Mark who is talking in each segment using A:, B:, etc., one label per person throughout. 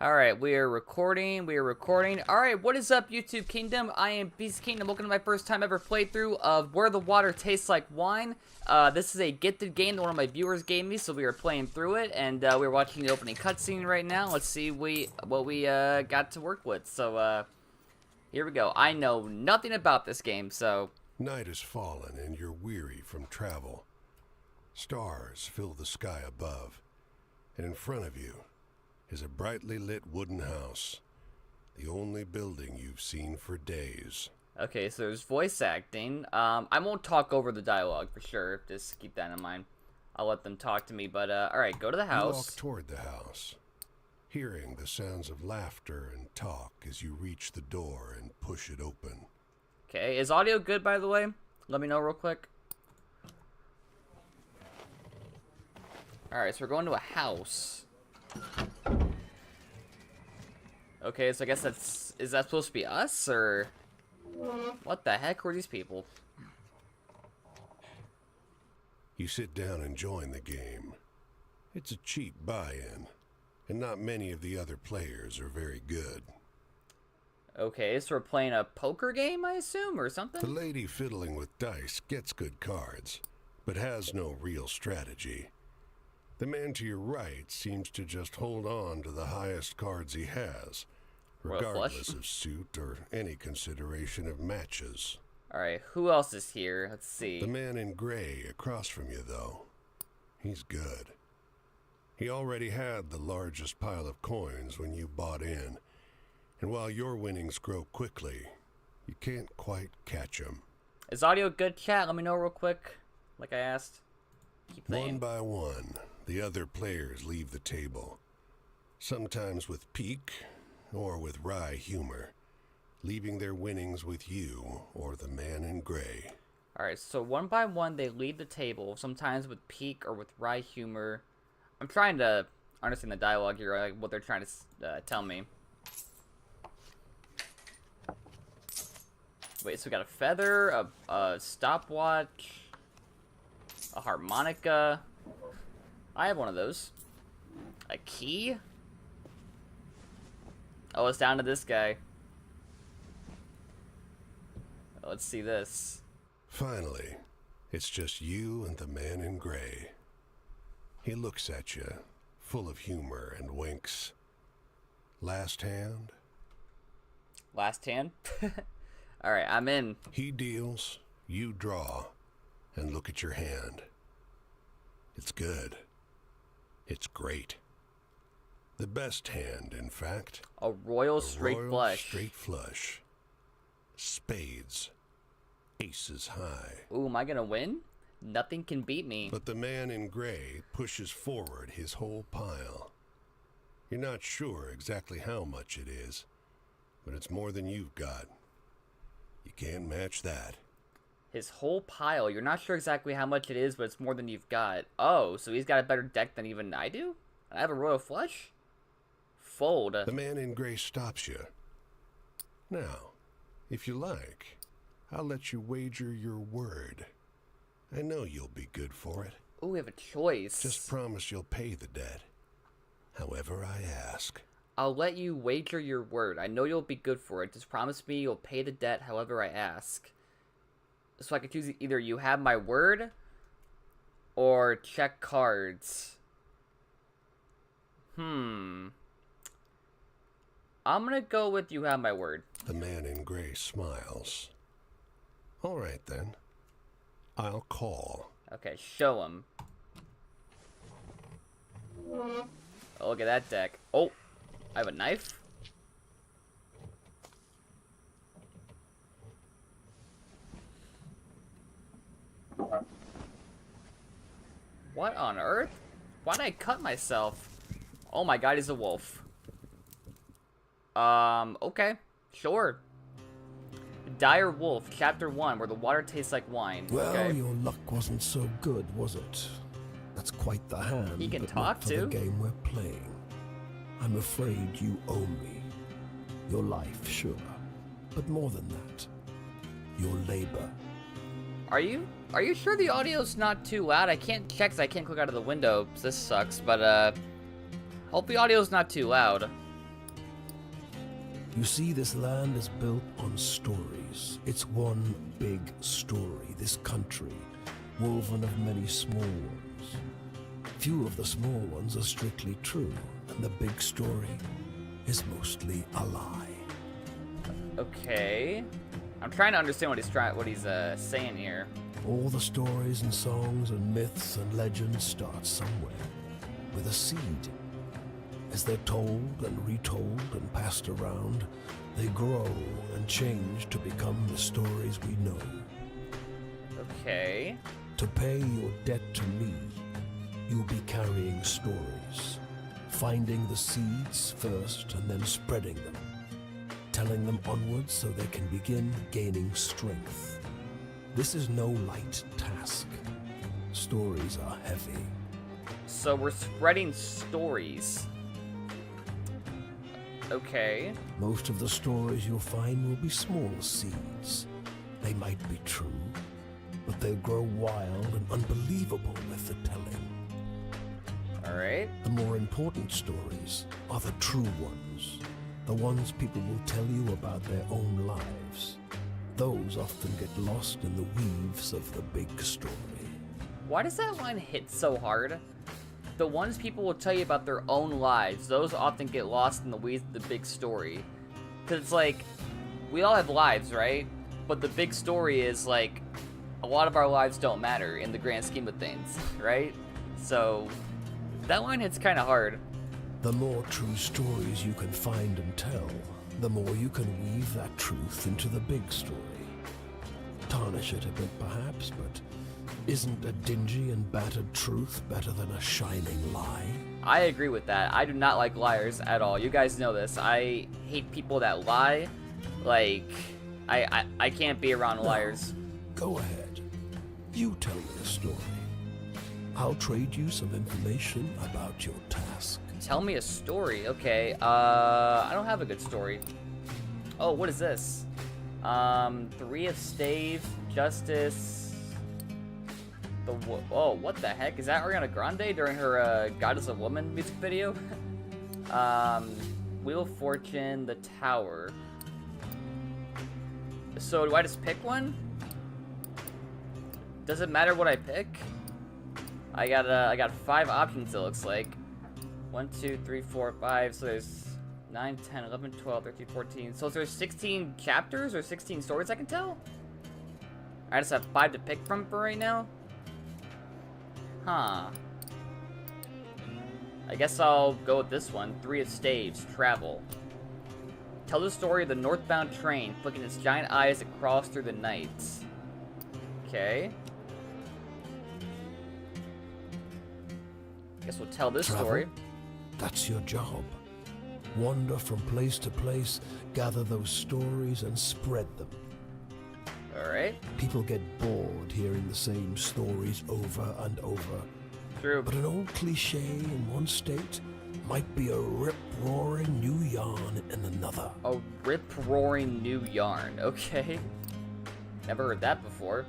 A: Alright, we are recording. Alright, what is up, YouTube Kingdom? I am Beast Kingdom. Welcome to my first time ever playthrough of Where the Water Tastes Like Wine. This is a gifted game that one of my viewers gave me, so we are playing through it, and we're watching the opening cutscene right now. Let's see what we got to work with. So, here we go. I know nothing about this game, so...
B: Night has fallen, and you're weary from travel. Stars fill the sky above, and in front of you is a brightly lit wooden house, the only building you've seen for days.
A: Okay, so there's voice acting. I won't talk over the dialogue for sure, just keep that in mind. I'll let them talk to me, but alright, go to the house.
B: You walk toward the house, hearing the sounds of laughter and talk as you reach the door and push it open.
A: Okay, is audio good, by the way? Let me know real quick. Alright, so we're going to a house. Okay, so I guess is that supposed to be us, or... What the heck were these people?
B: You sit down and join the game. It's a cheap buy-in, and not many of the other players are very good.
A: Okay, so we're playing a poker game, I assume, or something?
B: The lady fiddling with dice gets good cards, but has no real strategy. The man to your right seems to just hold on to the highest cards he has, regardless of suit or any consideration of matches.
A: Alright, who else is here? Let's see.
B: The man in gray across from you, though, he's good. He already had the largest pile of coins when you bought in, and while your winnings grow quickly, you can't quite catch him.
A: Is audio good, chat? Let me know real quick, like I asked. Keep playing.
B: One by one, the other players leave the table, sometimes with pique or with wry humor, leaving their winnings with you or the man in gray.
A: Alright, so one by one they leave the table, sometimes with pique or with wry humor. I'm trying to understand the dialogue here, like what they're trying to tell me. Wait, so we got a feather, a stopwatch, a harmonica. I have one of those. A key? Oh, it's down to this guy. Let's see this.
B: Finally, it's just you and the man in gray. He looks at you, full of humor, and winks. Last hand?
A: Last hand? Alright, I'm in.
B: He deals, you draw, and look at your hand. It's good. It's great. The best hand, in fact.
A: A royal straight flush.
B: Straight flush. Spades. Aces high.
A: Ooh, am I gonna win? Nothing can beat me.
B: But the man in gray pushes forward his whole pile. You're not sure exactly how much it is, but it's more than you've got. You can't match that.
A: His whole pile. You're not sure exactly how much it is, but it's more than you've got. Oh, so he's got a better deck than even I do? I have a royal flush? Fold.
B: The man in gray stops you. Now, if you like, I'll let you wager your word. I know you'll be good for it.
A: Ooh, we have a choice.
B: Just promise you'll pay the debt, however I ask.
A: I'll let you wager your word. I know you'll be good for it. Just promise me you'll pay the debt however I ask. So I can choose either you have my word or check cards. I'm gonna go with you have my word.
B: The man in gray smiles. All right then. I'll call.
A: Okay, show him. Oh, look at that deck. Oh, I have a knife. What on earth? Why'd I cut myself? Oh my god, he's a wolf. Okay. Sure. Dire Wolf, Chapter 1, Where the Water Tastes Like Wine.
C: Well,
A: okay.
C: Your luck wasn't so good, was it? That's quite the hand,
A: He can
C: but
A: talk
C: not for
A: too.
C: the game we're playing. I'm afraid you owe me. Your life, sure. But more than that, your labor.
A: Are you sure the audio's not too loud? I can't check 'cause I can't click out of the window. So this sucks, but hope the audio's not too loud.
C: You see, this land is built on stories. It's one big story, this country, woven of many small ones. Few of the small ones are strictly true, and the big story is mostly a lie.
A: Okay. I'm trying to understand what he's saying here.
C: All the stories and songs and myths and legends start somewhere, with a seed. As they're told and retold and passed around, they grow and change to become the stories we know.
A: Okay.
C: To pay your debt to me, you'll be carrying stories, finding the seeds first and then spreading them, telling them onwards so they can begin gaining strength. This is no light task. Stories are heavy.
A: So we're spreading stories. Okay.
C: Most of the stories you'll find will be small seeds. They might be true, but they'll grow wild and unbelievable with the telling.
A: Alright.
C: The more important stories are the true ones, the ones people will tell you about their own lives. Those often get lost in the weaves of the big story.
A: Why does that line hit so hard? The ones people will tell you about their own lives, those often get lost in the weeds of the big story. Because it's like, we all have lives, right? But the big story is like, a lot of our lives don't matter in the grand scheme of things, right? So, that line hits kind of hard.
C: The more true stories you can find and tell, the more you can weave that truth into the big story. Tarnish it a bit perhaps, but isn't a dingy and battered truth better than a shining lie?
A: I agree with that. I do not like liars at all. You guys know this. I hate people that lie. Like, I can't be around liars.
C: Go ahead. You tell me a story. I'll trade you some information about your task.
A: Tell me a story. Okay. I don't have a good story. Oh, what is this? 3 of Stave, Justice. Oh, what the heck? Is that Ariana Grande during her God is a Woman music video? Wheel of Fortune, The Tower. So do I just pick one? Does it matter what I pick? I got 5 options, it looks like. 1, 2, 3, 4, 5. So there's 9, 10, 11, 12, 13, 14. So there's 16 chapters or 16 stories I can tell? I just have 5 to pick from for right now? Huh. I guess I'll go with this one. 3 of Staves, Travel. Tell the story of the northbound train, flicking its giant eyes that crawls through the night. Okay. Guess we'll tell this
C: Travel?
A: story.
C: That's your job. Wander from place to place, gather those stories and spread them.
A: Alright.
C: People get bored hearing the same stories over and over.
A: True.
C: But an old cliche in one state might be a rip-roaring new yarn in another.
A: A rip-roaring new yarn. Okay. Never heard that before.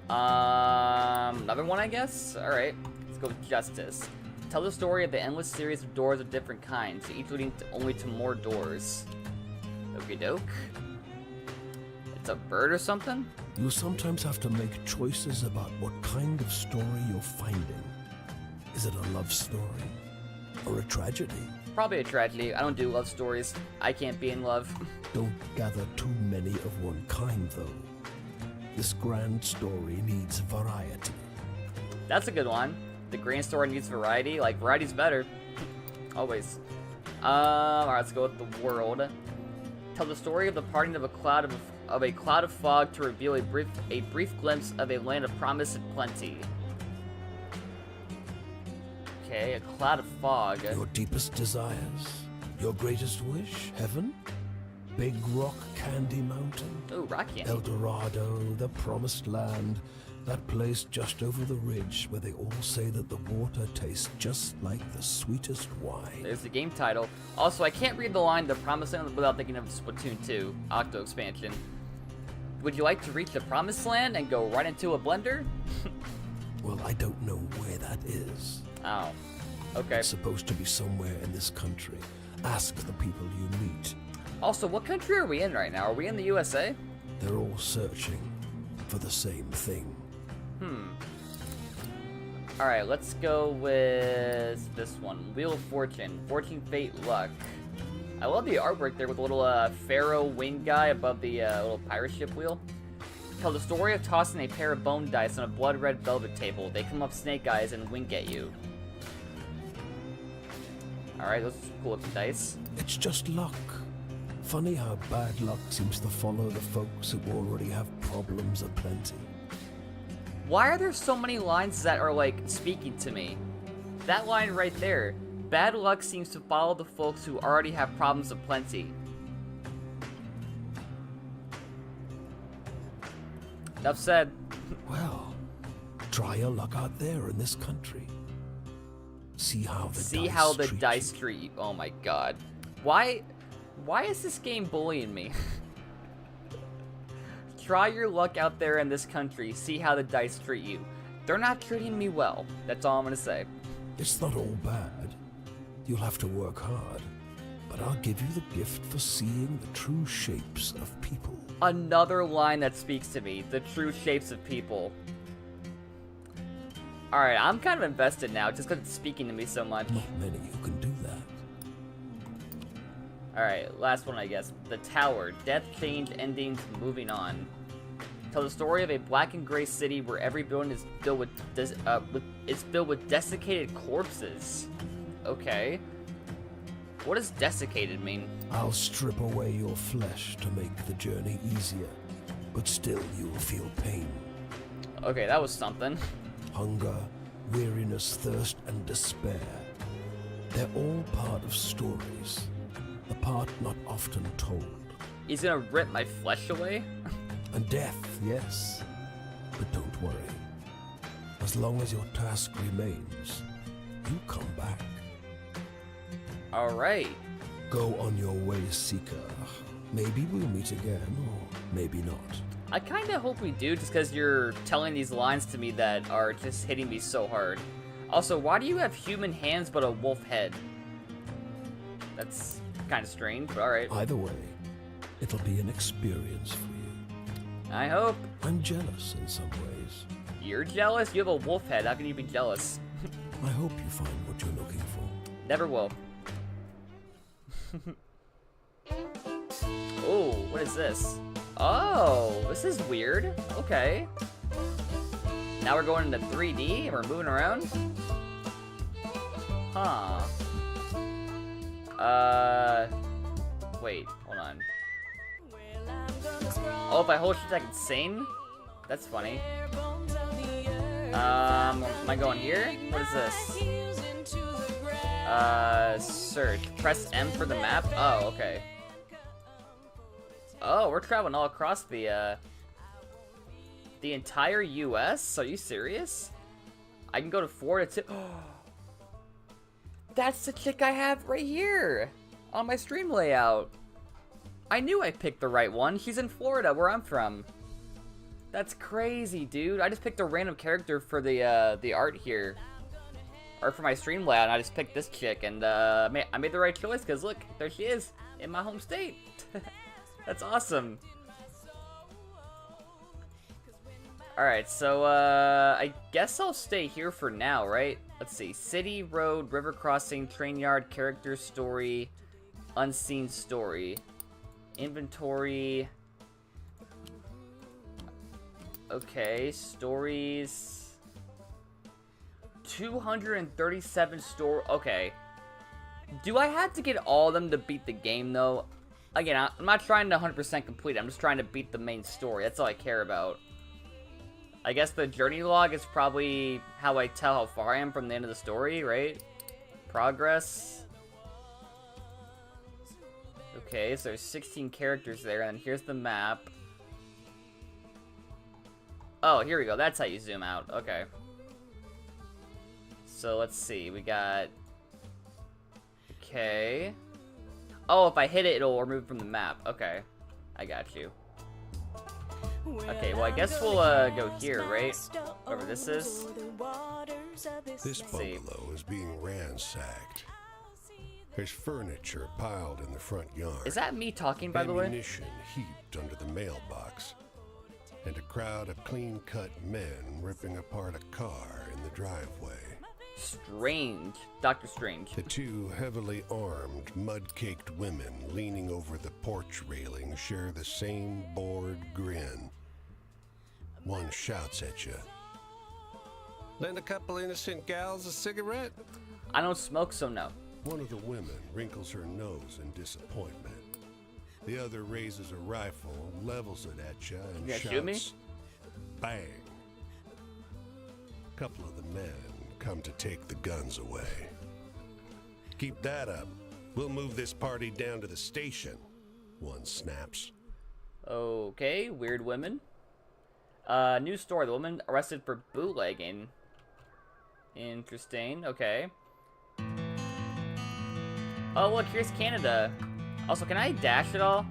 A: Another one, I guess? Alright. Let's go with Justice. Tell the story of the endless series of doors of different kinds, each leading only to more doors. Okie doke. It's a bird or something?
C: You sometimes have to make choices about what kind of story you're finding. Is it a love story? Or a tragedy?
A: Probably a tragedy. I don't do love stories. I can't be in love.
C: Don't gather too many of one kind, though. This grand story needs variety.
A: That's a good one. The grand story needs variety. Like, variety's better. Always. Alright, let's go with the world. Tell the story of the parting of a cloud of fog to reveal a brief glimpse of a land of promise and plenty. Okay, a cloud of fog.
C: Your deepest desires? Your greatest wish? Heaven? Big Rock Candy Mountain?
A: Ooh, rock candy.
C: El Dorado, the promised land, that place just over the ridge where they all say that the water tastes just like the sweetest wine.
A: There's the game title. Also, I can't read the line The Promised Land without thinking of Splatoon 2, Octo expansion. Would you like to reach the Promised Land and go right into a blender?
C: Well, I don't know where that is.
A: Oh, okay.
C: It's supposed to be somewhere in this country. Ask the people you meet.
A: Also, what country are we in right now? Are we in the USA?
C: They're all searching for the same thing.
A: Alright, let's go with this one. Wheel of Fortune. Fortune, Fate, Luck. I love the artwork there with the little pharaoh wing guy above the little pirate ship wheel. Tell the story of tossing a pair of bone dice on a blood-red velvet table. They come up snake eyes and wink at you. Alright, let's pull up the dice.
C: It's just luck. Funny how bad luck seems to follow the folks who already have problems aplenty.
A: Why are there so many lines that are, like, speaking to me? That line right there. Bad luck seems to follow the folks who already have problems aplenty. Enough said.
C: Well, try your luck out there in this country. See how the dice treat you.
A: Oh my god. Why is this game bullying me? Try your luck out there in this country. See how the dice treat you. They're not treating me well. That's all I'm gonna say.
C: It's not all bad. You'll have to work hard. But I'll give you the gift for seeing the true shapes of people.
A: Another line that speaks to me. The true shapes of people. Alright, I'm kind of invested now just because it's speaking to me so much.
C: Not many who can do that.
A: Alright, last one I guess. The Tower. Death, change, endings, moving on. Tell the story of a black and gray city where every building is filled with desiccated corpses. Okay. What does desiccated mean?
C: I'll strip away your flesh to make the journey easier, but still you'll feel pain.
A: Okay, that was something.
C: Hunger, weariness, thirst, and despair. They're all part of stories, a part not often told.
A: He's gonna rip my flesh away?
C: And death, yes. But don't worry. As long as your task remains, you come back.
A: Alright.
C: Go on your way, Seeker. Maybe we'll meet again, or maybe not.
A: I kinda hope we do, just because you're telling these lines to me that are just hitting me so hard. Also, why do you have human hands but a wolf head? That's kinda strange, but alright.
C: Either way, it'll be an experience for you.
A: I hope.
C: I'm jealous in some ways.
A: You're jealous? You have a wolf head. How can you be jealous?
C: I hope you find what you're looking for.
A: Never will. Oh, what is this? Oh, this is weird. Okay. Now we're going into 3D and we're moving around? Huh. Wait, hold on. Oh, if I hold shift I can sing? That's funny. Am I going here? What is this? Search. Press M for the map? Oh, okay. Oh, we're traveling all across the entire US? Are you serious? I can go to Florida too. That's the chick I have right here on my stream layout. I knew I picked the right one. She's in Florida, where I'm from. That's crazy, dude. I just picked a random character for the art here. Or for my stream layout, and I just picked this chick, and I made the right choice, because look, there she is, in my home state. That's awesome. Alright, so, I guess I'll stay here for now, right? Let's see. City, road, river crossing, train yard, character, story, unseen story. Inventory. Okay, stories. 237 okay. Do I have to get all of them to beat the game, though? Again, I'm not trying to 100% complete it. I'm just trying to beat the main story. That's all I care about. I guess the journey log is probably how I tell how far I am from the end of the story, right? Progress. Okay, so there's 16 characters there, and here's the map. Oh, here we go. That's how you zoom out. Okay. So let's see. We got... Okay. Oh, if I hit it, it'll remove it from the map. Okay. I got you. Okay, well, I guess we'll go here, right? Whatever this is.
B: This bungalow is being ransacked. There's furniture piled in the front yard.
A: Is that me talking, by the way?
B: Ammunition heaped under the mailbox. And a crowd of clean-cut men ripping apart a car in the driveway.
A: Strange. Dr. Strange.
B: The two heavily armed, mud-caked women leaning over the porch railing share the same bored grin. One shouts at you. Lend a couple innocent gals a cigarette?
A: I don't smoke, so no.
B: One of the women wrinkles her nose in disappointment. The other raises a rifle, levels it at you, and
A: You gonna
B: shouts,
A: shoot me?
B: Bang. A couple of the men come to take the guns away. Keep that up. We'll move this party down to the station. One snaps.
A: Okay, weird women. News story. The woman arrested for bootlegging. Interesting. Okay. Oh, look, here's Canada. Also, can I dash at all?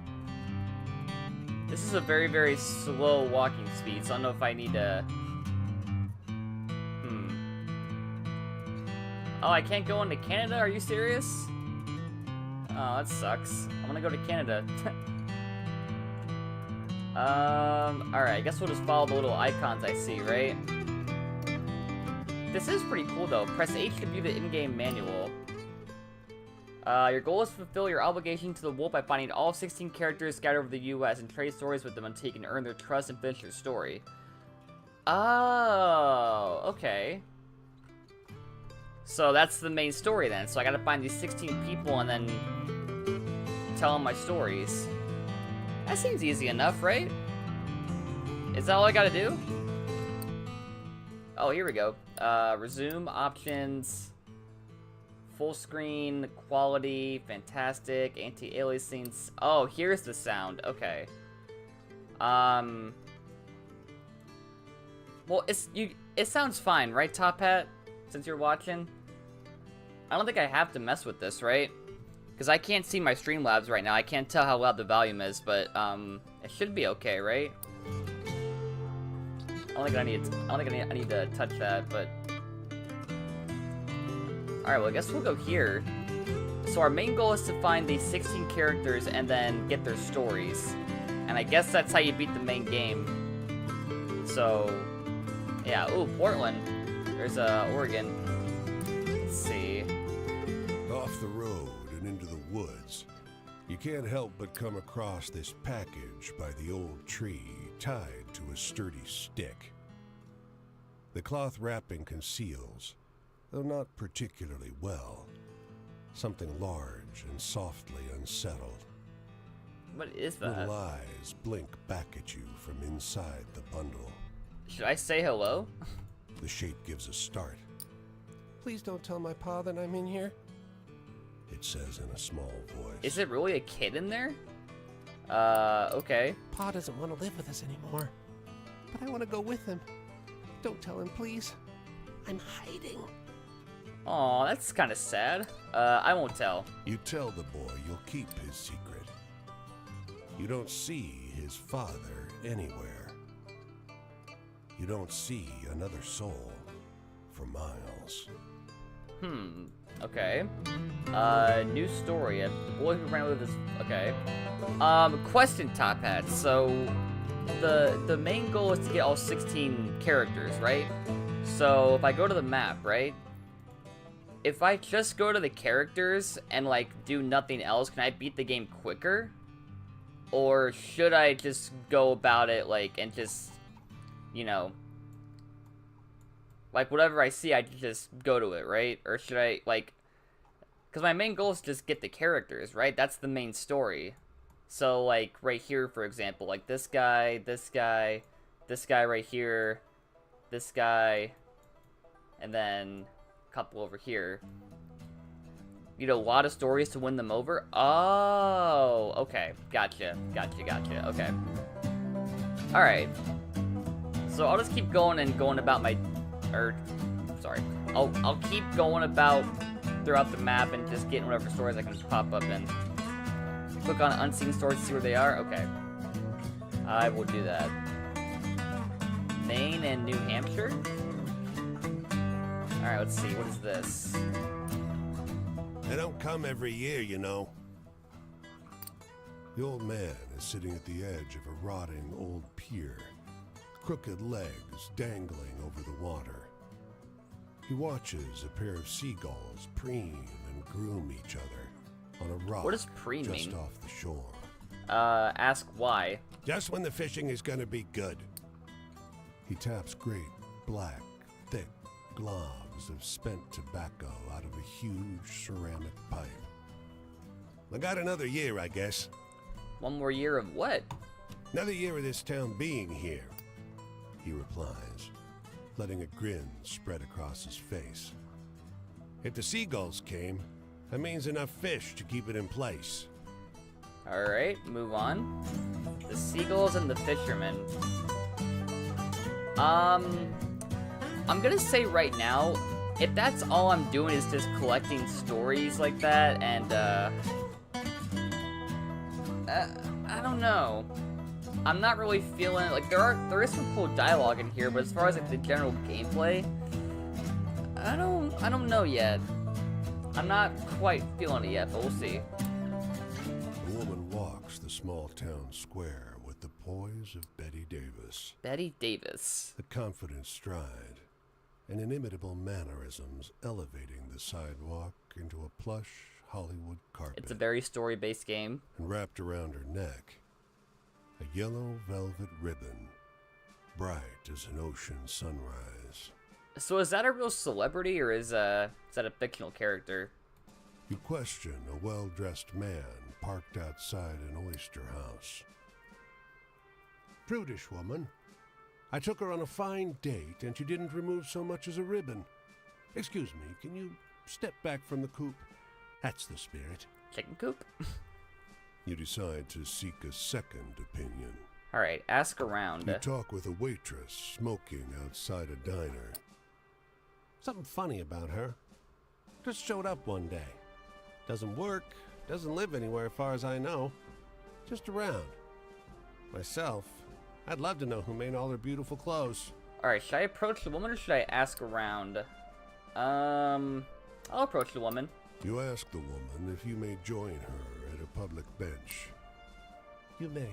A: This is a very, very slow walking speed, so I don't know if I need to... Oh, I can't go into Canada? Are you serious? Oh, that sucks. I'm gonna go to Canada. Alright, I guess we'll just follow the little icons I see, right? This is pretty cool, though. Press H to view the in-game manual. Your goal is to fulfill your obligation to the wolf by finding all 16 characters scattered over the U.S. and trade stories with them until you can earn their trust and finish your story. Oh, okay. So that's the main story then. So I gotta find these 16 people and then tell them my stories. That seems easy enough, right? Is that all I gotta do? Oh, here we go. Resume, options, full screen, quality, fantastic, anti-aliasing. Oh, here's the sound. Okay. Well, it sounds fine, right, Top Hat? Since you're watching? I don't think I have to mess with this, right? Because I can't see my Streamlabs right now. I can't tell how loud the volume is, but it should be okay, right? I don't think I need to touch that, but alright, well, I guess we'll go here. So our main goal is to find these 16 characters and then get their stories. And I guess that's how you beat the main game. So, yeah. Ooh, Portland. There's Oregon. Let's see.
B: Off the road and into the woods, you can't help but come across this package by the old tree tied to a sturdy stick. The cloth wrapping conceals, though not particularly well, something large and softly unsettled.
A: What is that?
B: Little eyes blink back at you from inside the bundle.
A: Should I say hello?
B: The shape gives a start. Please don't tell my pa that I'm in here, it says in a small voice.
A: Is it really a kid in there? Okay.
D: Pa doesn't want to live with us anymore, but I want to go with him. Don't tell him, please. I'm hiding.
A: Aw, that's kind of sad. I won't tell.
B: You tell the boy you'll keep his secret. You don't see his father anywhere. You don't see another soul for miles.
A: Okay. New story. The boy who ran away with his... Okay. Question, Top Hat. So, the main goal is to get all 16 characters, right? So, if I go to the map, right? If I just go to the characters and, like, do nothing else, can I beat the game quicker? Or should I just go about it, like, and just, you know... Like, whatever I see, I just go to it, right? Or should I, like... Because my main goal is to just get the characters, right? That's the main story. So, like, right here, for example, like, this guy right here, this guy, and then a couple over here. You know, a lot of stories to win them over? Oh, okay. Gotcha. Okay. Alright. So, I'll just keep going and going about my... sorry. I'll keep going about throughout the map and just getting whatever stories I can pop up in. Click on unseen stories to see where they are. Okay. I will do that. Maine and New Hampshire? Alright, let's see. What is this?
B: They don't come every year, you know. The old man is sitting at the edge of a rotting old pier, crooked legs dangling over the water. He watches a pair of seagulls preen and groom each other on a rock
A: What does preen
B: just
A: mean?
B: off the shore.
A: Ask why.
B: Just when the fishing is gonna be good. He taps great, black, thick globs of spent tobacco out of a huge ceramic pipe. I got another year, I guess.
A: One more year of what?
B: Another year of this town being here, he replies, letting a grin spread across his face. If the seagulls came, that means enough fish to keep it in place.
A: Alright, move on. The seagulls and the fishermen. I'm gonna say right now, if that's all I'm doing is just collecting stories like that, and, I don't know. I'm not really feeling, like, there is some cool dialogue in here, but as far as, like, the general gameplay, I don't know yet. I'm not quite feeling it yet, but we'll see.
B: The woman walks the small town square with the poise of Betty Davis.
A: Betty Davis.
B: A confident stride and inimitable mannerisms elevating the sidewalk into a plush Hollywood carpet.
A: It's a very story-based game.
B: And wrapped around her neck, a yellow velvet ribbon, bright as an ocean sunrise.
A: So is that a real celebrity, or is that a fictional character?
B: You question a well-dressed man parked outside an oyster house. Prudish woman. I took her on a fine date, and she didn't remove so much as a ribbon. Excuse me, can you step back from the coop? That's the spirit.
A: Chicken coop?
B: You decide to seek a second opinion.
A: Alright, ask around.
B: You talk with a waitress smoking outside a diner. Something funny about her. Just showed up one day. Doesn't work, doesn't live anywhere as far as I know. Just around. Myself, I'd love to know who made all her beautiful clothes.
A: Alright, should I approach the woman or should I ask around? I'll approach the woman.
B: You ask the woman if you may join her at a public bench.
D: You may.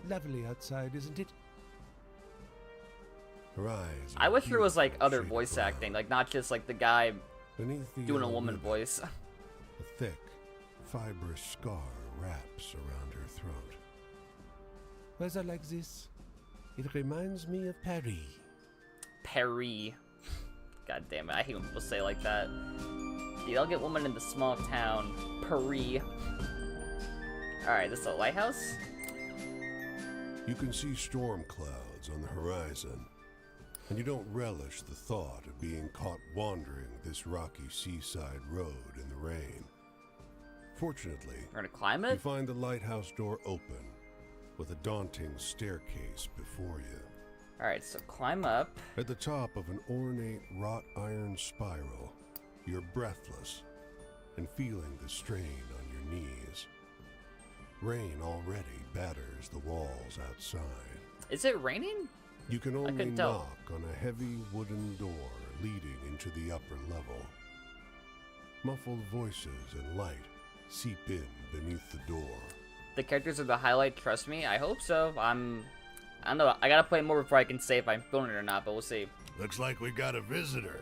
D: Lovely outside, isn't it?
B: Her eyes.
A: I wish there was like
B: beautiful
A: other
B: shade of
A: voice
B: brown.
A: acting, like not just like the guy
B: Beneath the
A: doing a
B: yellow
A: woman
B: ribbon,
A: voice.
B: A thick, fibrous scar wraps around her throat.
D: Weather like this, it reminds me of Paris.
A: Paris. God damn it, I hate when people say like that. Dude, I'll get woman in the small town. Paris. Alright, this is a lighthouse?
B: You can see storm clouds on the horizon, and you don't relish the thought of being caught wandering this rocky seaside road in the rain. Fortunately,
A: We're gonna climb
B: you
A: it?
B: find the lighthouse door open, with a daunting staircase before you.
A: Alright, so climb up.
B: At the top of an ornate wrought iron spiral, you're breathless and feeling the strain on your knees. Rain already batters the walls outside.
A: Is it raining?
B: You can only
A: couldn't tell.
B: knock on a heavy wooden door leading into the upper level. Muffled voices and light seep in beneath the door.
A: The characters are the highlight, trust me. I hope so. I don't know. I gotta play more before I can say if I'm feeling it or not, but we'll see.
B: Looks like we got a visitor.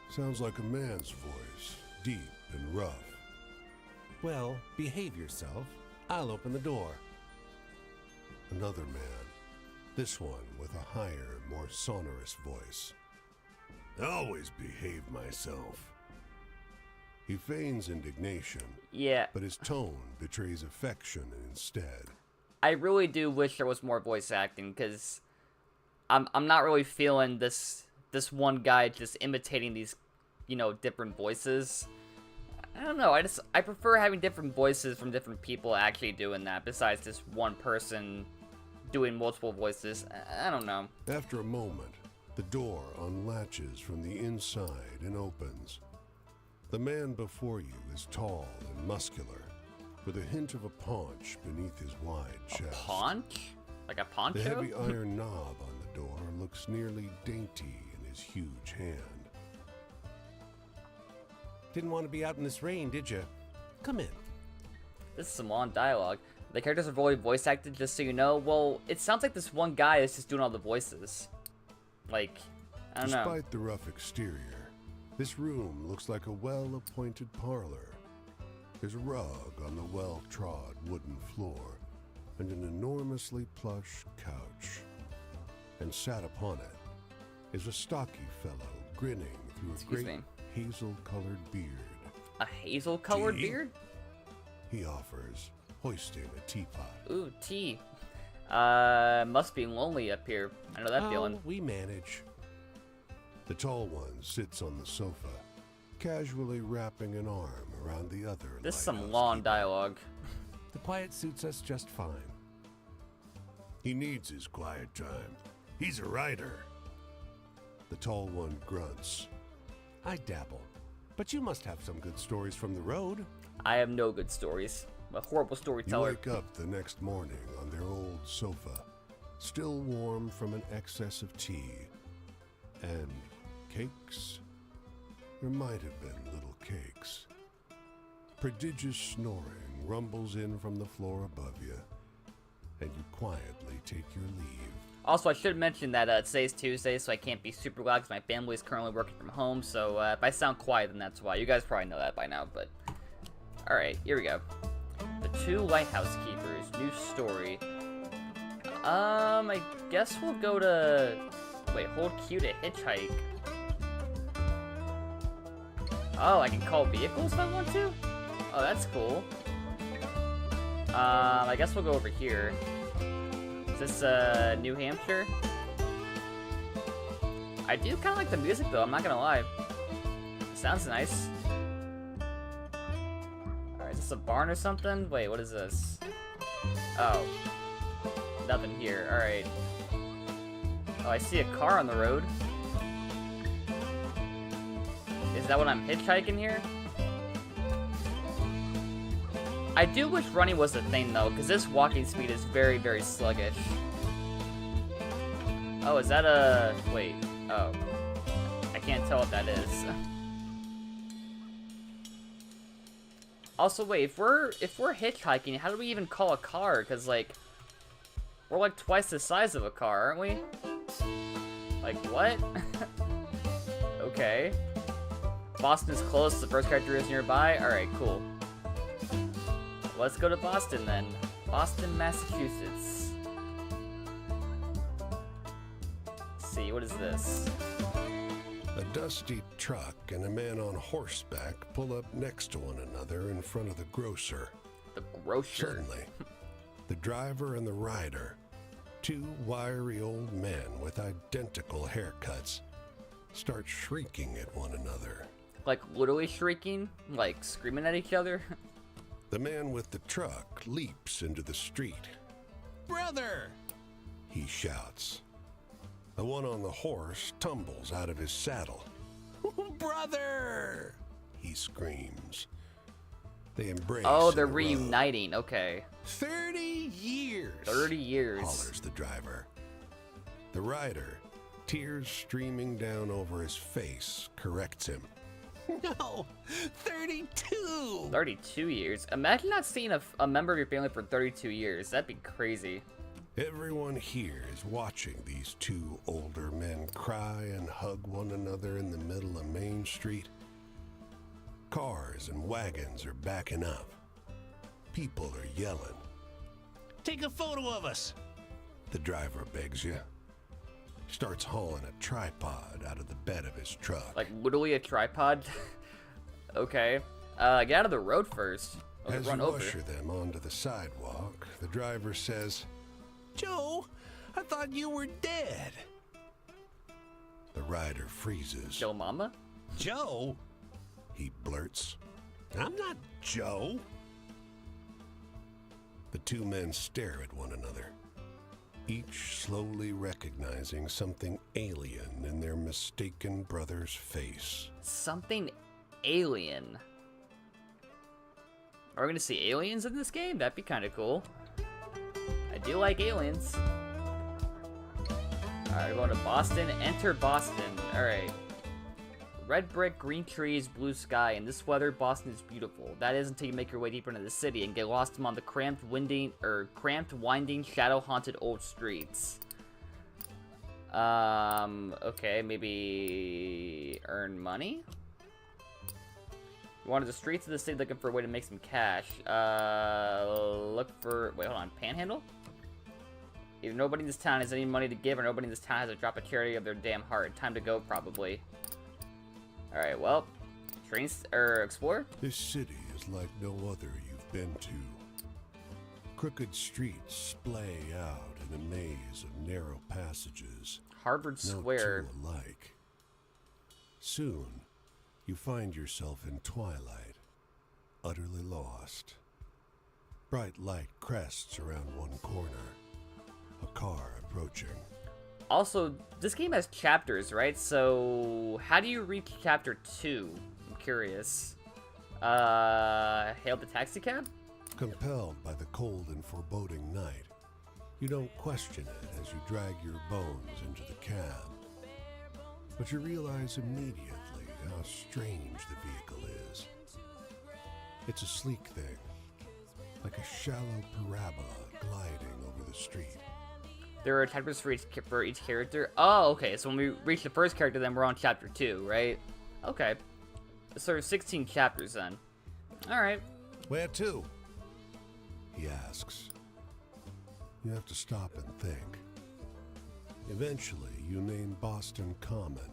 B: Sounds like a man's voice, deep and rough.
D: Well, behave yourself. I'll open the door.
B: Another man, this one with a higher, more sonorous voice. I always behave myself. He feigns indignation,
A: Yeah,
B: but his tone betrays affection instead.
A: I really do wish there was more voice acting, because I'm not really feeling this one guy just imitating these, different voices. I don't know, I prefer having different voices from different people actually doing that, besides just one person doing multiple voices. I don't know.
B: After a moment, the door unlatches from the inside and opens. The man before you is tall and muscular, with a hint of a paunch beneath his wide chest.
A: Paunch? Like a
B: The
A: poncho?
B: heavy iron knob on the door looks nearly dainty in his huge hand.
D: Didn't want to be out in this rain, did you? Come in.
A: This is some long dialogue. The characters are fully voice acted, just so you know. Well, it sounds like this one guy is just doing all the voices. Like, I don't know.
B: Despite the rough exterior, this room looks like a well-appointed parlor. There's a rug on the well-trod wooden floor and an enormously plush couch. And sat upon it is a stocky fellow grinning through a great hazel-colored beard.
A: A hazel-colored beard?
B: He offers, hoisting a teapot.
A: Ooh, tea. Must be lonely up here. I know that feeling.
D: We manage.
B: The tall one sits on the sofa, casually wrapping an arm around the other.
A: This is some long dialogue.
D: The quiet suits us just fine.
B: He needs his quiet time. He's a writer. The tall one grunts.
D: I dabble. But you must have some good stories from the road.
A: I have no good stories. I'm a horrible
B: You
A: storyteller.
B: wake up the next morning on their old sofa, still warm from an excess of tea. And cakes? There might have been little cakes. Prodigious snoring rumbles in from the floor above you, and you quietly take your leave.
A: Also, I should mention that today's Tuesday, so I can't be super loud because my family is currently working from home. So if I sound quiet, then that's why. You guys probably know that by now, but... Alright, here we go. The Two Lighthouse Keepers, new story. I guess we'll go to... Wait, hold Q to hitchhike. Oh, I can call vehicles if I want to? Oh, that's cool. I guess we'll go over here. Is this, New Hampshire? I do kind of like the music, though, I'm not gonna lie. Sounds nice. Alright, is this a barn or something? Wait, what is this? Oh. Nothing here, alright. Oh, I see a car on the road. Is that what I'm hitchhiking here? I do wish running was a thing, though, because this walking speed is very, very sluggish. Oh, is that a... Wait. Oh. I can't tell what that is. Also, wait, if we're hitchhiking, how do we even call a car? Because, like, we're like twice the size of a car, aren't we? Like, what? Okay. Boston is close, the first character is nearby. Alright, cool. Let's go to Boston then. Boston, Massachusetts. Let's see, what is this?
B: A dusty truck and a man on horseback pull up next to one another in front of the grocer.
A: The grocer.
B: Suddenly, the driver and the rider, two wiry old men with identical haircuts, start shrieking at one another.
A: Like literally shrieking? Like screaming at each other?
B: The man with the truck leaps into the street.
D: Brother!
B: He shouts. The one on the horse tumbles out of his saddle.
D: Brother!
B: He screams. They embrace.
A: Oh, they're
B: in a row.
A: reuniting. Okay.
D: 30 years!
A: 30 years.
B: Hollers the driver. The rider, tears streaming down over his face, corrects him.
D: No! 32!
A: 32 years? Imagine not seeing a member of your family for 32 years. That'd be crazy.
B: Everyone here is watching these two older men cry and hug one another in the middle of Main Street. Cars and wagons are backing up. People are yelling.
D: Take a photo of us!
B: The driver begs you. Starts hauling a tripod out of the bed of his truck.
A: Like literally a tripod? Okay. Get out of the road first. Okay,
B: As
A: run
B: you
A: over.
B: usher them onto the sidewalk, the driver says,
D: Joe, I thought you were dead.
B: the rider freezes.
A: Joe Mama?
D: Joe?
B: He blurts.
D: I'm not Joe.
B: The two men stare at one another, each slowly recognizing something alien in their mistaken brother's face.
A: Something alien. Are we gonna see aliens in this game? That'd be kind of cool. I do like aliens. Alright, we're going to Boston. Enter Boston. Alright. Red brick, green trees, blue sky. In this weather, Boston is beautiful. That is until you make your way deeper into the city and get lost among the cramped, winding, shadow-haunted old streets. Okay, maybe earn money? You wander the streets of the city looking for a way to make some cash. Look for... Wait, hold on. Panhandle? Either nobody in this town has any money to give, or nobody in this town has a drop of charity of their damn heart. Time to go, probably. Alright, well. Explore?
B: This city is like no other you've been to. Crooked streets splay out in a maze of narrow passages.
A: Harvard Square.
B: No two alike. Soon, you find yourself in twilight, utterly lost. Bright light crests around one corner. A car approaching.
A: Also, this game has chapters, right? So, how do you reach chapter 2? I'm curious. Hail the taxi cab?
B: Compelled by the cold and foreboding night, you don't question it as you drag your bones into the cab. But you realize immediately how strange the vehicle is. It's a sleek thing, like a shallow parabola gliding over the street.
A: There are chapters for each character. Oh, okay. So when we reach the first character, then we're on chapter 2, right? Okay. So there's 16 chapters then. Alright.
B: Where to? He asks. You have to stop and think. Eventually, you name Boston Common,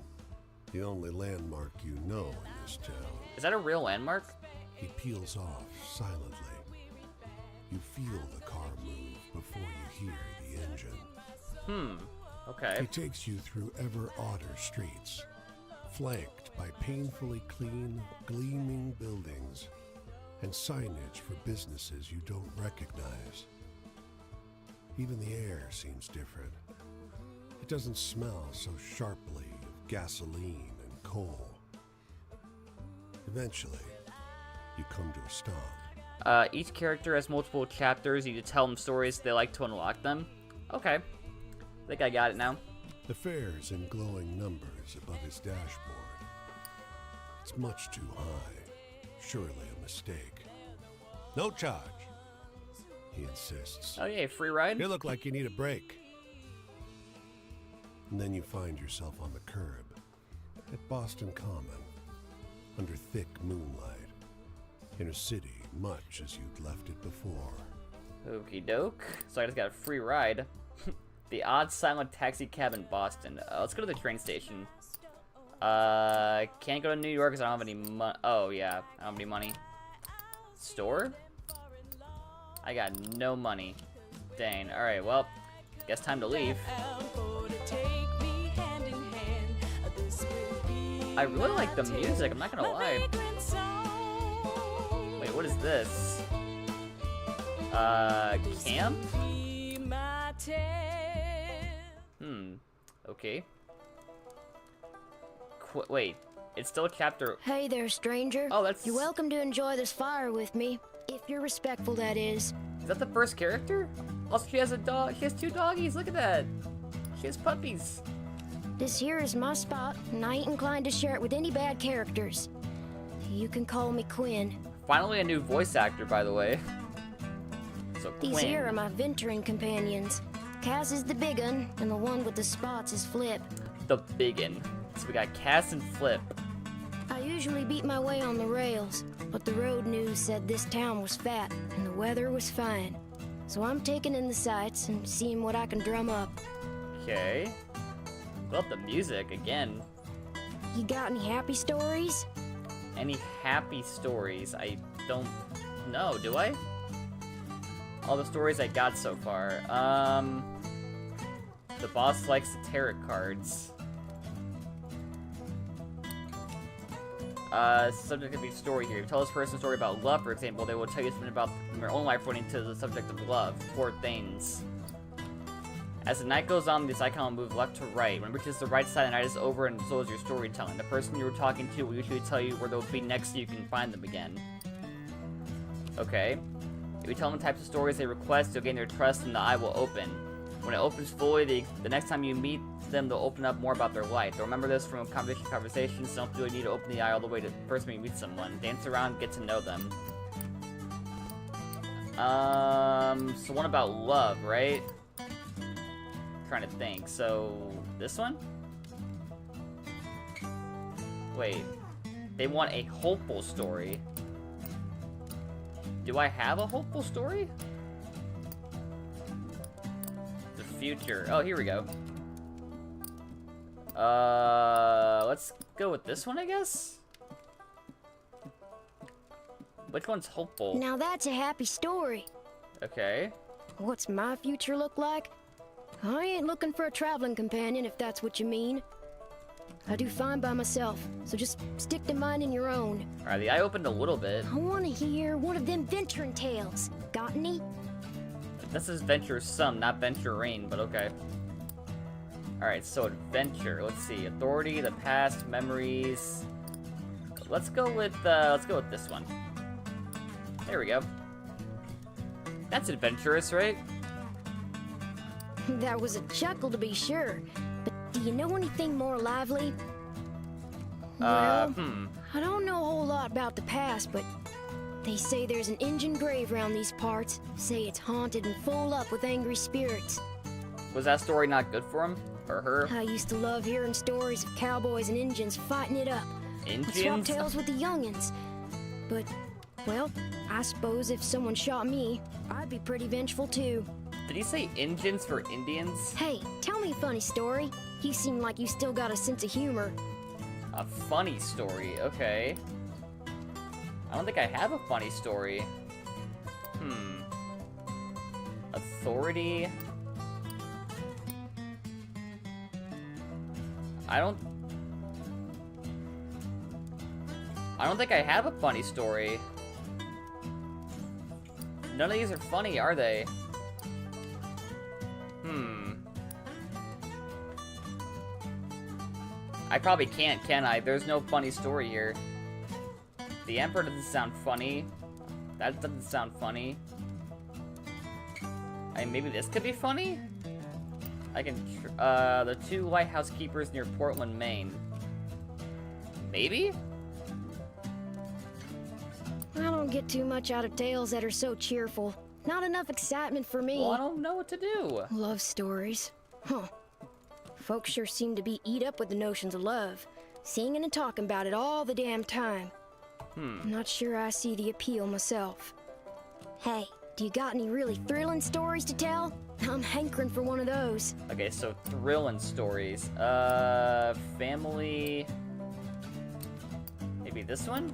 B: the only landmark you know in this town.
A: Is that a real landmark?
B: He peels off silently. You feel the car move before you hear the engine.
A: Okay.
B: He takes you through ever odder streets, flanked by painfully clean, gleaming buildings and signage for businesses you don't recognize. Even the air seems different. It doesn't smell so sharply of gasoline and coal. Eventually, you come to a stop.
A: Each character has multiple chapters. You need to tell them stories they like to unlock them. Okay. I think I got it now.
B: The fare's in glowing numbers above his dashboard. It's much too high. Surely a mistake. No charge, he insists.
A: Oh yeah, free ride?
B: You look like you need a break. And then you find yourself on the curb at Boston Common, under thick moonlight, in a city much as you'd left it before.
A: Okie doke. So I just got a free ride. The odd silent taxi cab in Boston. Let's go to the train station. Can't go to New York because I don't have any money. Oh yeah, I don't have any money. Store? I got no money. Dang. Alright, well, guess time to leave. I really like the music, I'm not gonna lie. Wait, what is this? Camp? Okay. Wait, it's still chapter...
E: Hey there, stranger.
A: Oh, that's...
E: You're welcome to enjoy this fire with me. If you're respectful, that is.
A: Is that the first character? Also, she has a dog. She has 2 doggies. Look at that. She has puppies.
E: This here is my spot, and I ain't inclined to share it with any bad characters. You can call me Quinn.
A: Finally a new voice actor, by the way. So Quinn.
E: These here are my venturing companions. Cass is the big un, and the one with the spots is Flip.
A: The biggin. So we got Cass and Flip.
E: I usually beat my way on the rails, but the road news said this town was fat, and the weather was fine. So I'm taking in the sights and seeing what I can drum up.
A: Okay. Love the music again.
E: You got any happy stories?
A: Any happy stories? I don't know, do I? All the stories I got so far. The boss likes the tarot cards. Subject of each story here. If you tell this person a story about love, for example, they will tell you something about their own life relating to the subject of love. Poor things. As the night goes on, this icon will move left to right. When it reaches the right side, the night is over and so is your storytelling. The person you were talking to will usually tell you where they'll be next so you can find them again. Okay. If you tell them the types of stories they request, you'll gain their trust and the eye will open. When it opens fully, the next time you meet them, they'll open up more about their life. They'll remember this from conversations. Don't really need to open the eye all the way to the first time you meet someone. Dance around, get to know them. So one about love, right? Trying to think. So this one? Wait. They want a hopeful story. Do I have a hopeful story? The future. Oh, here we go. Let's go with this one, I guess? Which one's hopeful?
E: Now that's a happy story.
A: Okay.
E: What's my future look like? I ain't looking for a traveling companion, if that's what you mean. I do fine by myself, so just stick to minding your own.
A: Alright, the eye opened a little bit.
E: I want to hear one of them venturing tales. Got any?
A: This is venturesome, not venturing, but okay. Alright, so adventure. Let's see. Authority, the past, memories. Let's go with this one. There we go. That's adventurous, right?
E: That was a chuckle to be sure. But do you know anything more lively? Well, I don't know a whole lot about the past, but they say there's an Indian grave around these parts. Say it's haunted and full up with angry spirits.
A: Was that story not good for him? Or her?
E: I used to love hearing stories of cowboys and Indians fighting it up. I'd swap tales with the youngins. But, well, I suppose if someone shot me, I'd be pretty vengeful too.
A: Did he say Indians for Indians?
E: Hey, tell me a funny story. You seem like you still got a sense of humor.
A: A funny story, okay. I don't think I have a funny story. Authority. I don't think I have a funny story. None of these are funny, are they? I probably can't, can I? There's no funny story here. The Emperor doesn't sound funny. That doesn't sound funny. I mean, maybe this could be funny? I can, the two lighthouse keepers near Portland, Maine. Maybe?
E: I don't get too much out of tales that are so cheerful. Not enough excitement for me.
A: Well, I don't know what to do.
E: Love stories. Huh. Folks sure seem to be eat up with the notions of love. Singing and talking about it all the damn time. Not sure I see the appeal myself. Hey, do you got any really thrilling stories to tell? I'm hankering for one of those.
A: Okay, so thrilling stories. Family... Maybe this one?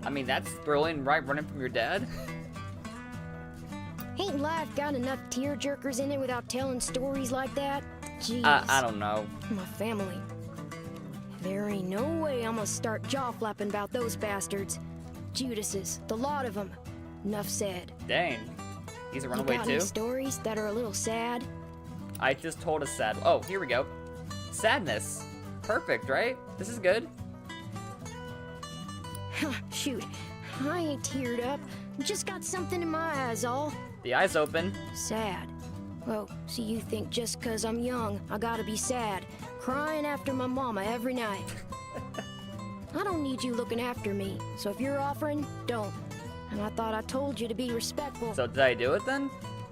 A: I mean, that's thrilling, right? Running from your dad?
E: Ain't life got enough tear-jerkers in it without telling stories like that? Jeez.
A: I don't know.
E: My family. There ain't no way I'm gonna start jaw-flapping about those bastards. Judases, the lot of them. Enough said.
A: Dang. He's a runaway
E: You got
A: too?
E: any stories that are a little sad?
A: I just told a sad... Oh, here we go. Sadness. Perfect, right? This is good.
E: Shoot, I ain't teared up. Just got something in my eyes, all.
A: The eye's open.
E: Sad. Oh, so you think just 'cause I'm young, I gotta be sad, crying after my mama every night. I don't need you looking after me, so if you're offering, don't. And I thought I told you to be respectful.
A: So did I do it then?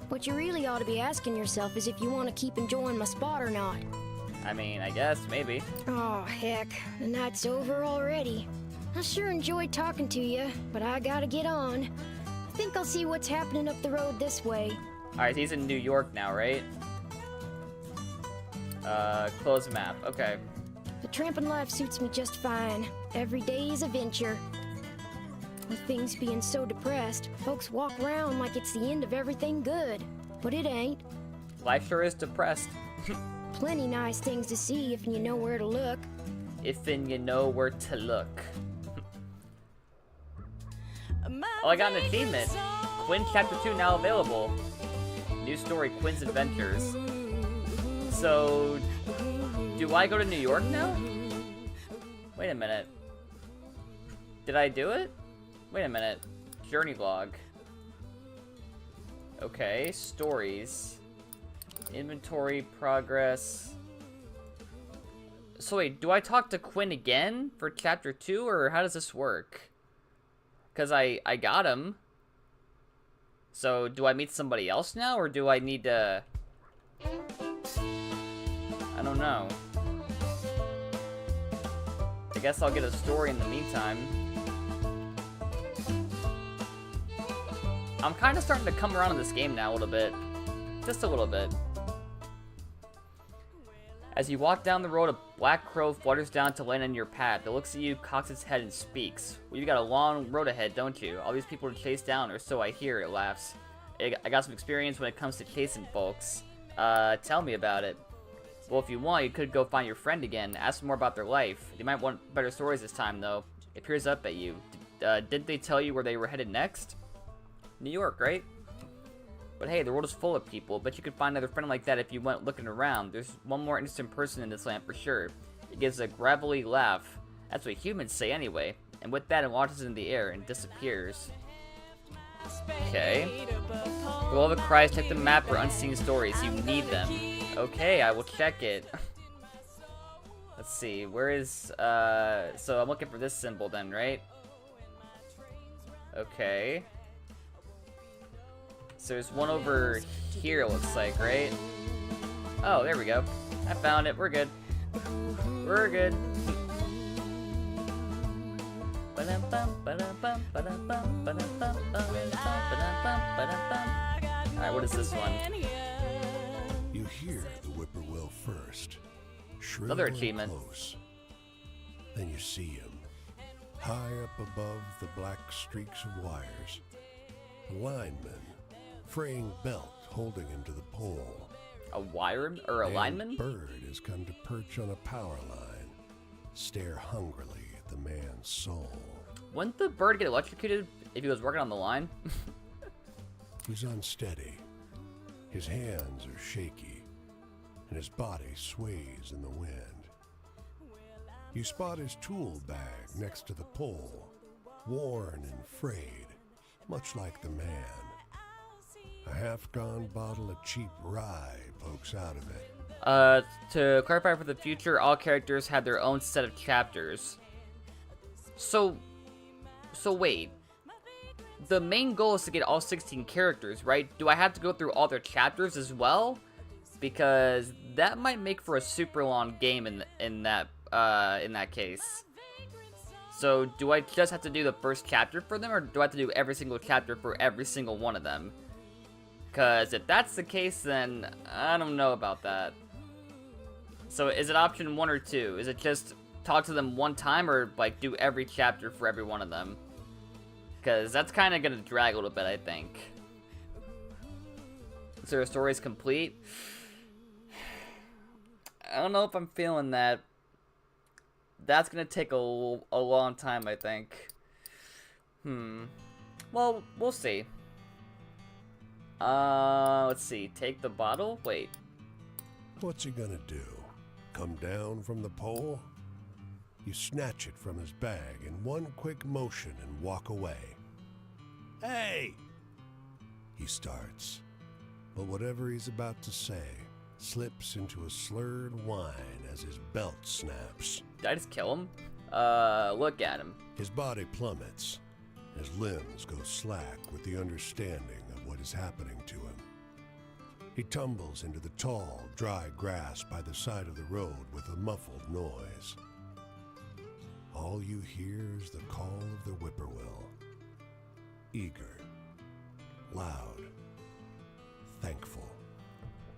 E: What you really ought to be asking yourself is if you want to keep enjoying my spot or not.
A: I mean, I guess, maybe.
E: Oh, heck, the night's over already. I sure enjoyed talking to you, but I gotta get on. I think I'll see what's happening up the road this way.
A: Alright, he's in New York now, right? Close map. Okay.
E: The tramping life suits me just fine. Every day is a venture. With things being so depressed, folks walk around like it's the end of everything good. But it ain't.
A: Life sure is depressed.
E: Plenty nice things to see if you know where to look.
A: If then you know where to look. Oh, I got an achievement. Quinn Chapter 2 now available. New story, Quinn's Adventures. So, do I go to New York now? Wait a minute. Did I do it? Wait a minute. Journey log. Okay, stories. Inventory, progress. So wait, do I talk to Quinn again for chapter 2, or how does this work? Because I got him. So do I meet somebody else now, or do I need to... I don't know. I guess I'll get a story in the meantime. I'm kind of starting to come around in this game now a little bit. Just a little bit. As you walk down the road, a black crow flutters down to land on your path. It looks at you, cocks its head, and speaks. Well, you got a long road ahead, don't you? All these people to chase down, or so I hear, it laughs. I got some experience when it comes to chasing folks. Tell me about it. Well, if you want, you could go find your friend again. Ask them more about their life. They might want better stories this time, though. It peers up at you. Didn't they tell you where they were headed next? New York, right? But hey, the world is full of people. Bet you could find another friend like that if you went looking around. There's one more interesting person in this land for sure. It gives a gravelly laugh. That's what humans say anyway. And with that, it launches in the air and disappears. Okay. Below the cries, check the map for unseen stories. You need them. Okay, I will check it. Let's see, where is, so I'm looking for this symbol then, right? Okay. So there's one over here, it looks like, right? Oh, there we go. I found it, we're good. We're good. Alright, what is this one?
B: You hear the whippoorwill first. Shrill
A: Another
B: and
A: achievement.
B: close. Then you see him, high up above the black streaks of wires. A lineman, fraying belt holding him to the pole.
A: A wire or a lineman?
B: bird has come to perch on a power line, stare hungrily at the man's soul.
A: Wouldn't the bird get electrocuted if he was working on the line?
B: He's unsteady. His hands are shaky, and his body sways in the wind. You spot his tool bag next to the pole, worn and frayed, much like the man. A half-gone bottle of cheap rye pokes out of it.
A: To clarify for the future, all characters have their own set of chapters. So wait. The main goal is to get all 16 characters, right? Do I have to go through all their chapters as well? Because that might make for a super long game in that case. So do I just have to do the first chapter for them, or do I have to do every single chapter for every single one of them? Because if that's the case, then I don't know about that. So is it option 1 or 2? Is it just talk to them one time, or like do every chapter for every one of them? Because that's kind of going to drag a little bit, I think. So their story is complete. I don't know if I'm feeling that. That's going to take a long time, I think. Well, we'll see. Let's see. Take the bottle? Wait.
B: What's he gonna do? Come down from the pole? You snatch it from his bag in one quick motion and walk away. Hey! He starts, but whatever he's about to say slips into a slurred whine as his belt snaps.
A: Did I just kill him? Look at him.
B: His body plummets. His limbs go slack with the understanding of what is happening to him. He tumbles into the tall, dry grass by the side of the road with a muffled noise. All you hear is the call of the whippoorwill. Eager, loud, thankful.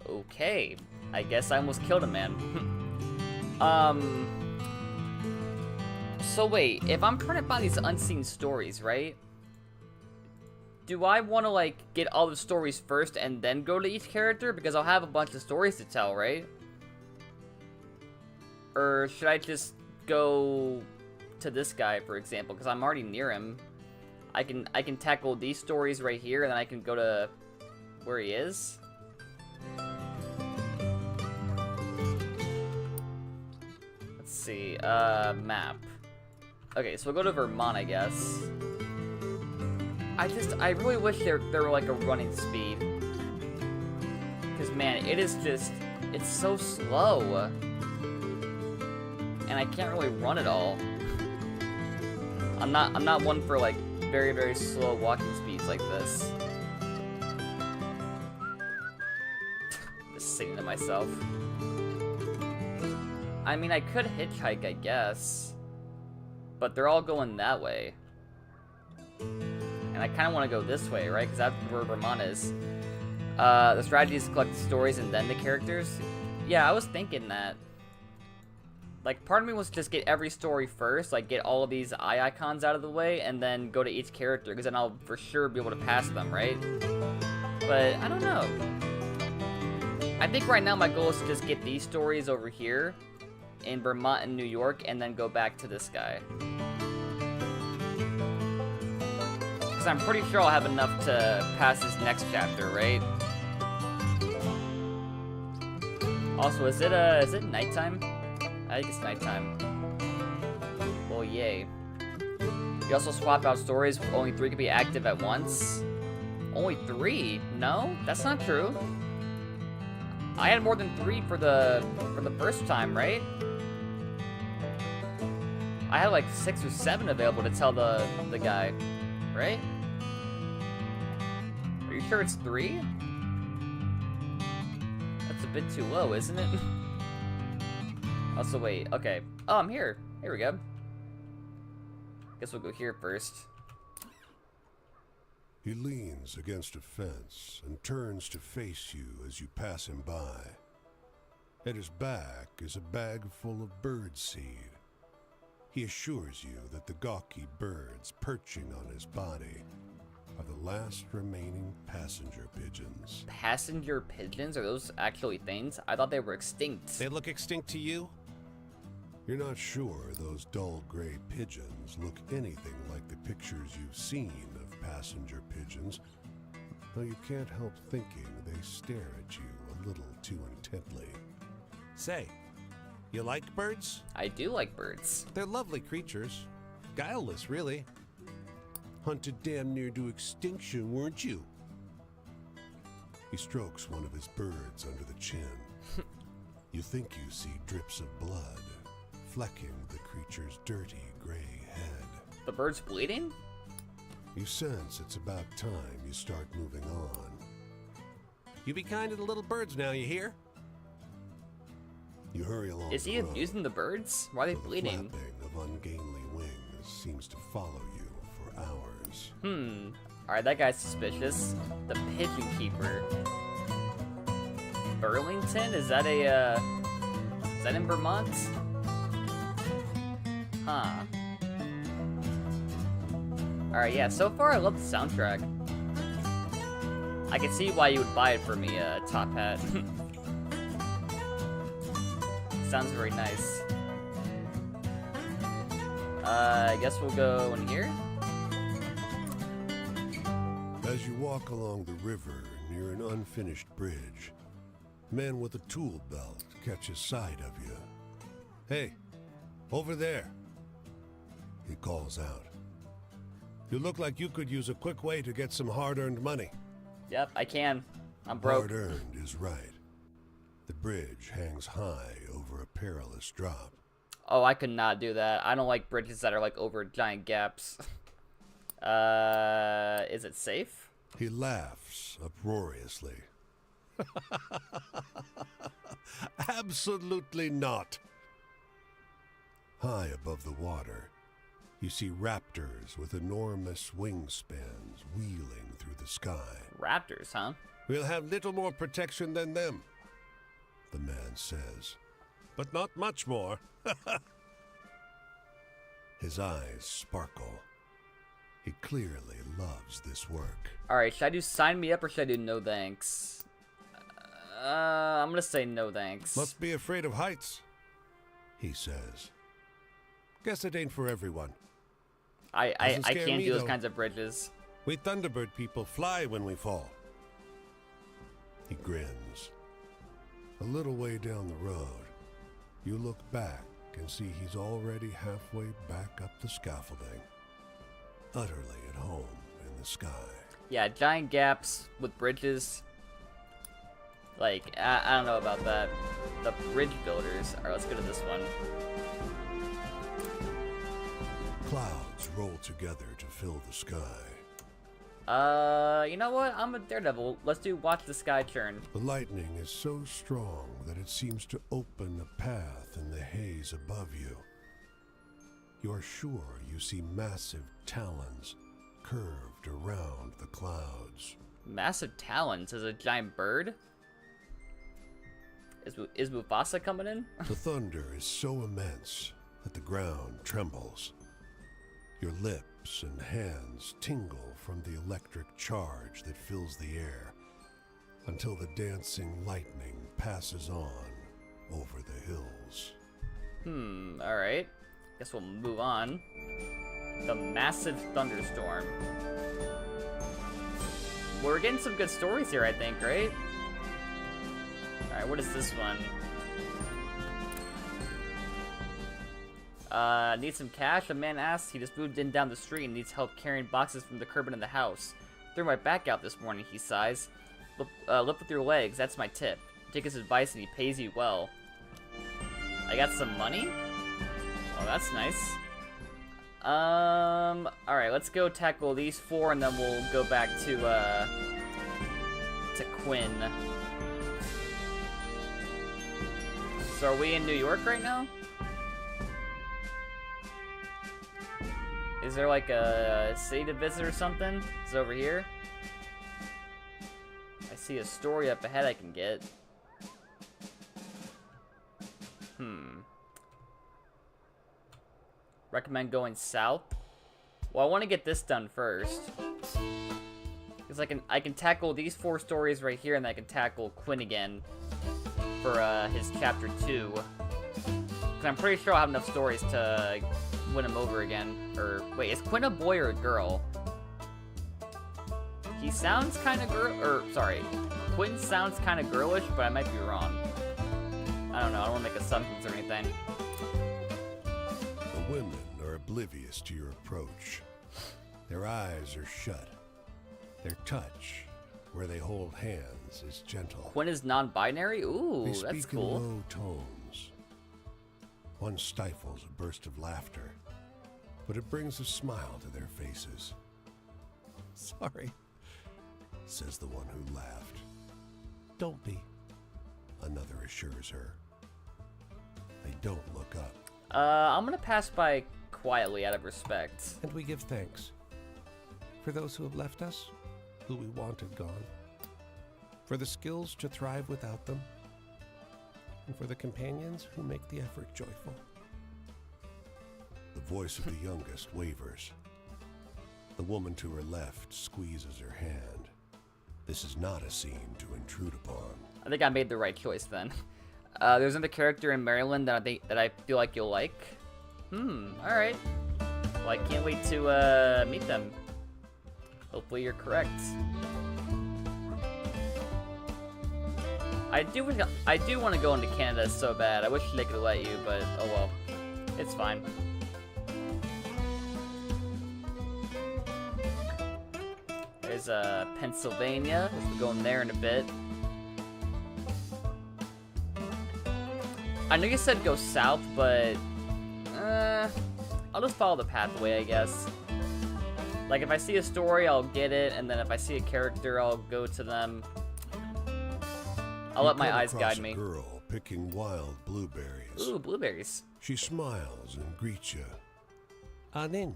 A: Okay. I guess I almost killed a man. So wait, if I'm trying to find these unseen stories, right? Do I want to, like, get all the stories first and then go to each character? Because I'll have a bunch of stories to tell, right? Or should I just go to this guy, for example? Because I'm already near him. I can tackle these stories right here, and then I can go to where he is. Let's see, map. Okay, so we'll go to Vermont, I guess. I really wish there were like a running speed. Because man, it's so slow. And I can't really run at all. I'm not one for like very, very slow walking speeds like this. Just singing to myself. I mean, I could hitchhike, I guess. But they're all going that way. And I kind of want to go this way, right? Because that's where Vermont is. The strategy is to collect the stories and then the characters. Yeah, I was thinking that. Like, part of me wants to just get every story first, like, get all of these eye icons out of the way, and then go to each character, because then I'll for sure be able to pass them, right? But, I don't know. I think right now my goal is to just get these stories over here, in Vermont and New York, and then go back to this guy. Because I'm pretty sure I'll have enough to pass this next chapter, right? Also, is it nighttime? I think it's nighttime. Well, yay. You also swap out stories. Only 3 can be active at once. Only 3? No, that's not true. I had more than 3 for the first time, right? I had like 6 or 7 available to tell the guy, right? Are you sure it's 3? That's a bit too low, isn't it? Also, wait, okay. Oh, I'm here. Here we go. Guess we'll go here first.
B: He leans against a fence and turns to face you as you pass him by. At his back is a bag full of bird seed. He assures you that the gawky birds perching on his body are the last remaining passenger pigeons.
A: Passenger pigeons? Are those actually things? I thought they were extinct.
D: They look extinct to you?
B: You're not sure those dull gray pigeons look anything like the pictures you've seen of passenger pigeons, though you can't help thinking they stare at you a little too intently.
D: Say, you like birds?
A: I do like birds.
D: They're lovely creatures. Guileless, really. Hunted damn near to extinction, weren't you?
B: He strokes one of his birds under the chin. You think you see drips of blood flecking the creature's dirty gray head.
A: The bird's bleeding?
B: You sense it's about time you start moving on.
D: You be kind to the little birds now, you hear?
B: You hurry along.
A: Is he
B: the road,
A: abusing the birds? Why are they
B: though the
A: bleeding?
B: flapping of ungainly wings seems to follow you for hours.
A: Alright, that guy's suspicious. The pigeon keeper. Burlington? Is that in Vermont? Huh. Alright, yeah, so far I love the soundtrack. I can see why you would buy it for me, Top Hat. Sounds very nice. I guess we'll go in here.
B: As you walk along the river near an unfinished bridge, men with a tool belt catch a sight of you. Hey, over there, he calls out. You look like you could use a quick way to get some hard-earned money.
A: Yep, I can. I'm broke.
B: Hard-earned is right. The bridge hangs high over a perilous drop.
A: Oh, I could not do that. I don't like bridges that are like over giant gaps. Is it safe?
B: He laughs uproariously. Absolutely not. High above the water, you see raptors with enormous wingspans wheeling through the sky.
A: Raptors, huh?
B: We'll have little more protection than them, the man says. But not much more. His eyes sparkle. He clearly loves this work.
A: Alright, should I do sign me up or should I do no thanks? I'm gonna say no thanks.
B: Must be afraid of heights, he says. Guess it ain't for everyone.
A: I
B: Doesn't scare
A: can't
B: me,
A: do those
B: though.
A: kinds of bridges.
B: We Thunderbird people fly when we fall. He grins. A little way down the road, you look back and see he's already halfway back up the scaffolding, utterly at home in the sky.
A: Yeah, giant gaps with bridges. Like, I don't know about that. The bridge builders. Alright, let's go to this one.
B: Clouds roll together to fill the sky.
A: You know what? I'm a daredevil. Let's do watch the sky churn.
B: The lightning is so strong that it seems to open a path in the haze above you. You are sure you see massive talons curved around the clouds.
A: Massive talons. Is a giant bird? Is Mufasa coming in?
B: The thunder is so immense that the ground trembles. Your lips and hands tingle from the electric charge that fills the air until the dancing lightning passes on over the hills.
A: Alright. Guess we'll move on. The massive thunderstorm. Well, we're getting some good stories here, I think, right? Alright, what is this one? Need some cash? A man asks. He just moved in down the street and needs help carrying boxes from the curb into the house. Threw my back out this morning, he sighs. Lift with your legs, that's my tip. Take his advice and he pays you well. I got some money? Oh, that's nice. Alright, let's go tackle these 4 and then we'll go back to Quinn. So are we in New York right now? Is there like a city to visit or something? Is it over here? I see a story up ahead I can get. Recommend going south? Well, I want to get this done first. Because I can tackle these 4 stories right here and then I can tackle Quinn again for his chapter 2. Because I'm pretty sure I'll have enough stories to win him over again. Or wait, is Quinn a boy or a girl? He sounds kind of sorry, Quinn sounds kind of girlish, but I might be wrong. I don't know, I don't want to make assumptions or anything.
B: The women are oblivious to your approach. Their eyes are shut. Their touch, where they hold hands, is gentle.
A: Quinn is non-binary? Ooh,
B: They
A: that's
B: speak
A: cool.
B: in low tones. One stifles a burst of laughter, but it brings a smile to their faces.
D: Sorry.
B: Says the one who laughed.
D: Don't be.
B: Another assures her. They don't look up.
A: I'm gonna pass by quietly out of respect.
D: And we give thanks. For those who have left us, who we wanted gone. For the skills to thrive without them. And for the companions who make the effort joyful.
B: The voice of the youngest wavers. The woman to her left squeezes her hand. This is not a scene to intrude upon.
A: I think I made the right choice then. There's another character in Maryland that I feel like you'll like. Alright. Well, I can't wait to meet them. Hopefully you're correct. I do want to go into Canada so bad. I wish they could let you, but oh well. It's fine. There's Pennsylvania. We'll be going there in a bit. I know you said go south, but I'll just follow the pathway, I guess. Like if I see a story, I'll get it, and then if I see a character, I'll go to them. I'll let my eyes guide me.
B: A girl picking wild blueberries.
A: Ooh, blueberries.
B: She smiles and greets you.
D: Anin.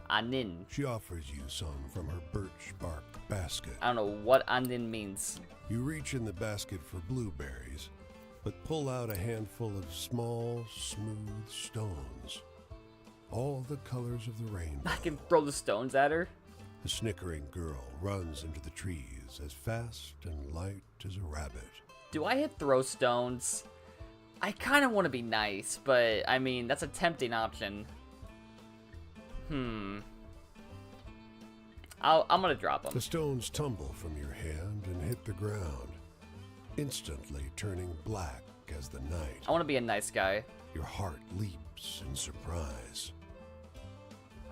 A: Anin.
B: She offers you some from her birch bark basket.
A: I don't know what anin means.
B: You reach in the basket for blueberries, but pull out a handful of small, smooth stones. All the colors of the rainbow.
A: I can throw the stones at her.
B: The snickering girl runs into the trees as fast and light as a rabbit.
A: Do I hit throw stones? I kind of want to be nice, but I mean, that's a tempting option. I'm gonna drop them.
B: The stones tumble from your hand and hit the ground, instantly turning black as the night.
A: I want to be a nice guy.
B: Your heart leaps in surprise.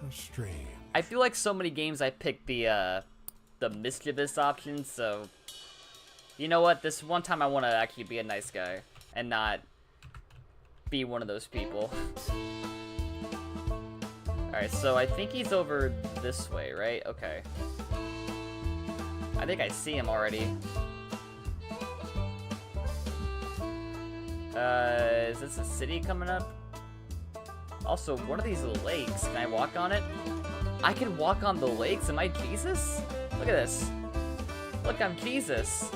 B: How strange.
A: I feel like so many games I picked the mischievous option, so you know what? This one time I want to actually be a nice guy and not be one of those people. Alright, so I think he's over this way, right? Okay. I think I see him already. Is this a city coming up? Also, what are these lakes? Can I walk on it? I can walk on the lakes? Am I Jesus? Look at this. Look, I'm Jesus.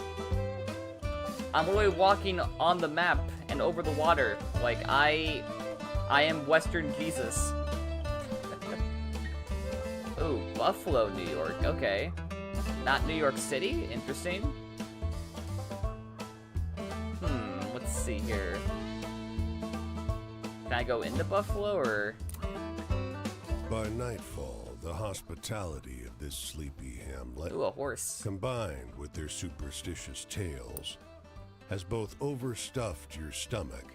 A: I'm literally walking on the map and over the water. Like, I am Western Jesus. Ooh, Buffalo, New York. Okay. Not New York City? Interesting. Let's see here. Can I go into Buffalo, or...?
B: By nightfall, the hospitality of this sleepy hamlet,
A: Ooh, a horse.
B: combined with their superstitious tales, has both overstuffed your stomach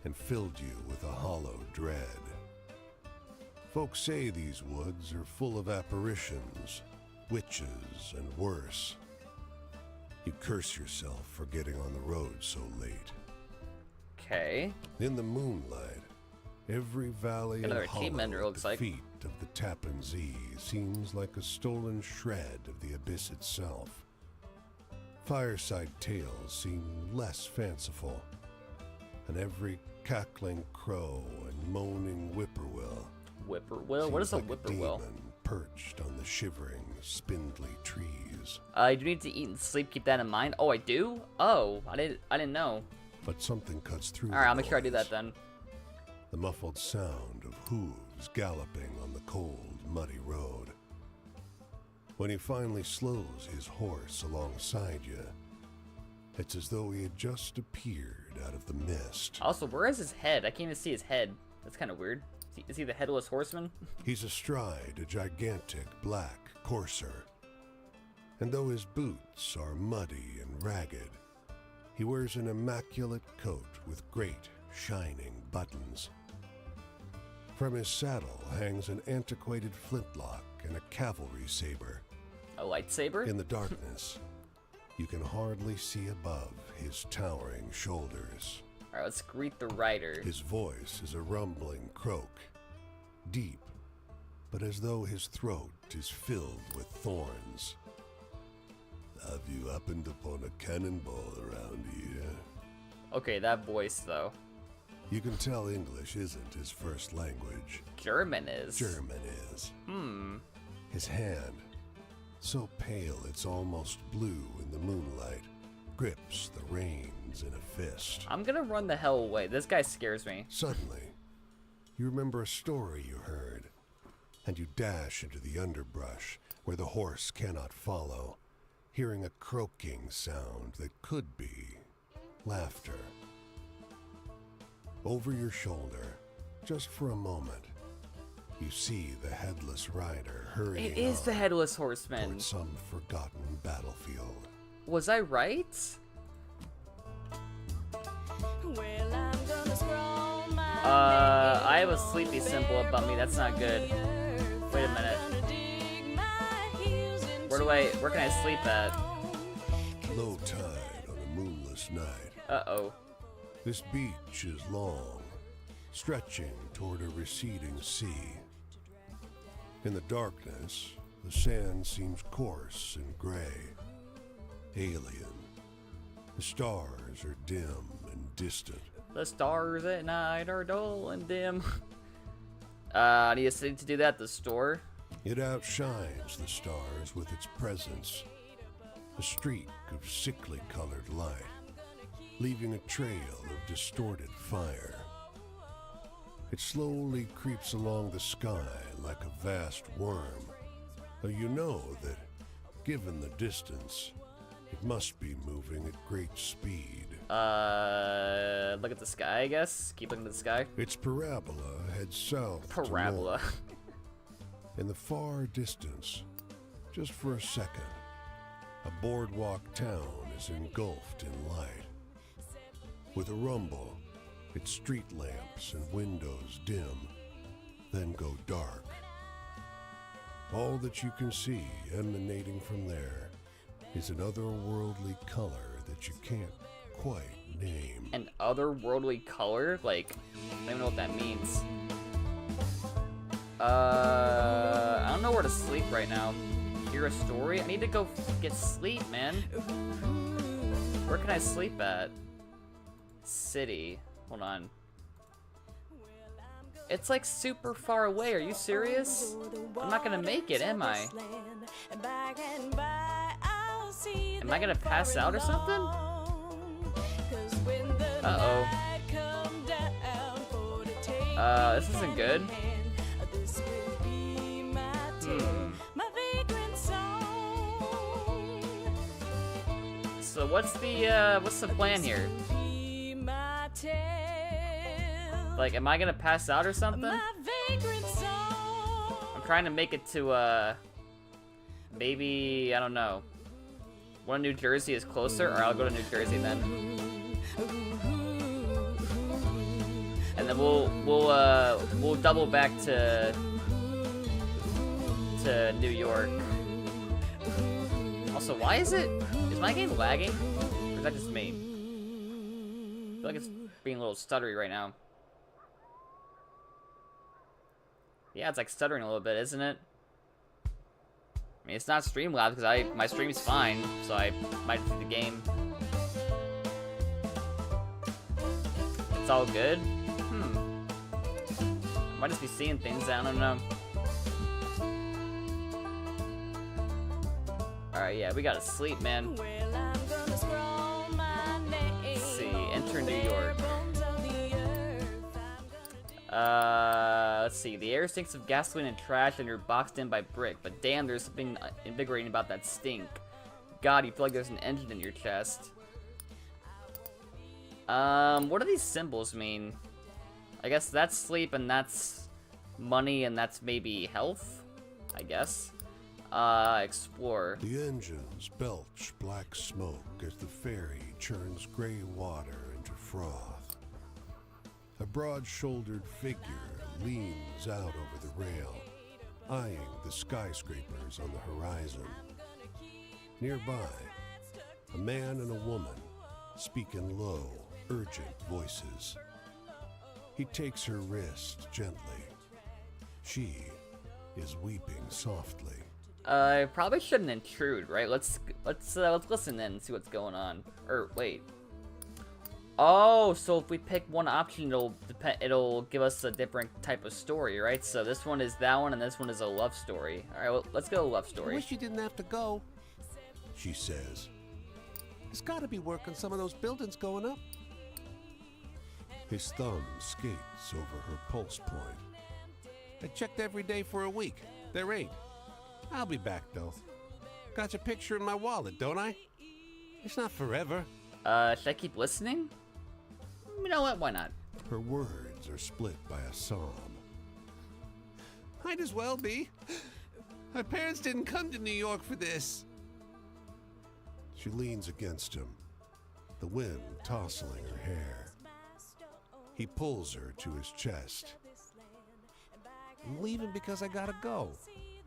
B: and filled you with a hollow dread. Folks say these woods are full of apparitions, witches, and worse. You curse yourself for getting on the road so late.
A: Okay.
B: In the moonlight, every valley
A: Another
B: and hollow
A: achievement, it
B: at
A: looks
B: the
A: like.
B: feet of the Tappan Zee seems like a stolen shred of the abyss itself. Fireside tales seem less fanciful, and every cackling crow and moaning whippoorwill
A: Whippoorwill? What is a
B: seems like
A: whippoorwill?
B: demon perched on the shivering, spindly trees.
A: I do need to eat and sleep, keep that in mind. Oh, I do? Oh, I didn't know.
B: But something cuts through.
A: Alright,
B: the
A: I'll make sure I do
B: noise.
A: that then.
B: The muffled sound of hooves galloping on the cold, muddy road. When he finally slows his horse alongside you, it's as though he had just appeared out of the mist.
A: Also, where is his head? I can't even see his head. That's kind of weird. Is he the headless horseman?
B: He's astride a gigantic black courser, and though his boots are muddy and ragged, he wears an immaculate coat with great, shining buttons. From his saddle hangs an antiquated flintlock and a cavalry saber.
A: A lightsaber?
B: In the darkness, you can hardly see above his towering shoulders.
A: Alright, let's greet the rider.
B: His voice is a rumbling croak, deep, but as though his throat is filled with thorns. Have you happened upon a cannonball around here?
A: Okay, that voice, though.
B: You can tell English isn't his first language.
A: German is.
B: German is. His hand, so pale it's almost blue in the moonlight, grips the reins in a fist.
A: I'm gonna run the hell away. This guy scares me.
B: Suddenly, you remember a story you heard, and you dash into the underbrush where the horse cannot follow, hearing a croaking sound that could be laughter. Over your shoulder, just for a moment, you see the headless rider hurrying
A: It is the
B: on
A: headless horseman.
B: toward some forgotten battlefield.
A: Was I right? I have a sleepy symbol about me. That's not good. Wait a minute. Where can I sleep at?
B: Low tide on a moonless night.
A: Uh-oh.
B: This beach is long, stretching toward a receding sea. In the darkness, the sand seems coarse and gray, alien. The stars are dim and distant.
A: The stars at night are dull and dim. I need a city to do that at the store.
B: It outshines the stars with its presence, a streak of sickly colored light, leaving a trail of distorted fire. It slowly creeps along the sky like a vast worm, though you know that, given the distance, it must be moving at great speed.
A: Look at the sky, I guess. Keep looking at the sky.
B: Its parabola heads south to
A: Parabola.
B: north. In the far distance, just for a second, a boardwalk town is engulfed in light. With a rumble, its street lamps and windows dim, then go dark, All that you can see emanating from there is an otherworldly color that you can't quite name.
A: An otherworldly color? Like, I don't even know what that means. I don't know where to sleep right now. Hear a story? I need to go get sleep, man. Where can I sleep at? City. Hold on. It's like super far away. Are you serious? I'm not gonna make it, am I? Am I gonna pass out or something? Uh-oh. This isn't good. So what's the plan here? Like, am I gonna pass out or something? I'm trying to make it to, maybe, I don't know. One New Jersey is closer, or I'll go to New Jersey then. And then we'll double back to New York. Also, why is my game lagging? Or is that just me? I feel like it's being a little stuttery right now. Yeah, it's like stuttering a little bit, isn't it? I mean, it's not Streamlabs because my stream's fine, so I might see the game. It's all good? I might just be seeing things, I don't know. Alright, yeah, we gotta sleep, man. Let's see, enter New York. Let's see. The air stinks of gasoline and trash, and you're boxed in by brick. But damn, there's something invigorating about that stink. God, you feel like there's an engine in your chest. What do these symbols mean? I guess that's sleep, and that's money, and that's maybe health? I guess. Explore.
B: The engines belch black smoke as the ferry churns gray water into froth. A broad-shouldered figure leans out over the rail, eyeing the skyscrapers on the horizon. Nearby, a man and a woman speak in low, urgent voices. He takes her wrist gently. She is weeping softly.
A: I probably shouldn't intrude, right? Let's listen in and see what's going on. Or wait. Oh, so if we pick one option, it'll give us a different type of story, right? So this one is that one, and this one is a love story. All right, well, let's go love story.
D: I wish you didn't have to go.
B: She says.
D: There's got to be work on some of those buildings going up.
B: His thumb skates over her pulse point.
D: I checked every day for a week. There ain't. I'll be back, though. Got your picture in my wallet, don't I? It's not forever.
A: Should I keep listening? You know what? Why not?
B: Her words are split by a sob.
D: Might as well be. My parents didn't come to New York for this.
B: She leans against him, the wind tousling her hair. He pulls her to his chest.
D: I'm leaving because I gotta go.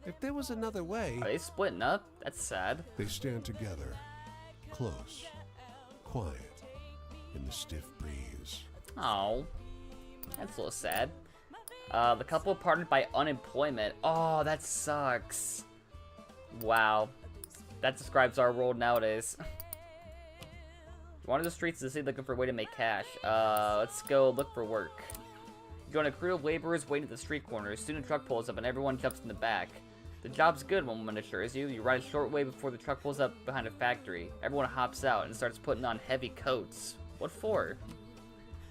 D: If there was another way...
A: Are they splitting up? That's sad.
B: They stand together, close, quiet, in the stiff breeze.
A: Oh, that's a little sad. The couple parted by unemployment. Oh, that sucks. Wow. That describes our world nowadays. Wander the streets of the city looking for a way to make cash. Let's go look for work. You join a crew of laborers waiting at the street corners. Soon a truck pulls up and everyone jumps in the back. The job's good, one woman assures you. You ride a short way before the truck pulls up behind a factory. Everyone hops out and starts putting on heavy coats. What for?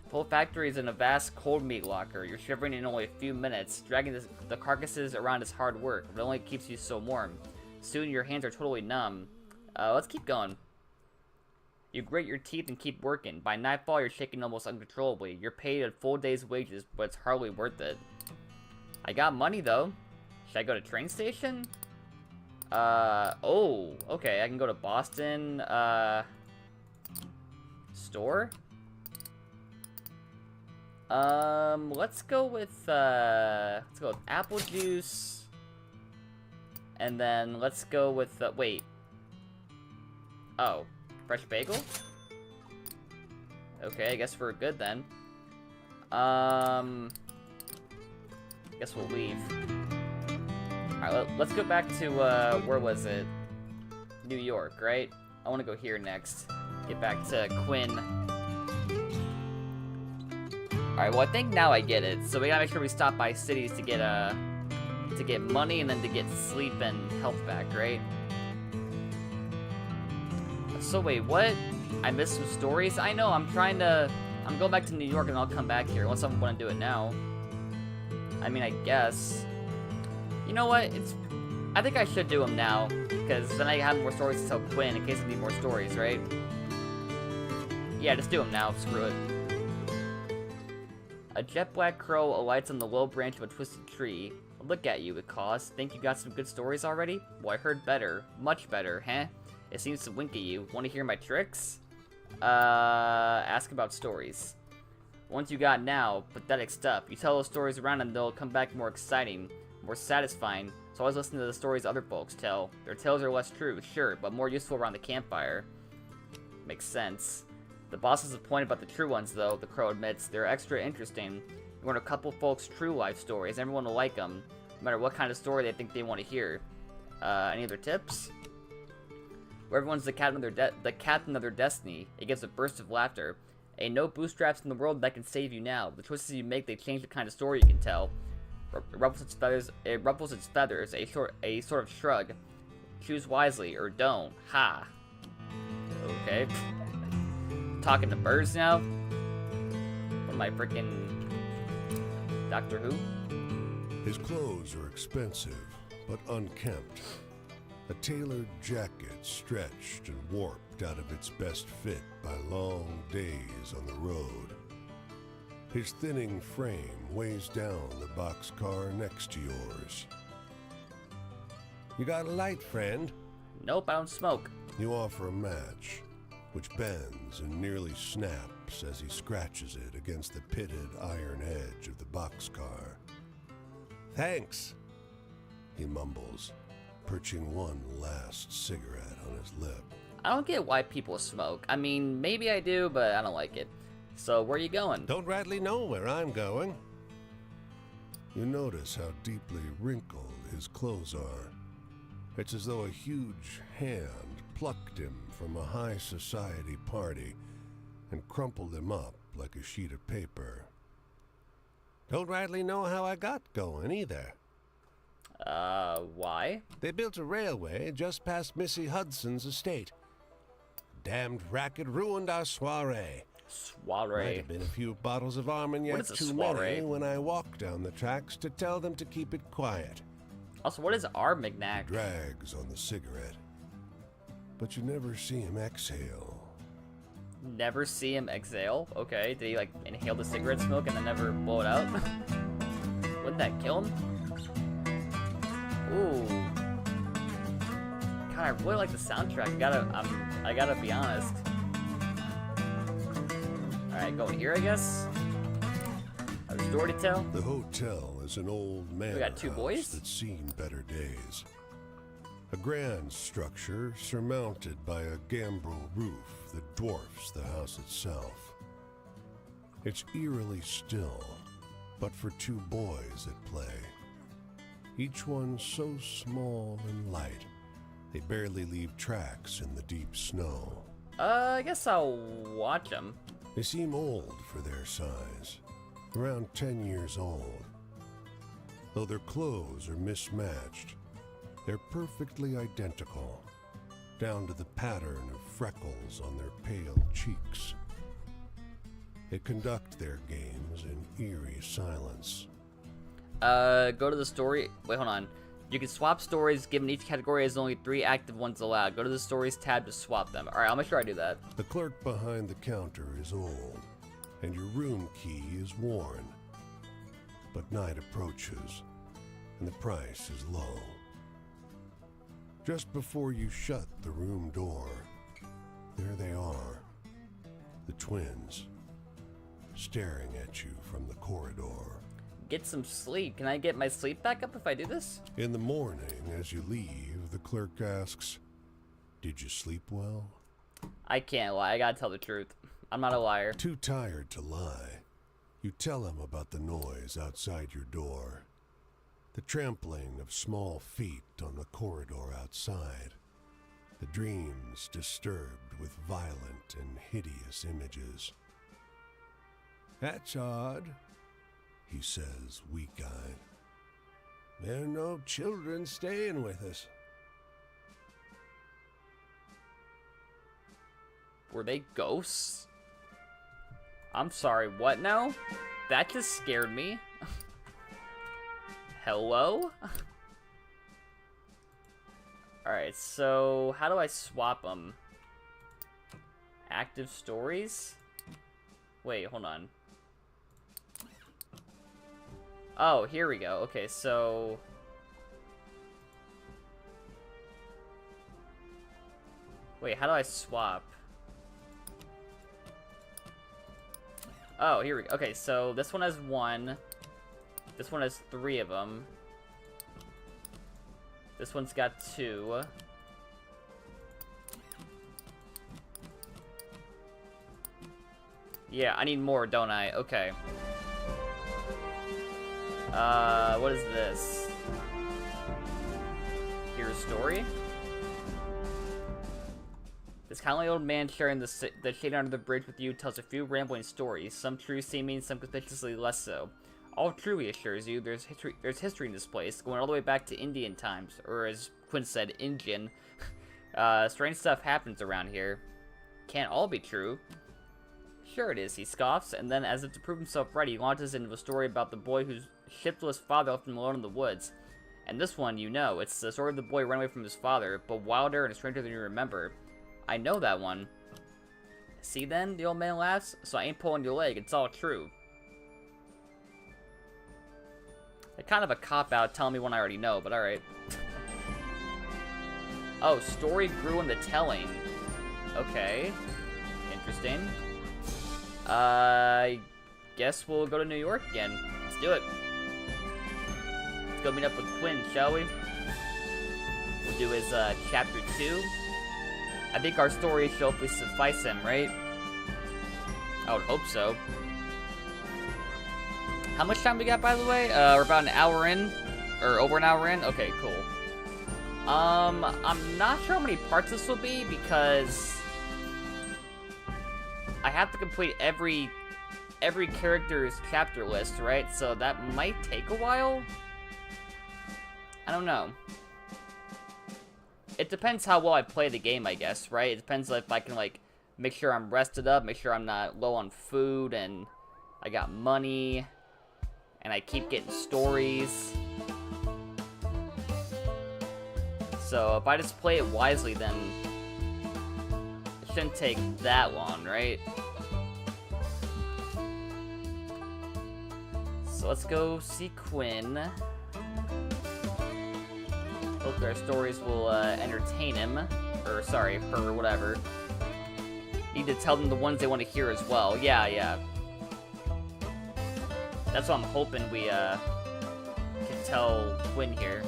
A: The whole factory is in a vast cold meat locker. You're shivering in only a few minutes. Dragging the carcasses around is hard work, but it only keeps you so warm. Soon your hands are totally numb. Let's keep going. You grit your teeth and keep working. By nightfall, you're shaking almost uncontrollably. You're paid a full day's wages, but it's hardly worth it. I got money, though. Should I go to train station? Oh, okay. I can go to Boston, store? Let's go with apple juice. And then let's go with the... Wait. Oh. Fresh bagel? Okay, I guess we're good then. Guess we'll leave. Alright, let's go back to, where was it? New York, right? I want to go here next. Get back to Quinn. Alright, well I think now I get it. So we gotta make sure we stop by cities to get money and then to get sleep and health back, right? So wait, what? I missed some stories? I know, I'm going back to New York and I'll come back here unless I want to do it now. I mean, I guess. You know what? I think I should do them now, because then I have more stories to tell Quinn in case I need more stories, right? Yeah, just do them now. Screw it. A jet black crow alights on the low branch of a twisted tree. Look at you, it caws. Think you got some good stories already? Well, I heard better. Much better, huh? It seems to wink at you. Want to hear my tricks? Ask about stories. Ones you got now, pathetic stuff. You tell those stories around and they'll come back more exciting, more satisfying. So always listen to the stories other folks tell. Their tales are less true, sure, but more useful around the campfire. Makes sense. The boss is disappointed about the true ones, though, the crow admits. They're extra interesting. You want a couple folks' true life stories. Everyone will like them, no matter what kind of story they think they want to hear. Any other tips? Where everyone's the captain of their destiny. It gives a burst of laughter. Ain't no bootstraps in the world that can save you now. The choices you make, they change the kind of story you can tell. It ruffles its feathers. A sort of shrug. Choose wisely or don't. Ha. Okay. Talking to birds now? What am I, freaking Doctor Who?
B: His clothes are expensive, but unkempt. A tailored jacket stretched and warped out of its best fit by long days on the road. His thinning frame weighs down the boxcar next to yours. You got a light, friend?
A: Nope, I don't smoke.
B: You offer a match, which bends and nearly snaps as he scratches it against the pitted iron edge of the boxcar.
D: Thanks,
B: he mumbles, perching one last cigarette on his lip.
A: I don't get why people smoke. I mean, maybe I do, but I don't like it. So, where are you going?
D: don't rightly know where I'm going.
B: You notice how deeply wrinkled his clothes are. It's as though a huge hand plucked him from a high society party and crumpled him up like a sheet of paper.
D: Don't rightly know how I got going either.
A: Why?
D: They built a railway just past Missy Hudson's estate. Damned racket ruined our soiree. Might
A: Soiree.
D: have been a few bottles of Armagnac
A: What is a
D: too
A: soiree?
D: many when I walked down the tracks to tell them to keep it quiet.
A: Also, what is Armagnac?
B: Drags on the cigarette, but you never see him exhale.
A: Never see him exhale? Okay, did he, like, inhale the cigarette smoke and then never blow it out? Wouldn't that kill him? Ooh. God, I really like the soundtrack. I gotta be honest. Alright, going here, I guess. Another story to tell.
B: The hotel is an old manor
A: got two
B: house
A: boys?
B: that's seen better days. A grand structure surmounted by a gambrel roof that dwarfs the house itself. It's eerily still, but for two boys at play. Each one so small and light, they barely leave tracks in the deep snow.
A: I guess I'll watch them.
B: They seem old for their size, around 10 years old. Though their clothes are mismatched, they're perfectly identical, down to the pattern of freckles on their pale cheeks. They conduct their games in eerie silence.
A: Go to the story. Wait, hold on. You can swap stories, given each category has only 3 active ones allowed. Go to the stories tab to swap them. Alright, I'll make sure I do that.
B: The clerk behind the counter is old, and your room key is worn. But night approaches, and the price is low. Just before you shut the room door, there they are, the twins, staring at you from the corridor.
A: get some sleep. Can I get my sleep back up if I do this?
B: In the morning, as you leave, the clerk asks, "Did you sleep well?"
A: I can't lie. I gotta tell the truth. I'm not a liar.
B: Too tired to lie. You tell him about the noise outside your door. The trampling of small feet on the corridor outside. The dreams disturbed with violent and hideous images. "That's odd," he says, weak-eyed. "There are no children staying with us."
A: Were they ghosts? I'm sorry, what now? That just scared me. Hello? Alright, so how do I swap them? Active stories? Wait, hold on. Oh, here we go. Okay, so... Wait, how do I swap? Oh, here we go. Okay, so this one has 1. This one has 3 of them. This one's got 2. Yeah, I need more, don't I? Okay. What is this? Hear a story? This kindly old man sharing the shade under the bridge with you tells a few rambling stories, some true seeming, some conspicuously less so. All true, he assures you. There's history in this place, going all the way back to Indian times, or as Quinn said, Indian. Strange stuff happens around here. Can't all be true. Sure it is, he scoffs, and then, as if to prove himself right, he launches into a story about the boy whose shiftless father left him alone in the woods. And this one, you know, it's the story of the boy running away from his father, but wilder and stranger than you remember. I know that one. See then, the old man laughs, so I ain't pulling your leg, it's all true. It's kind of a cop-out telling me one I already know, but alright. Oh, story grew in the telling. Okay. Interesting. I guess we'll go to New York again. Let's do it. Let's go meet up with Quinn, shall we? We'll do his, chapter 2. I think our story should hopefully suffice him, right? I would hope so. How much time we got, by the way? We're about an hour in. Or over an hour in? Okay, cool. I'm not sure how many parts this will be, because I have to complete every character's chapter list, right? So that might take a while? I don't know. It depends how well I play the game, I guess, right? It depends if I can, like, make sure I'm rested up, make sure I'm not low on food, and I got money, and I keep getting stories. So if I just play it wisely, then it shouldn't take that long, right? So let's go see Quinn. Hopefully our stories will entertain him. Or, sorry, her, whatever. Need to tell them the ones they want to hear as well. Yeah. That's what I'm hoping we can tell Quinn here.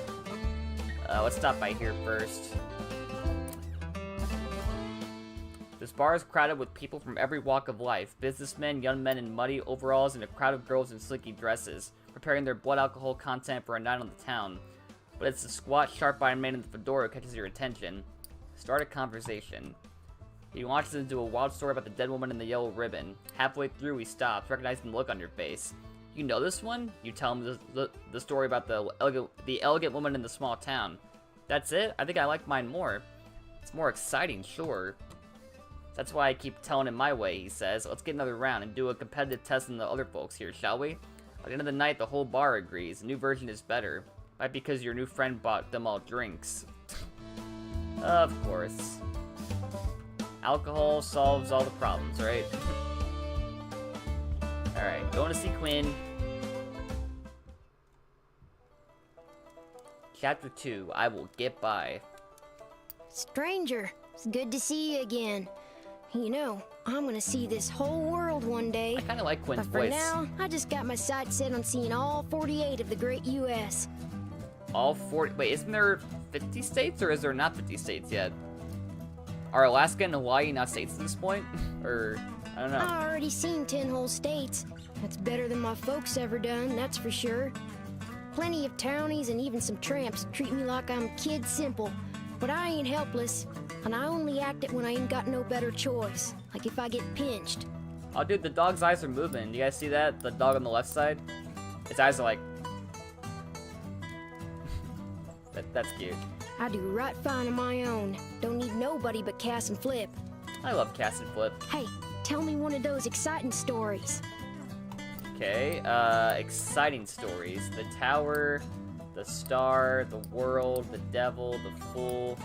A: Let's stop by here first. This bar is crowded with people from every walk of life. Businessmen, young men in muddy overalls, and a crowd of girls in slinky dresses, preparing their blood alcohol content for a night on the town. But it's the squat, sharp-eyed man in the fedora who catches your attention. Start a conversation. He launches into a wild story about the dead woman in the yellow ribbon. Halfway through, he stops, recognizing the look on your face. You know this one? You tell him the story about the elegant woman in the small town. That's it? I think I like mine more. It's more exciting, sure. That's why I keep telling him my way, he says. Let's get another round and do a competitive test on the other folks here, shall we? At the end of the night, the whole bar agrees. The new version is better. Might be because your new friend bought them all drinks. Of course. Alcohol solves all the problems, right? Alright, going to see Quinn. Chapter 2, I will get by.
E: Stranger, it's good to see you again. You know, I'm gonna see this whole world world one day.
A: I kind of like Quinn's
E: But for
A: voice.
E: now, I just got my sights set on seeing all 48 of the great U.S.
A: All 40. Wait, isn't there 50 states, or is there not 50 states yet? Are Alaska and Hawaii not states at this point? Or, I don't know.
E: I already seen 10 whole states. That's better than my folks ever done, that's for sure. Plenty of townies and even some tramps treat me like I'm kid simple. But I ain't helpless, and I only act it when I ain't got no better choice. Like if I get pinched.
A: Oh, dude, the dog's eyes are moving. You guys see that? The dog on the left side? Its eyes are like... That's cute.
E: I do right fine on my own. Don't need nobody but Cass and Flip.
A: I love Cass and Flip.
E: Hey, tell me one of those exciting stories.
A: Okay, exciting stories. The Tower, the Star, the World, the Devil, the Fool.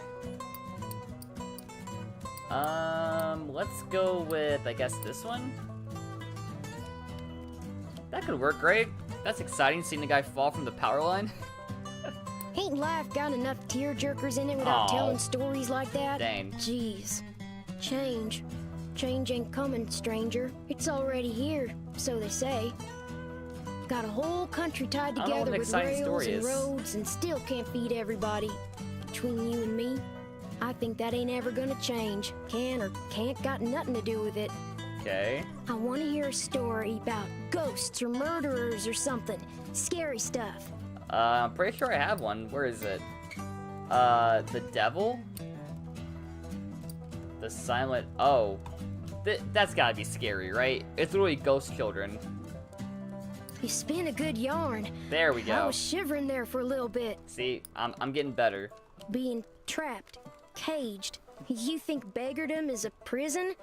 A: Let's go with, I guess, this one? That could work great. That's exciting, seeing the guy fall from the power line.
E: Ain't life got enough tearjerkers in it without
A: Aw.
E: telling stories like that?
A: Dang.
E: Jeez. Change. Change ain't coming, stranger. It's already here, so they say. Got a whole country tied
A: I don't know what
E: together
A: an
E: with
A: exciting
E: rails
A: story
E: and
A: is.
E: roads and still can't feed everybody. Between you and me, I think that ain't ever gonna change. Can or can't got nothing to do with it.
A: Okay.
E: I want to hear a story about ghosts or murderers or something. Scary stuff.
A: I'm pretty sure I have one. Where is it? The Devil? The Silent... Oh. That's gotta be scary, right? It's literally ghost children.
E: You spin a good yarn.
A: There we
E: I
A: go.
E: was shivering there for a little bit.
A: See, I'm getting better.
E: Being trapped, caged. You think beggardom is a prison?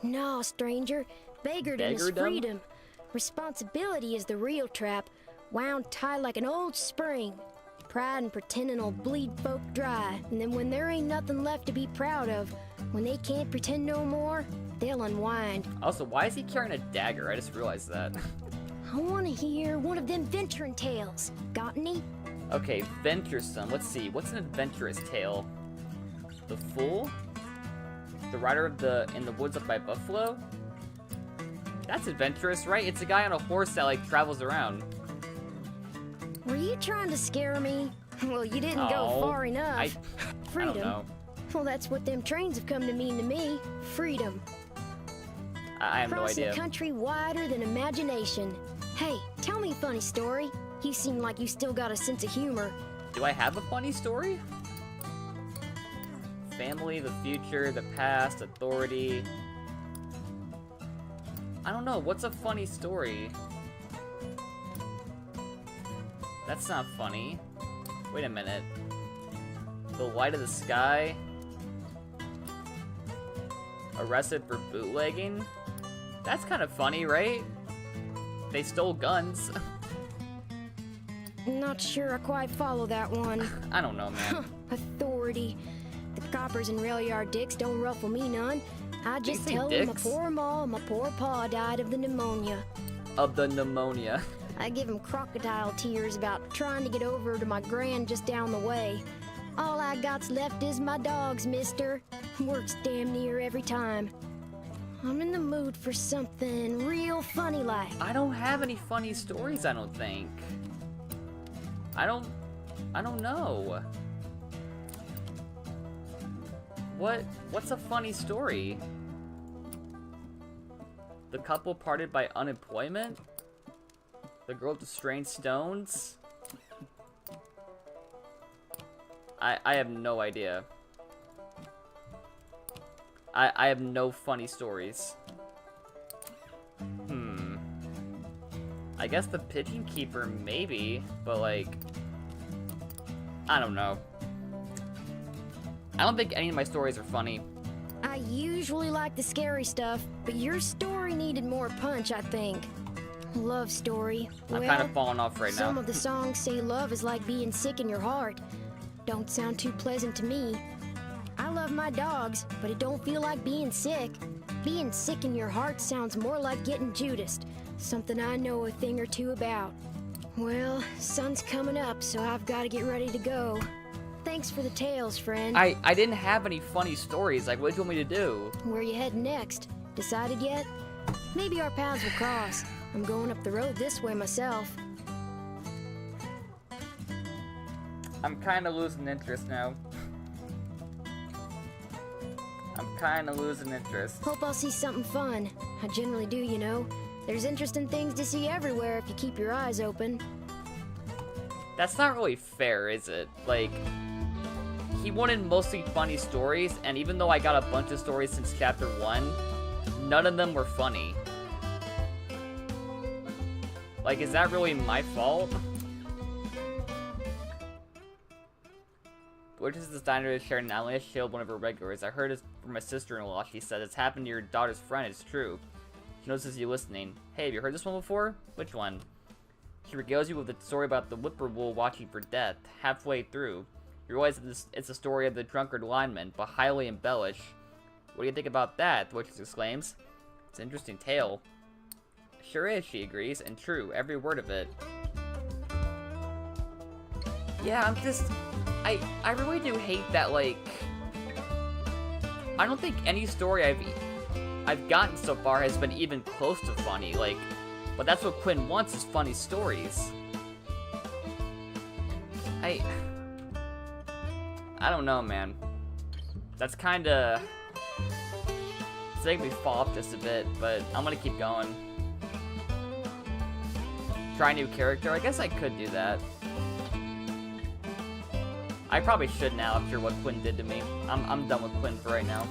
E: No, stranger. Beggardom is
A: Beggardom?
E: freedom. Responsibility is the real trap, wound tight like an old spring. Pride and pretending will bleed folk dry, and then when there ain't nothing left to be proud of, when they can't pretend no more, they'll unwind.
A: Also, why is he carrying a dagger? I just realized that.
E: I want to hear one of them venturing tales. Got any?
A: Okay, venturesome. Let's see. What's an adventurous tale? The Fool? The Rider of the in the Woods up by Buffalo? That's adventurous, right? It's a guy on a horse that, like, travels around.
E: Were you trying to scare me? Well, you didn't go
A: Oh,
E: far enough.
A: I
E: Freedom.
A: don't know.
E: Well, that's what them trains have come to mean to me. Freedom.
A: I have no
E: Crossing
A: idea.
E: a country wider than imagination. Hey, tell me a funny story. You seem like you still got a sense of humor.
A: Do I have a funny story? Family, the future, the past, authority. I don't know. What's a funny story? That's not funny. Wait a minute. The Light of the Sky? Arrested for bootlegging? That's kind of funny, right? They stole guns.
E: Not sure I quite follow that one.
A: I don't know, man.
E: Authority. The coppers and rail yard dicks don't ruffle me none. I
A: Did you
E: just
A: say
E: tell them my
A: dicks?
E: poor ma and my poor pa died of the pneumonia.
A: Of the pneumonia.
E: I give them crocodile tears about trying to get over to my grand just down the way. All I got's left is my dogs, mister. Works damn near every time. I'm in the mood for something real funny like.
A: I don't have any funny stories, I don't think. I don't know. What's a funny story? The couple parted by unemployment? The girl with the strange stones? I have no idea. I have no funny stories. I guess the Pigeon Keeper, maybe, but like, I don't know. I don't think any of my stories are funny.
E: I usually like the scary stuff, but your story needed more punch, I think. Love story.
A: I'm
E: Well,
A: kind of falling off right
E: some
A: now.
E: of the songs say love is like being sick in your heart. Don't sound too pleasant to me. I love my dogs, but it don't feel like being sick. Being sick in your heart sounds more like getting Judased, something I know a thing or two about. Well, sun's coming up, so I've got to get ready to go. Thanks for the tales, friend.
A: I didn't have any funny stories. Like, what do you want me to do?
E: Where you heading next? Decided yet? Maybe our paths will cross. I'm going up the road this way myself.
A: I'm kind of losing interest now. I'm kind of losing interest.
E: Hope I'll see something fun. I generally do, you know. There's interesting things to see everywhere if you keep your eyes open.
A: That's not really fair, is it? Like, he wanted mostly funny stories, and even though I got a bunch of stories since chapter 1, none of them were funny. Like, is that really my fault? Which is this diner is sharing an alley shield one of her regulars. I heard it from my sister-in-law. She said it's happened to your daughter's friend. It's true. She notices you listening. Hey, have you heard this one before? Which one? She regales you with a story about the whippoorwill watching for death. Halfway through, you realize that it's a story of the drunkard lineman, but highly embellished. What do you think about that? The waitress exclaims. It's an interesting tale. Sure is, she agrees, and true, every word of it. Yeah, I'm just... I really do hate that, like... I don't think any story I've gotten so far has been even close to funny, like... But that's what Quinn wants, is funny stories. I don't know, man. That's kinda... It's making me fall off just a bit, but I'm gonna keep going. Try a new character? I guess I could do that. I probably should now after what Quinn did to me. I'm done with Quinn for right now.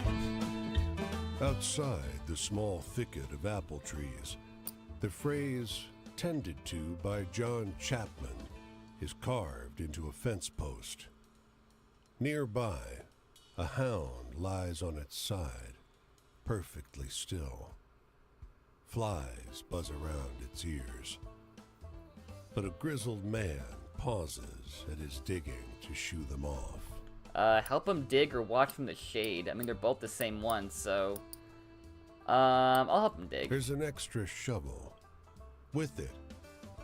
B: Outside the small thicket of apple trees, the phrase "tended to by John Chapman" is carved into a fence post. Nearby, a hound lies on its side, perfectly still. Flies buzz around its ears. But a grizzled man pauses at his digging to shoo them off.
A: Help him dig or watch from the shade. I mean, they're both the same one, so... I'll help him dig.
B: There's an extra shovel. With it,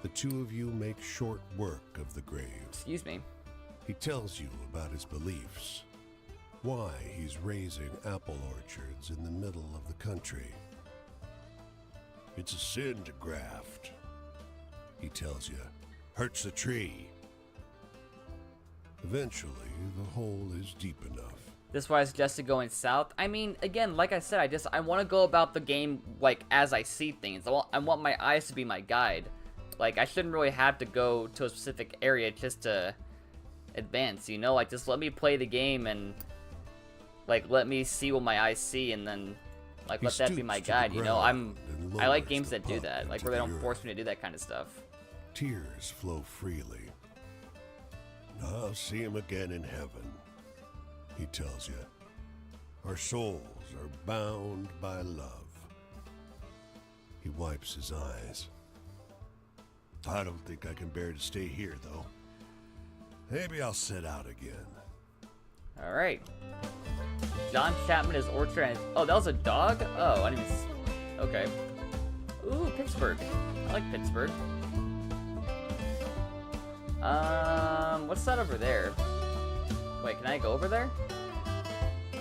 B: the two of you make short work of the grave.
A: Excuse me.
B: He tells you about his beliefs, why he's raising apple orchards in the middle of the country. It's a sin to graft, he tells you. Hurts the tree. Eventually, the hole is deep enough.
A: This is why I suggested going south. I mean, again, like I said, I want to go about the game, like, as I see things. I want my eyes to be my guide. Like, I shouldn't really have to go to a specific area just to advance, you know? Like, just let me play the game and, like, let me see what my eyes see and then, like, let that be my guide, you know? I like games that do that, like, where they don't force me to do that kind of stuff.
B: Tears flow freely. I'll see him again in heaven, he tells you. Our souls are bound by love. He wipes his eyes. I don't think I can bear to stay here, though. Maybe I'll set out again.
A: Alright. John Chapman is orchard and... Oh, that was a dog? Oh, I didn't even... Okay. Ooh, Pittsburgh. I like Pittsburgh. What's that over there? Wait, can I go over there?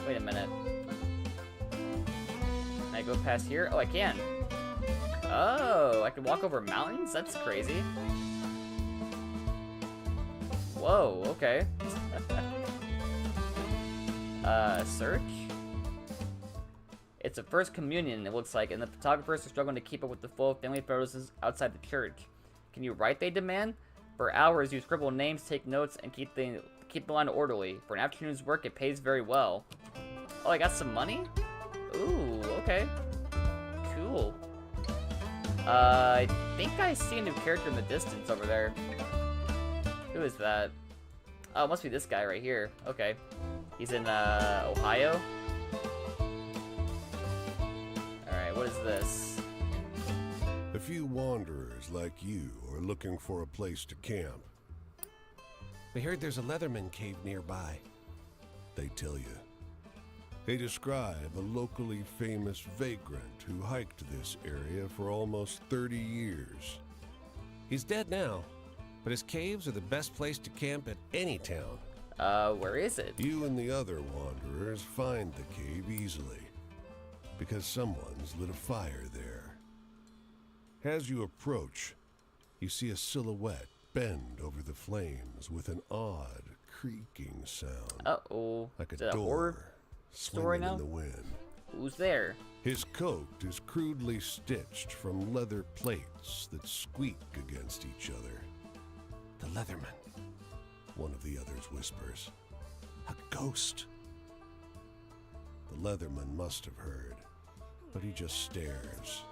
A: Wait a minute. Can I go past here? Oh, I can. Oh, I can walk over mountains? That's crazy. Whoa, okay. Search? It's a first communion, it looks like, and the photographers are struggling to keep up with the flow of family photos outside the church. Can you write, they demand? For hours, you scribble names, take notes, and keep the line orderly. For an afternoon's work, it pays very well. Oh, I got some money? Ooh, okay. Cool. I think I see a new character in the distance over there. Who is that? Oh, it must be this guy right here. Okay. He's in, Ohio? Alright, what is this?
B: A few wanderers like you are looking for a place to camp.
D: We heard there's a Leatherman cave nearby.
B: They tell you. They describe a locally famous vagrant who hiked this area for almost 30 years.
D: He's dead now, but his caves are the best place to camp at any town.
A: Where is it?
B: You and the other wanderers find the cave easily, because someone's lit a fire there. As you approach, you see a silhouette bend over the flames with an odd creaking sound.
A: Uh-oh.
B: Like
A: Is
B: a
A: it a horror
B: door
A: story
B: swinging
A: now?
B: in the wind.
A: Who's there?
B: His coat is crudely stitched from leather plates that squeak against each other.
D: The Leatherman.
B: One of the others whispers.
D: A ghost.
B: The Leatherman must have heard, but he just stares.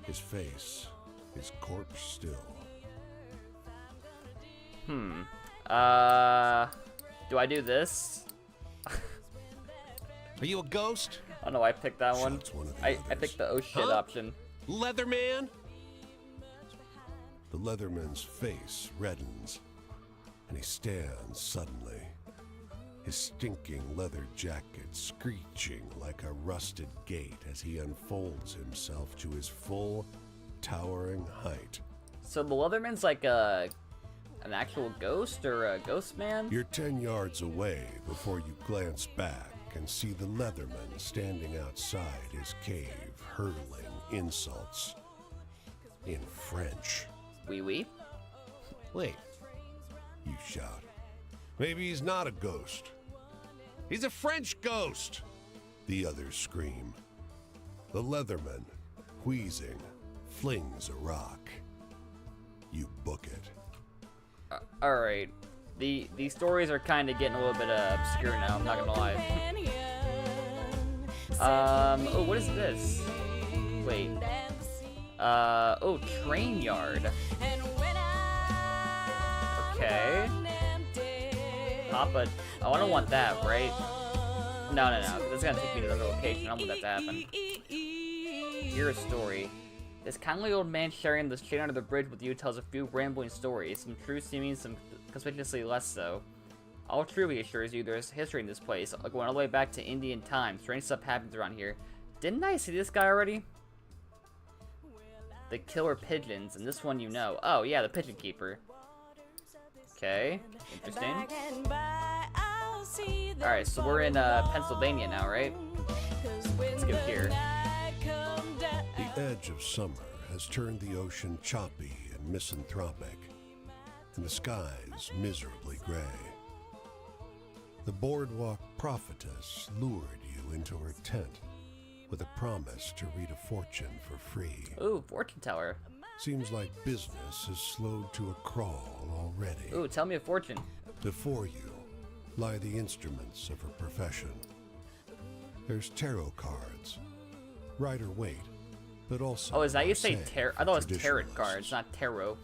B: His face is corpse still.
A: Do I do this?
D: Are you a ghost?
A: Oh no, I picked that one.
B: Shouts one of the
A: I
B: others.
A: picked the oh shit
D: Huh?
A: option.
D: Leatherman?
B: The Leatherman's face reddens, and he stands suddenly, his stinking leather jacket screeching like a rusted gate as he unfolds himself to his full, towering height.
A: So the Leatherman's like an actual ghost or a ghost man?
B: You're 10 yards away before you glance back and see the Leatherman standing outside his cave, hurling insults in French.
A: Wee wee.
D: Wait,
B: You shout. Maybe he's not a ghost.
D: he's a French ghost!
B: The others scream. The Leatherman, wheezing, flings a rock. You book it.
A: Alright. These stories are kind of getting a little bit obscure now, I'm not gonna lie. Oh, what is this? Wait. Oh, train yard. Okay. Papa, oh, I don't want that, right? No, that's gonna take me to another location. I don't want that to happen. Hear a story. This kindly old man sharing this chain under the bridge with you tells a few rambling stories, some true seeming, some conspicuously less so. All true, he assures you, there's history in this place, going all the way back to Indian times. Strange stuff happens around here. Didn't I see this guy already? The killer pigeons, and this one you know. Oh, yeah, the pigeon keeper. Okay, interesting. Alright, so we're in Pennsylvania now, right? Let's go here.
B: The edge of summer has turned the ocean choppy and misanthropic, and the skies miserably gray. The boardwalk prophetess lured you into her tent with a promise to read a fortune for free.
A: Ooh, fortune teller.
B: Seems like business has slowed to a crawl already.
A: Ooh, tell me a fortune.
B: Before you lie the instruments of her profession. There's tarot cards, rider weight, but also.
A: Oh, is that how you say
B: marseille
A: tarot?
B: for
A: I thought it was tarot
B: traditionalists.
A: cards, not tarot.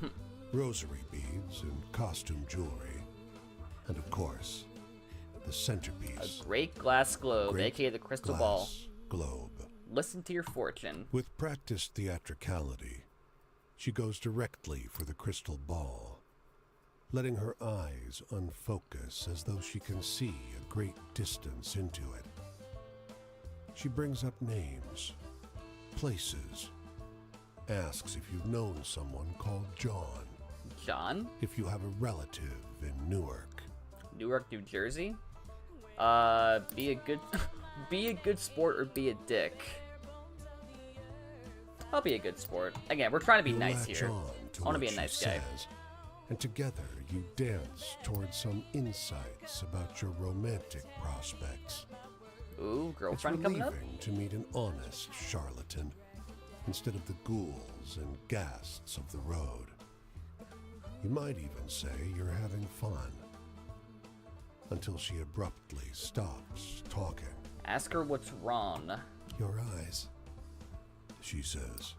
B: Rosary beads and costume jewelry, and of course, the centerpiece.
A: A great glass globe,
B: Great
A: aka the crystal ball.
B: glass globe.
A: Listen to your fortune.
B: With practiced theatricality, she goes directly for the crystal ball, letting her eyes unfocus as though she can see a great distance into it. She brings up names, places, asks if you've known someone called John,
A: John?
B: if you have a relative in Newark.
A: Newark, New Jersey? Be a good be a good sport or be a dick. I'll be a good sport. Again, we're trying to be
B: You
A: nice
B: latch
A: here.
B: on to
A: I wanna
B: what
A: be a
B: she
A: nice guy.
B: says, and together you dance towards some insights about your romantic prospects.
A: Ooh,
B: It's
A: girlfriend coming up?
B: relieving to meet an honest charlatan instead of the ghouls and ghasts of the road. You might even say you're having fun until she abruptly stops talking.
A: Ask her what's wrong.
B: Your eyes, she says,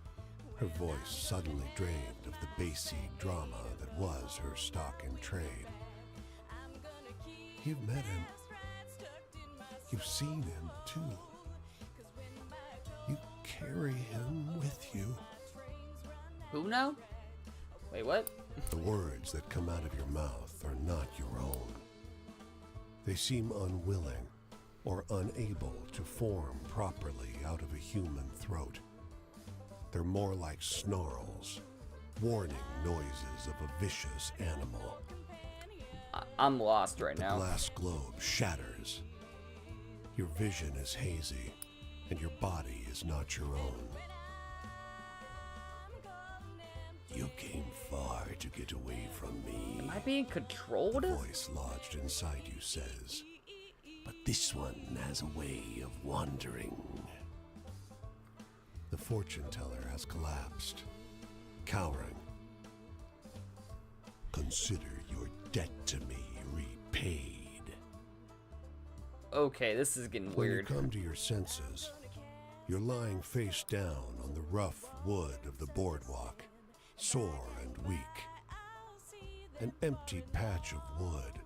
B: her voice suddenly drained of the bassy drama that was her stock in trade. You've met him. You've seen him, too. You carry him with you.
A: Who now? Wait, what?
B: The words that come out of your mouth are not your own. They seem unwilling or unable to form properly out of a human throat. They're more like snarls, warning noises of a vicious animal.
A: I'm lost right
B: The
A: now.
B: glass globe shatters. Your vision is hazy, and your body is not your own. You came far to get away from me.
A: Am I being controlled?
B: The voice lodged inside you says, but this one has a way of wandering. The fortune teller has collapsed, cowering. Consider your debt to me repaid.
A: Okay, this is getting weird.
B: When you come to your senses, you're lying face down on the rough wood of the boardwalk, sore and weak. An empty patch of wood,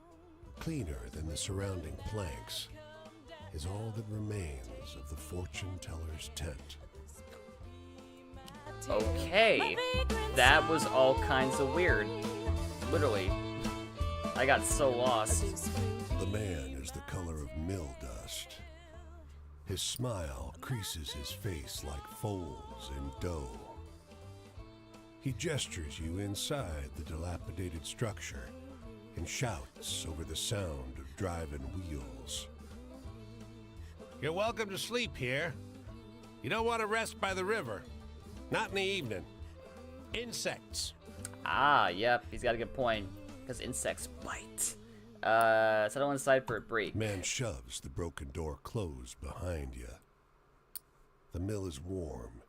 B: cleaner than the surrounding planks, is all that remains of the fortune teller's tent.
A: Okay, that was all kinds of weird. Literally, I got so lost.
B: The man is the color of mill dust. His smile creases his face like folds in dough. He gestures you inside the dilapidated structure and shouts over the sound of driving wheels. You're welcome to sleep here. You don't want to rest by the river. Not in the evening. Insects.
A: Ah, yep, he's got a good point. Because insects bite. Settle inside for a break.
B: Man shoves the broken door closed behind you. The mill is warm,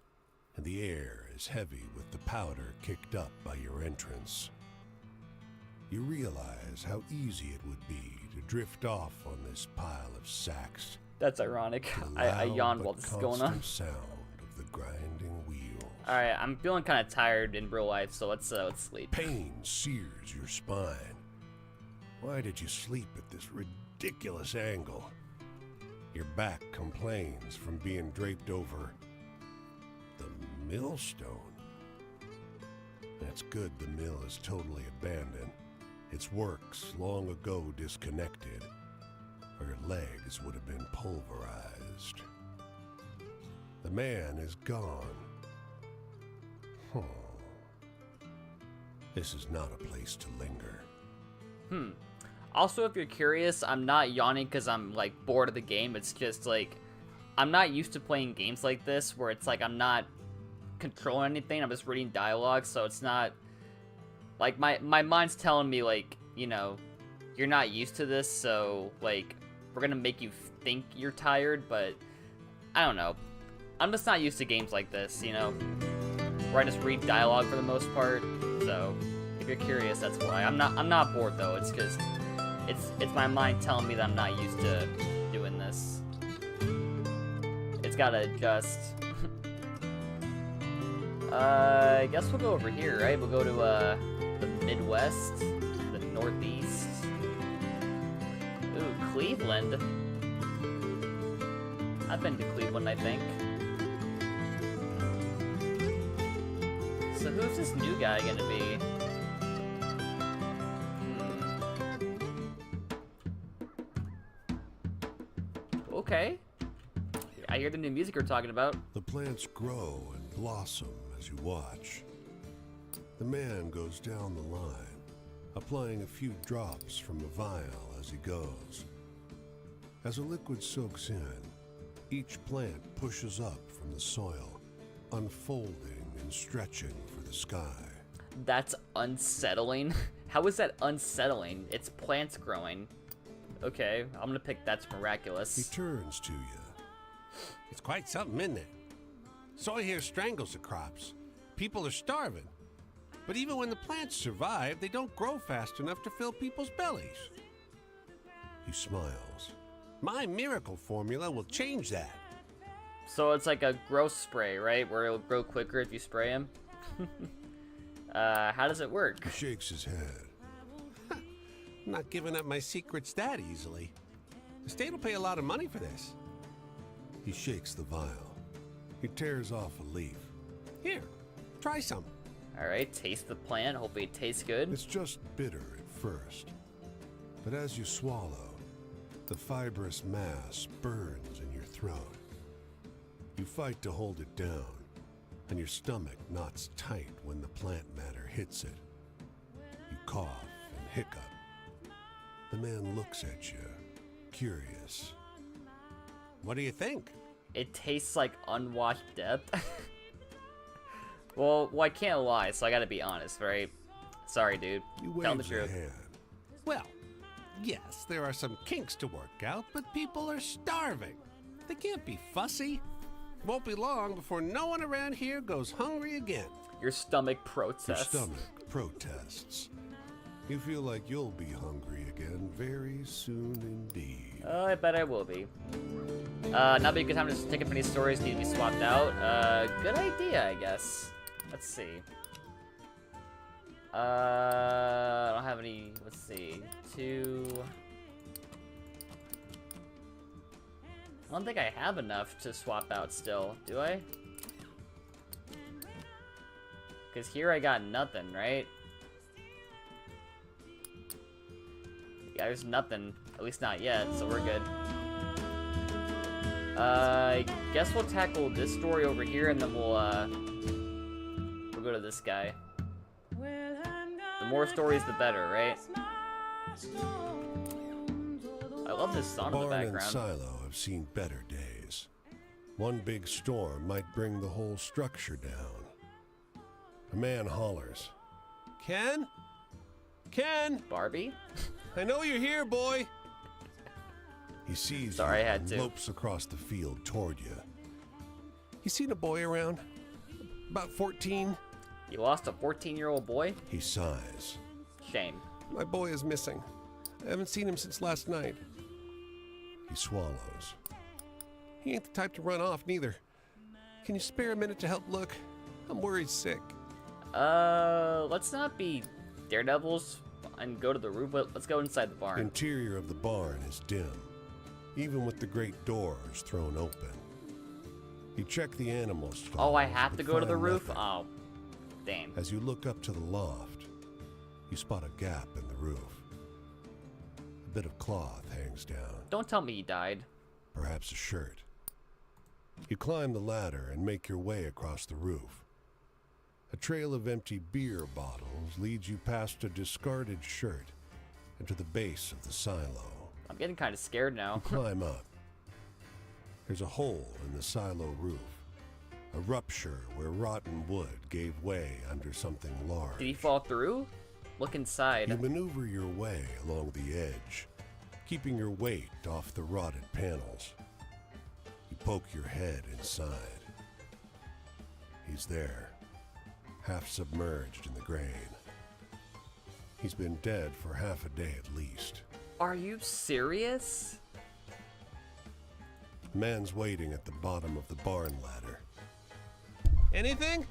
B: and the air is heavy with the powder kicked up by your entrance. You realize how easy it would be to drift off on this pile of sacks.
A: That's ironic.
B: The
A: I
B: loud
A: yawned
B: but
A: while this is going on.
B: constant sound of the grinding wheels.
A: Alright, I'm feeling kind of tired in real life, so let's sleep.
B: Pain sears your spine. Why did you sleep at this ridiculous angle? Your back complains from being draped over the millstone. It's good the mill is totally abandoned. Its works long ago disconnected, or your legs would have been pulverized. The man is gone. This is not a place to linger.
A: Also, if you're curious, I'm not yawning because I'm like bored of the game. It's just like I'm not used to playing games like this where it's like I'm not controlling anything. I'm just reading dialogue, so it's not like my mind's telling me like, you know, you're not used to this, so like we're gonna make you think you're tired, but I don't know. I'm just not used to games like this, you know, where I just read dialogue for the most part. So if you're curious, that's why. I'm not bored though. It's just it's my mind telling me that I'm not used to doing this. It's gotta adjust. I guess we'll go over here, right? We'll go to the Midwest, the Northeast. Ooh, Cleveland. I've been to Cleveland, I think. So who's this new guy gonna be? Okay. I hear the new music we're talking about.
B: The plants grow and blossom as you watch. The man goes down the line, applying a few drops from a vial as he goes. As the liquid soaks in, each plant pushes up from the soil, unfolding and stretching for the sky.
A: That's unsettling. How is that unsettling? It's plants growing. Okay, I'm gonna pick that's
B: He
A: miraculous.
B: turns to you. It's quite something, isn't it? Soy here strangles the crops. People are starving. But even when the plants survive, they don't grow fast enough to fill people's bellies. He smiles. My miracle formula will change that.
A: So it's like a growth spray, right? Where it'll grow quicker if you spray them. How does it work?
B: He shakes his head. I'm not giving up my secrets that easily. The state will pay a lot of money for this. He shakes the vial. He tears off a leaf. Here, try some.
A: All right, taste the plant. Hopefully it tastes good.
B: It's just bitter at first. But as you swallow, the fibrous mass burns in your throat. You fight to hold it down, and your stomach knots tight when the plant matter hits it. You cough and hiccup. The man looks at you, curious. What do you think?
A: It tastes like unwashed depth. Well, I can't lie, so I gotta be honest, right? Sorry, dude.
B: You
A: Tell the
B: waved your
A: truth.
B: hand.
D: Well, yes, there are some kinks to work out, but people are starving. They can't be fussy. Won't be long before no one around here goes hungry again.
A: Your stomach
B: Your
A: protests.
B: stomach protests. You feel like you'll be hungry again very soon indeed.
A: Oh, I bet I will be. Now be a good time to just take up any stories need to be swapped out. Good idea, I guess. Let's see. I don't have any. Let's see. I don't think I have enough to swap out still, do I? Because here I got nothing, right? Yeah, there's nothing. At least not yet, so we're good. I guess we'll tackle this story over here, and then we'll go to this guy. The more stories, the better, right? I love this song in the
B: Barn and
A: background.
B: silo have seen better days. One big storm might bring the whole structure down. A man hollers.
D: Ken? Ken?
A: Barbie?
D: I know you're here, boy.
B: He sees
A: Sorry,
B: you
A: I had
B: and
A: to.
B: lopes across the field toward you.
D: You seen a boy around? About 14?
A: You lost a 14-year-old boy?
B: He sighs.
A: Shame.
D: My boy is missing. I haven't seen him since last night.
B: He swallows.
D: He ain't the type to run off, neither. Can you spare a minute to help look? I'm worried sick.
A: Let's not be daredevils and go to the roof, but let's go inside the barn.
B: Interior of the barn is dim, even with the great doors thrown open. You check the animal stalls.
A: Oh, I have to
B: but
A: go to the
B: find
A: roof?
B: nothing.
A: Oh, damn.
B: As you look up to the loft, you spot a gap in the roof. A bit of cloth hangs down,
A: Don't tell me he died.
B: perhaps a shirt. You climb the ladder and make your way across the roof. A trail of empty beer bottles leads you past a discarded shirt and to the base of the silo.
A: I'm getting kind of scared now.
B: Climb up. There's a hole in the silo roof, a rupture where rotten wood gave way under something large.
A: Did he fall through? Look inside.
B: You maneuver your way along the edge, keeping your weight off the rotted panels. You poke your head inside. He's there, half submerged in the grain. He's been dead for half a day at least.
A: Are you serious?
B: The man's waiting at the bottom of the barn ladder.
D: Anything?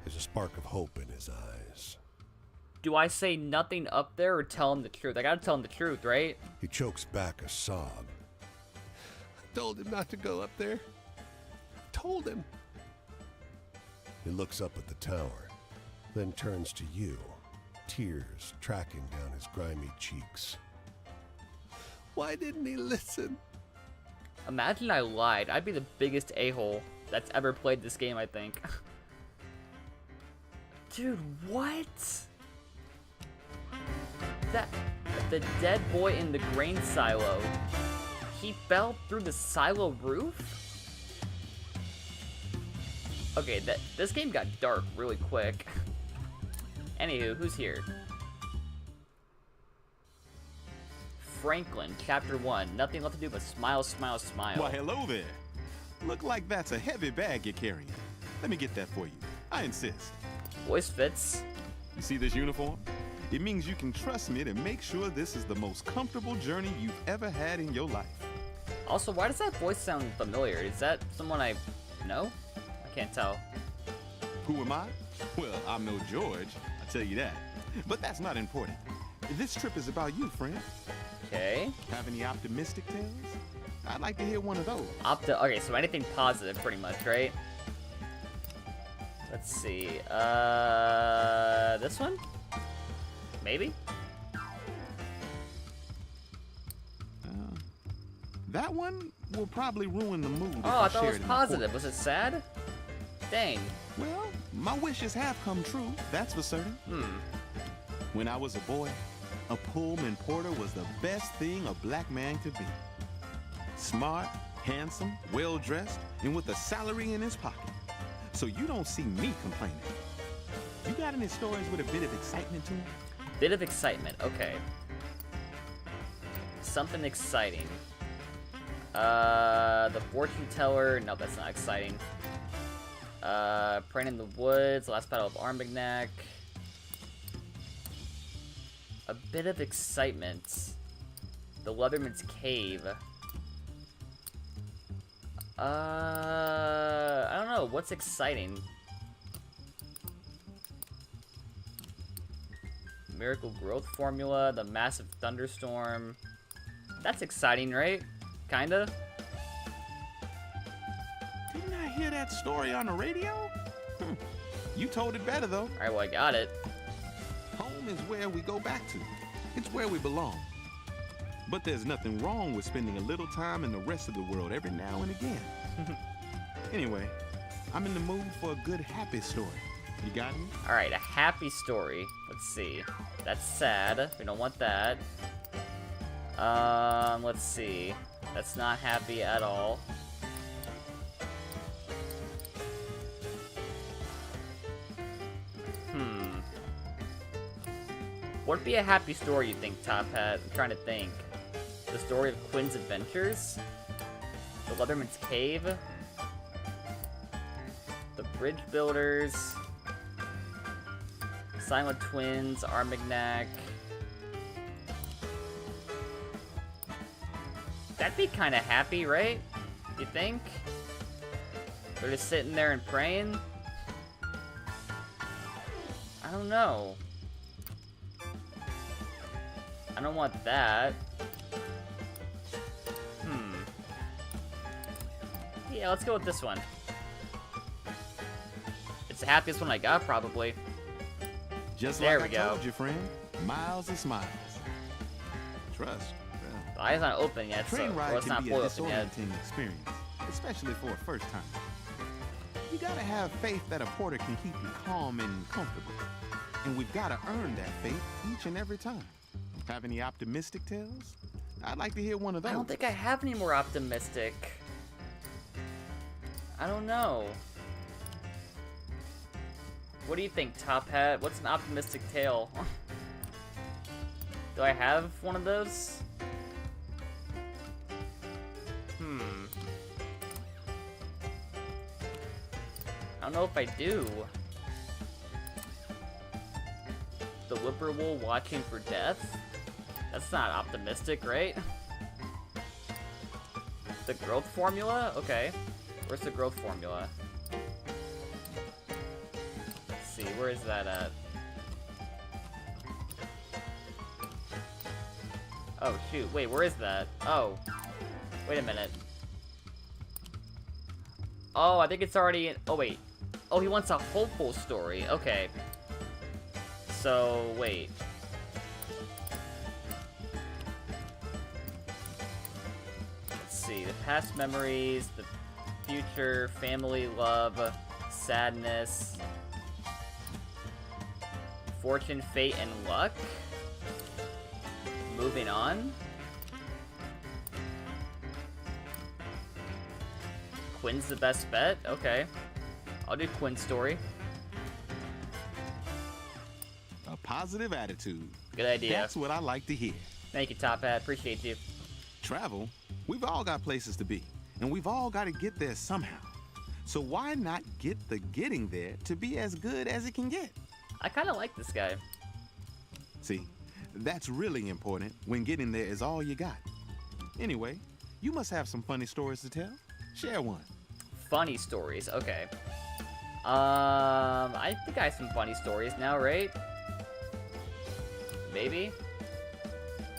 B: There's a spark of hope in his eyes.
A: Do I say nothing up there or tell him the truth? I gotta tell him the truth, right?
B: He chokes back a sob.
D: I told him not to go up there. Told him.
B: He looks up at the tower, then turns to you, tears tracking down his grimy cheeks.
D: Why didn't he listen?
A: Imagine I lied. I'd be the biggest a-hole that's ever played this game, I think. Dude, what? The dead boy in the grain silo. He fell through the silo roof? Okay, this game got dark really quick. Anywho, who's here? Franklin, Chapter 1. Nothing left to do but smile, smile, smile.
F: Why, hello there. Look like that's a heavy bag you're carrying. Let me get that for you. I insist.
A: Voice fits.
F: You see this uniform? It means you can trust me to make sure this is the most comfortable journey you've ever had in your life.
A: Also, why does that voice sound familiar? Is that someone I know? I can't tell.
F: Who am I? Well, I'm no George, I'll tell you that. But that's not important. This trip is about you, friend.
A: Okay.
F: Have any optimistic tales? I'd like to hear one of those.
A: Okay, so anything positive, pretty much, right? Let's see. This one? Maybe?
F: That one will probably ruin the mood.
A: Oh, I
F: if
A: thought it
F: share
A: was
F: in the
A: positive.
F: report.
A: Was it sad? Dang.
F: Well, my wishes have come true, that's for certain. When I was a boy, a Pullman porter was the best thing a black man could be. Smart, handsome, well-dressed, and with a salary in his pocket. so you don't see me complaining. You got any stories with a bit of excitement to them?
A: Bit of excitement, okay. Something exciting. The fortune teller. No, that's not exciting. Praying in the Woods. Last Battle of Armagnac. A bit of excitement. The Leatherman's Cave. I don't know. What's exciting? Miracle Growth Formula. The Massive Thunderstorm. That's exciting, right? Kinda.
F: Didn't I hear that story on the radio? You told it better, though.
A: Alright, well, I got it.
F: Home is where we go back to. It's where we belong. But there's nothing wrong with spending a little time in the rest of the world every now and again. Anyway, I'm in the mood for a good, happy story. You got me?
A: Alright, a happy story. Let's see. That's sad. We don't want that. Let's see. That's not happy at all. What'd be a happy story, you think, Top Hat? I'm trying to think. The story of Quinn's adventures? The Leatherman's Cave? The Bridge Builders? Silent Twins, Armagnac. That'd be kind of happy, right? You think? They're just sitting there and praying? I don't know. I don't want that. Yeah, let's go with this one. It's the happiest one I got, probably.
F: Just
A: there
F: like
A: we
F: I
A: go.
F: told you, friend. Miles and smiles. Trust.
A: The eye's not open yet, so
F: Train ride
A: well, it's
F: can
A: not
F: be
A: fully
F: a
A: open yet.
F: disorienting experience, especially for a first time. You gotta have faith that a porter can keep you calm and comfortable. And we've gotta earn that faith each and every time. Have any optimistic tales? I'd like to hear one of those.
A: I don't think I have any more optimistic. I don't know. What do you think, Top Hat? What's an optimistic tale? Do I have one of those? I don't know if I do. The Whippoorwill watching for death? That's not optimistic, right? The growth formula? Okay. Where's the growth formula? Let's see, where is that at? Oh, shoot. Wait, where is that? Oh. Wait a minute. Oh, I think it's already in... Oh, wait. Oh, he wants a hopeful story. Okay. So, wait. Let's see. The past memories, the future, family, love, sadness, fortune, fate, and luck. Moving on. Quinn's the best bet? Okay. I'll do Quinn's story.
F: A positive attitude.
A: Good idea.
F: That's what I like to hear.
A: Thank you, Top Hat. Appreciate you.
F: Travel, we've all got places to be, and we've all got to get there somehow. So why not get the getting there to be as good as it can get?
A: I kind of like this guy.
F: See, that's really important when getting there is all you got. Anyway, you must have some funny stories to tell. Share one.
A: Funny stories. Okay. I think I have some funny stories now, right? Maybe?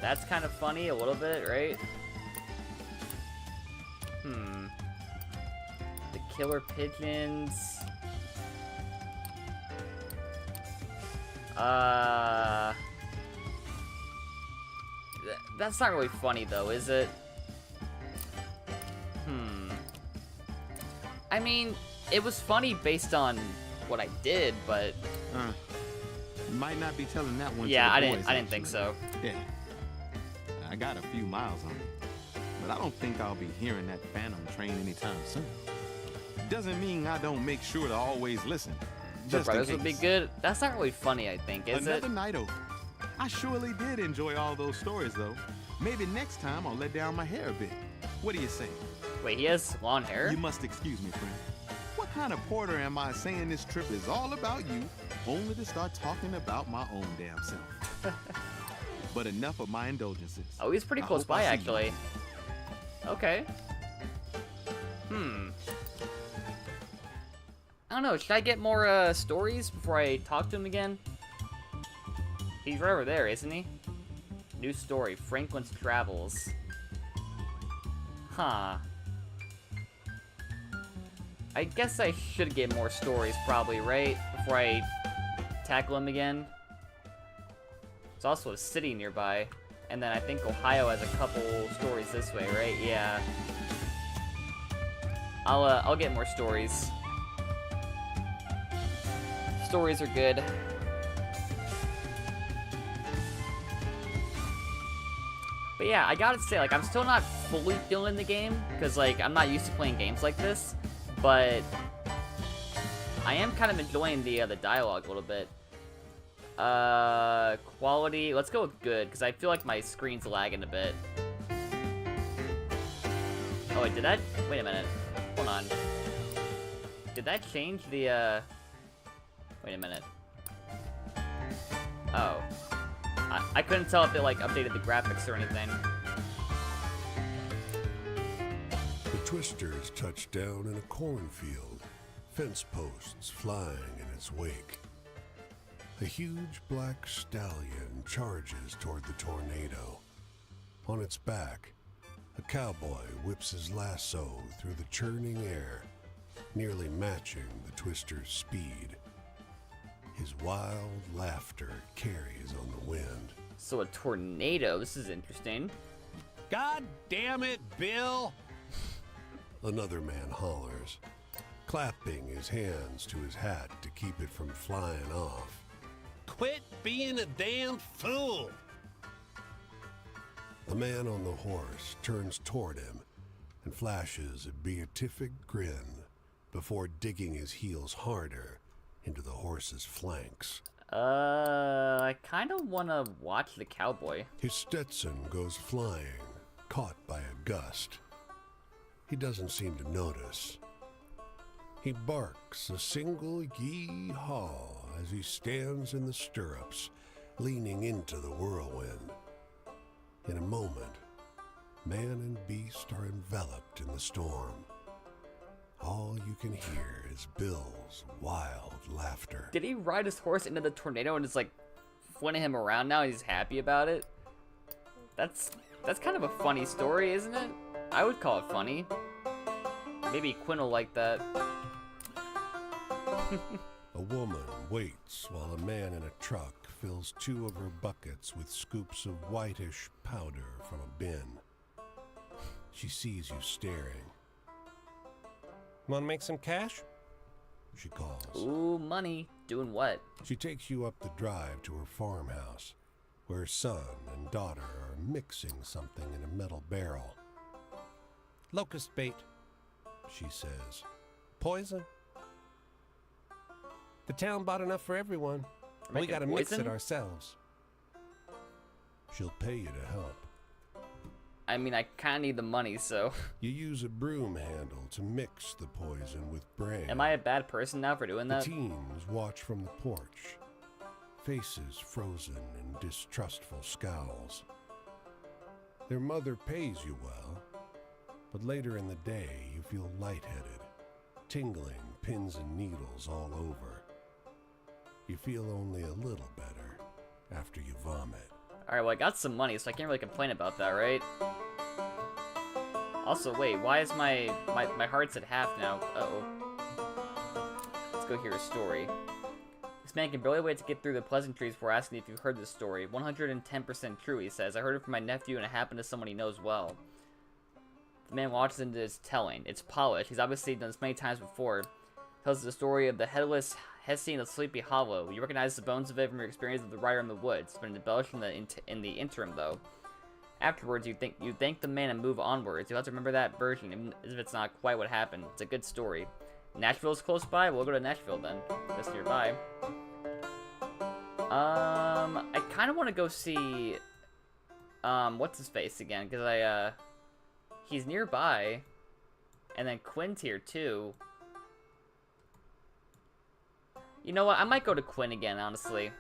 A: That's kind of funny a little bit, right? The killer pigeons. That's not really funny though, is it? I mean, it was funny based on what I did, but
F: Might not be telling that one.
A: yeah,
F: to the
A: I
F: boys,
A: didn't think so.
F: Yeah, I got a few miles on it, but I don't think I'll be hearing that phantom train anytime soon. Doesn't mean I don't make sure to always listen.
A: The
F: Just in
A: brothers would be
F: case.
A: good. That's not really funny, I think, is
F: Another
A: it?
F: night over. I surely did enjoy all those stories, though. Maybe next time I'll let down my hair a bit. What do you say?
A: Wait, he has long hair?
F: You must excuse me, friend. What kind of porter am I saying this trip is all about you, only to start talking about my own damn self? But enough of my indulgences.
A: Oh, he's pretty
F: I
A: close
F: hope I
A: by,
F: see you.
A: actually. Okay. I don't know, should I get more stories before I talk to him again? He's right over there, isn't he? New story, Franklin's Travels. Huh. I guess I should get more stories, probably, right? Before I tackle him again. There's also a city nearby. And then I think Ohio has a couple stories this way, right? Yeah. I'll get more stories. Stories are good. But yeah, I gotta say, like, I'm still not fully feeling the game, because, like, I'm not used to playing games like this, but I am kind of enjoying the dialogue a little bit. Quality, let's go with good, because I feel like my screen's lagging a bit. Oh, wait, wait a minute. Hold on. Did that change the, wait a minute. Oh. I couldn't tell if it, like, updated the graphics or anything.
B: The Twisters touch down in a cornfield, fence posts flying in its wake. A huge black stallion charges toward the tornado. On its back, a cowboy whips his lasso through the churning air, nearly matching the Twister's speed. His wild laughter carries on the wind.
A: So a tornado, this is interesting.
D: God damn it, Bill!
B: Another man hollers, clapping his hands to his hat to keep it from flying off.
D: Quit being a damn fool!
B: The man on the horse turns toward him and flashes a beatific grin before digging his heels harder into the horse's flanks.
A: I kind of want to watch the cowboy.
B: His Stetson goes flying, caught by a gust. He doesn't seem to notice. He barks a single yee-haw as he stands in the stirrups, leaning into the whirlwind. In a moment, man and beast are enveloped in the storm. All you can hear is Bill's wild laughter.
A: Did he ride his horse into the tornado and just like flinting him around now and he's happy about it? That's kind of a funny story, isn't it? I would call it funny. Maybe Quinn will like that.
B: A woman waits while a man in a truck fills 2 of her buckets with scoops of whitish powder from a bin. She sees you staring.
D: Want to make some cash?
B: She calls.
A: Ooh, money. Doing what?
B: She takes you up the drive to her farmhouse, where her son and daughter are mixing something in a metal barrel.
D: Locust bait.
B: She says,
D: Poison. The town bought enough for everyone. We
A: making
D: gotta mix
A: poison?
D: it ourselves.
B: she'll pay you to help.
A: I mean, I kind of need the money, so...
B: You use a broom handle to mix the poison with bran.
A: Am I a bad person now for doing
B: The
A: that?
B: teens watch from the porch, faces frozen in distrustful scowls. Their mother pays you well, but later in the day you feel lightheaded, tingling pins and needles all over. You feel only a little better after you vomit.
A: Alright, well, I got some money, so I can't really complain about that, right? Also, wait, why is my heart's at half now? Uh-oh. Let's go hear a story. This man can barely wait to get through the pleasantries before asking if you've heard this story. 110% true, he says. I heard it from my nephew, and it happened to someone he knows well. The man launches into his telling. It's polished. He's obviously done this many times before. Tells the story of the headless Hessian of Sleepy Hollow. You recognize the bones of it from your experience of the rider in the woods. It's been embellished in the interim, though. Afterwards, you thank the man and move onwards. You'll have to remember that version, even if it's not quite what happened. It's a good story. Nashville's close by. We'll go to Nashville then. Just nearby. I kind of want to go see, what's his face again? Because he's nearby. And then Quinn's here too. You know what? I might go to Quinn again, honestly.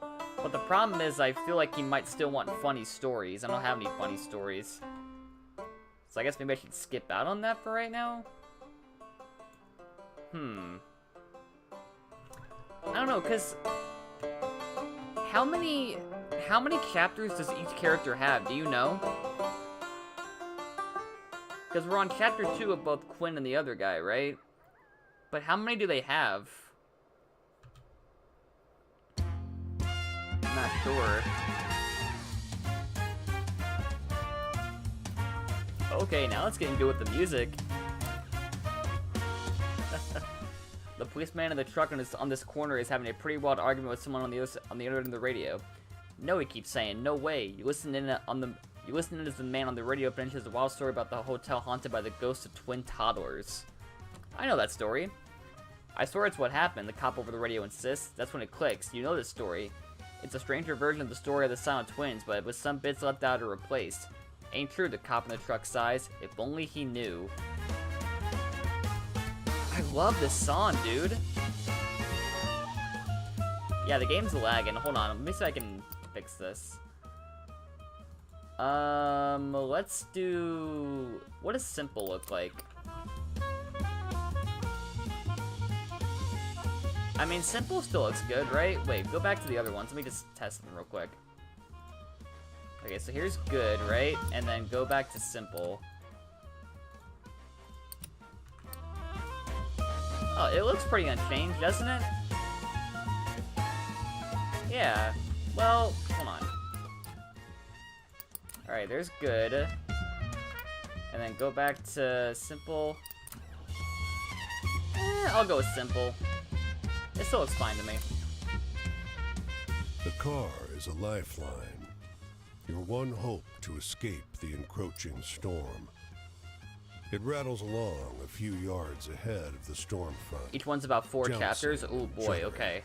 A: But the problem is, I feel like he might still want funny stories. I don't have any funny stories. So I guess maybe I should skip out on that for right now. I don't know, because how many chapters does each character have? Do you know? Because we're on chapter 2 of both Quinn and the other guy, right? But how many do they have? I'm not sure. Okay, now let's get into it with the music. The policeman in the truck on this corner is having a pretty wild argument with someone on the other end of the radio. No, he keeps saying, no way. You listen in as the man on the radio finishes a wild story about the hotel haunted by the ghosts of twin toddlers. I know that story. I swear it's what happened, the cop over the radio insists. That's when it clicks. You know this story. It's a stranger version of the story of the silent twins, but with some bits left out or replaced. Ain't true, the cop in the truck sighs. If only he knew. I love this song, dude. Yeah, the game's lagging. Hold on, let me see if I can fix this. Let's do... What does simple look like? I mean, simple still looks good, right? Wait, go back to the other ones. Let me just test them real quick. Okay, so here's good, right? And then go back to simple. Oh, it looks pretty unchanged, doesn't it? Yeah. Well, hold on. Alright, there's good. And then go back to simple. I'll go with simple. It still looks fine to me.
B: The car is a lifeline. Your one hope to escape the encroaching storm. It rattles along a few yards ahead of the storm front.
A: Each one's about 4
B: Jouncing,
A: chapters. Oh boy,
B: juddering.
A: okay.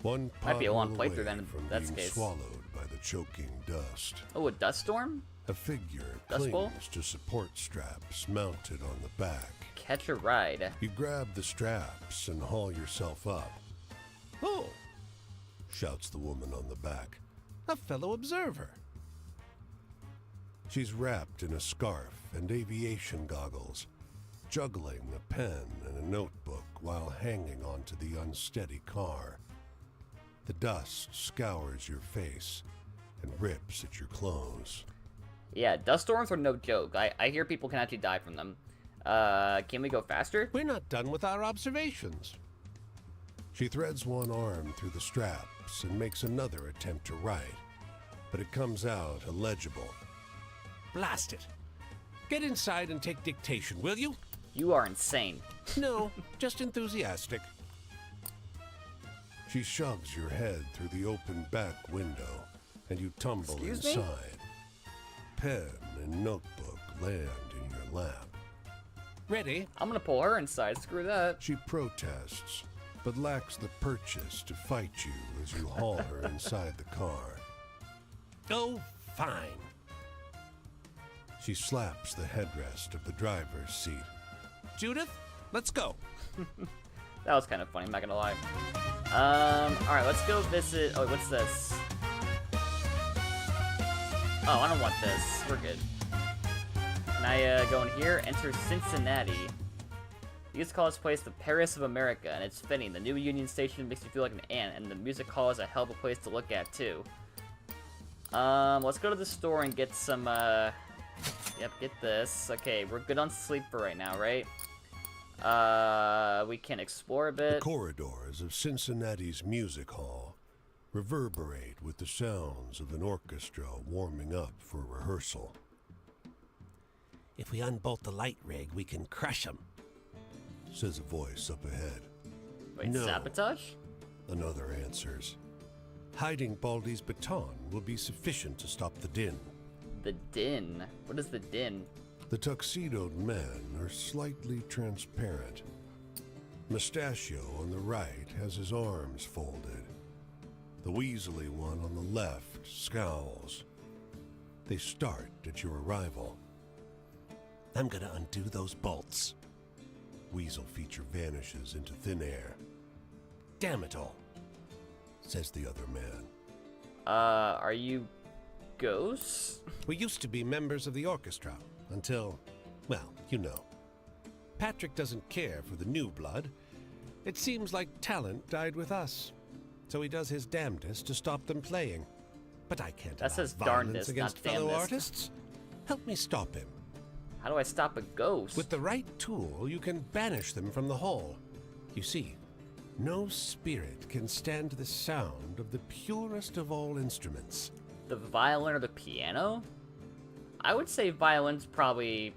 B: One
A: Might be a long
B: pothole
A: playthrough then,
B: away
A: in
B: from
A: that
B: being
A: case.
B: swallowed by the choking dust.
A: Oh, a dust storm?
B: A figure
A: Dust bowl?
B: clings to support straps mounted on the back.
A: Catch a ride.
B: You grab the straps and haul yourself up.
D: Oh,
B: Shouts the woman on the back.
D: a fellow observer.
B: She's wrapped in a scarf and aviation goggles, juggling a pen and a notebook while hanging onto the unsteady car. The dust scours your face and rips at your clothes.
A: Yeah, dust storms are no joke. I hear people can actually die from them. Can we go faster?
D: We're not done with our observations.
B: She threads one arm through the straps and makes another attempt to write, but it comes out illegible.
D: Blast it. Get inside and take dictation, will you?
A: You are insane.
D: No, just enthusiastic.
B: She shoves your head through the open back window, and you tumble
A: Excuse me?
B: inside. Pen and notebook land in your lap.
D: Ready?
A: I'm gonna pull her inside. Screw that.
B: She protests, but lacks the purchase to fight you as you haul her inside the car.
D: Oh, fine.
B: She slaps the headrest of the driver's seat.
D: Judith, let's go.
A: That was kind of funny, I'm not gonna lie. Alright, let's go visit... Oh, what's this? Oh, I don't want this. We're good. Can I go in here? Enter Cincinnati. You used to call this place the Paris of America, and it's fitting. The new Union Station makes you feel like an ant, and the music hall is a hell of a place to look at, too. Let's go to the store and get some, Yep, get this. Okay, we're good on sleep for right now, right? We can explore a
B: The
A: bit.
B: corridors of Cincinnati's music hall reverberate with the sounds of an orchestra warming up for rehearsal.
D: If we unbolt the light rig, we can crush them.
B: Says a voice up ahead.
A: Wait,
B: No.
A: sabotage?
B: Another answers. Hiding Baldy's baton will be sufficient to stop the din.
A: The din. What is the din?
B: The tuxedoed men are slightly transparent, Mustachio on the right has his arms folded. The weaselly one on the left scowls. They start at your arrival. I'm gonna undo those bolts. Weasel feature vanishes into thin air. Damn it all, says the other man.
A: Are you ghosts?
D: We used to be members of the orchestra until, well, you know. Patrick doesn't care for the new blood. It seems like talent died with us, so he does his damnedest to stop them playing. But I can't
A: That
D: allow
A: says
D: violence
A: darndest,
D: against
A: not
D: fellow
A: damnedest.
D: artists. Help me stop him.
A: How do I stop a ghost?
D: With the right tool, you can banish them from the hall. You see, no spirit can stand the sound of the purest of all instruments.
A: The violin or the piano? I would say violin's probably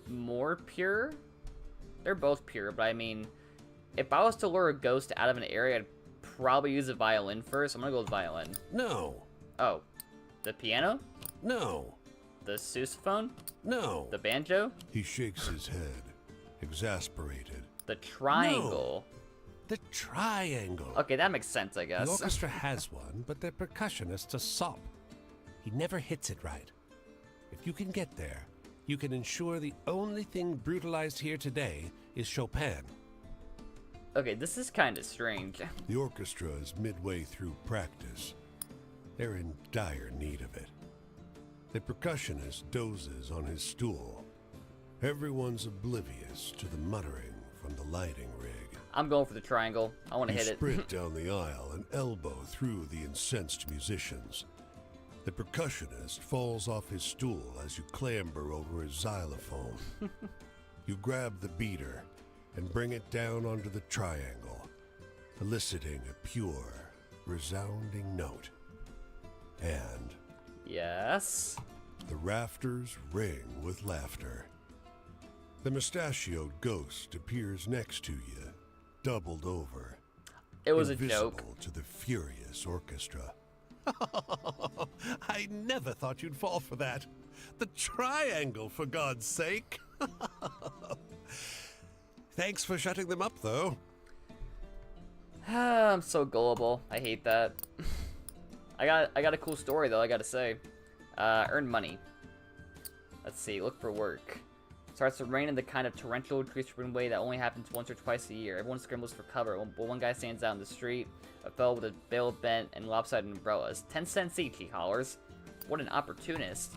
A: more pure. They're both pure, but I mean, if I was to lure a ghost out of an area, I'd probably use a violin first. I'm gonna go with violin.
D: No,
A: Oh, the piano?
D: no,
A: The sousaphone?
D: no.
A: The banjo?
B: He shakes his head, exasperated.
A: The triangle?
D: The triangle.
A: Okay, that makes sense, I
D: The
A: guess.
D: orchestra has one, but the percussionist's a sop. He never hits it right. If you can get there, you can ensure the only thing brutalized here today is Chopin.
A: Okay, this is kind of strange.
B: The orchestra is midway through practice. They're in dire need of it. The percussionist dozes on his stool. Everyone's oblivious to the muttering from the lighting rig.
A: I'm going for the triangle. I want to
B: You
A: hit it.
B: sprint down the aisle and elbow through the incensed musicians. The percussionist falls off his stool as you clamber over his xylophone. You grab the beater and bring it down onto the triangle, eliciting a pure, resounding note. And
A: Yes.
B: the rafters ring with laughter. The mustachioed ghost appears next to you, doubled over.
A: It was a
B: invisible
A: joke.
B: to the furious orchestra.
D: I never thought you'd fall for that. The triangle, for God's sake. Thanks for shutting them up, though.
A: I'm so gullible. I hate that. I got a cool story though, I gotta say. Earn money. Let's see, look for work. Starts to rain in the kind of torrential, tree-stricken way that only happens once or twice a year. Everyone scrambles for cover, but one guy stands out in the street, a fellow with a bale of bent and lopsided umbrellas. 10 cents each, he hollers. What an opportunist.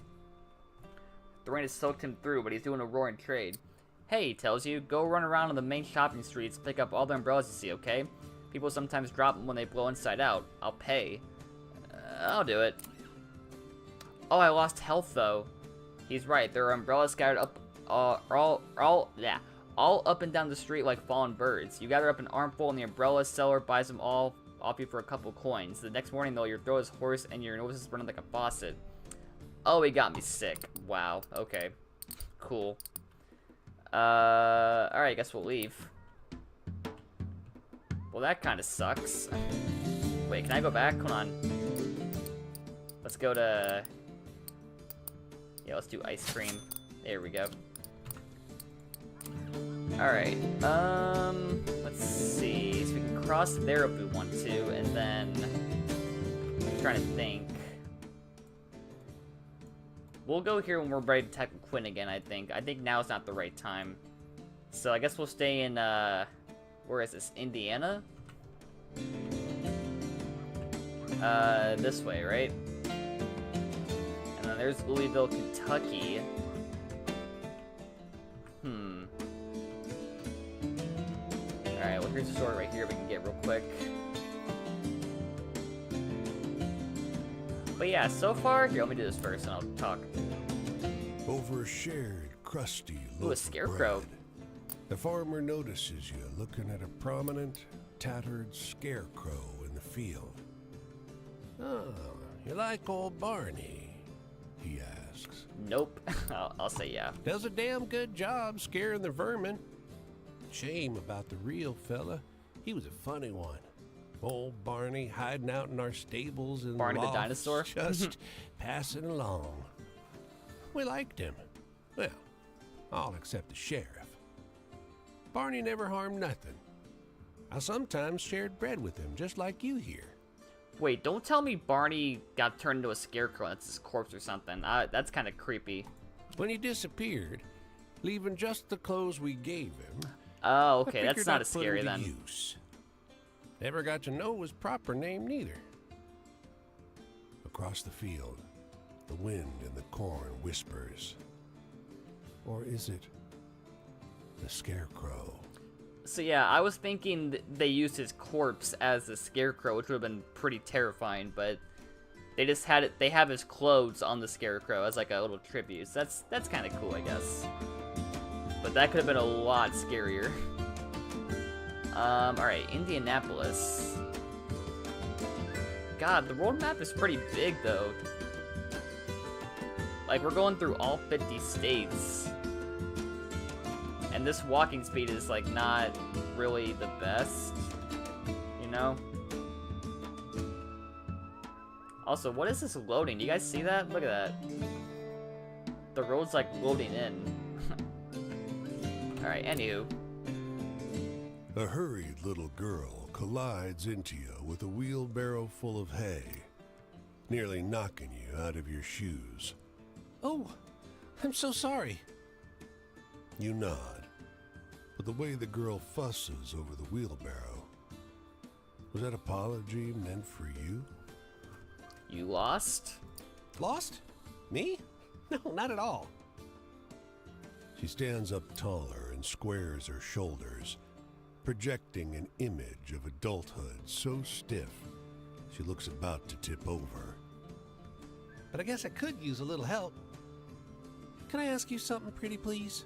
A: The rain has soaked him through, but he's doing a roaring trade. Hey, he tells you, go run around on the main shopping streets and pick up all the umbrellas you see, okay? People sometimes drop them when they blow inside out. I'll pay. I'll do it. Oh, I lost health, though. He's right, there are umbrellas scattered up all up and down the street like fallen birds. You gather up an armful and the umbrella seller buys them all off you for a couple coins. The next morning, though, your throat is hoarse and your nose is running like a faucet. Oh, he got me sick. Wow, okay. Cool. Alright, I guess we'll leave. Well, that kind of sucks. Wait, can I go back? Hold on. Let's go to... Yeah, let's do ice cream. There we go. Alright, let's see. So we can cross there if we want to, and then... I'm trying to think. We'll go here when we're ready to tackle Quinn again, I think. I think now is not the right time. So I guess we'll stay in, where is this? Indiana? This way, right? And then there's Louisville, Kentucky. Alright, well here's a store right here we can get real quick. But yeah, so far, here, let me do this first and I'll talk.
B: Over a shared, crusty loaf
A: Ooh, a
B: of
A: scarecrow.
B: bread, the farmer notices you looking at a prominent, tattered scarecrow in the field.
D: Oh, you like old Barney? He asks.
A: Nope. I'll say yeah.
D: Does a damn good job scaring the vermin. Shame about the real fella. He was a funny one. Old Barney hiding out in our stables and
A: Barney the dinosaur?
D: just passing along. We liked him. Well, all except the sheriff. Barney never harmed nothing. I sometimes shared bread with him, just like you here.
A: Wait, don't tell me Barney got turned into a scarecrow. That's his corpse or something. That's kind of creepy.
D: When he disappeared, leaving just the clothes we gave him.
A: Oh, okay,
D: I
A: that's
D: figured
A: not
D: I'd
A: as
D: put
A: scary
D: him to
A: then.
D: use. Never got to know his proper name neither. Across the field, the wind in the corn whispers. Or is it the scarecrow?
A: So yeah, I was thinking they used his corpse as the scarecrow, which would have been pretty terrifying, but they just had it. They have his clothes on the scarecrow as like a little tribute. So that's kind of cool, I guess. But that could have been a lot scarier. All right, Indianapolis. God, the world map is pretty big though. Like we're going through all 50 states. And this walking speed is like not really the best, you know? Also, what is this loading? You guys see that? Look at that. The road's like loading in. Alright, anywho.
B: A hurried little girl collides into you with a wheelbarrow full of hay, nearly knocking you out of your shoes.
D: Oh, I'm so sorry.
B: You nod, but the way the girl fusses over the wheelbarrow, was that apology meant for you?
A: You lost?
D: Lost? Me? No, not at all.
B: She stands up taller and squares her shoulders, projecting an image of adulthood so stiff she looks about to tip over.
D: But I guess I could use a little help. Can I ask you something pretty, please?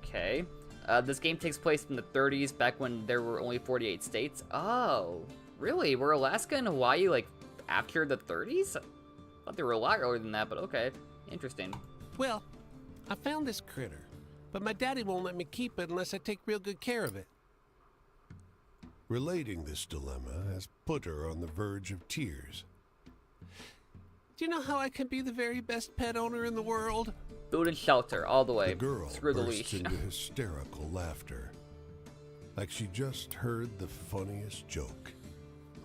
A: Okay. This game takes place in the 30s, back when there were only 48 states. Oh, really? Were Alaska and Hawaii, like, after the 30s? I thought they were a lot earlier than that, but okay. Interesting.
D: Well, I found this critter, but my daddy won't let me keep it unless I take real good care of it.
B: Relating this dilemma has put her on the verge of tears.
D: Do you know how I can be the very best pet owner in the world?
A: Food and shelter, all the way.
B: The girl
A: Screw the
B: bursts
A: leash.
B: into hysterical laughter, like she just heard the funniest joke.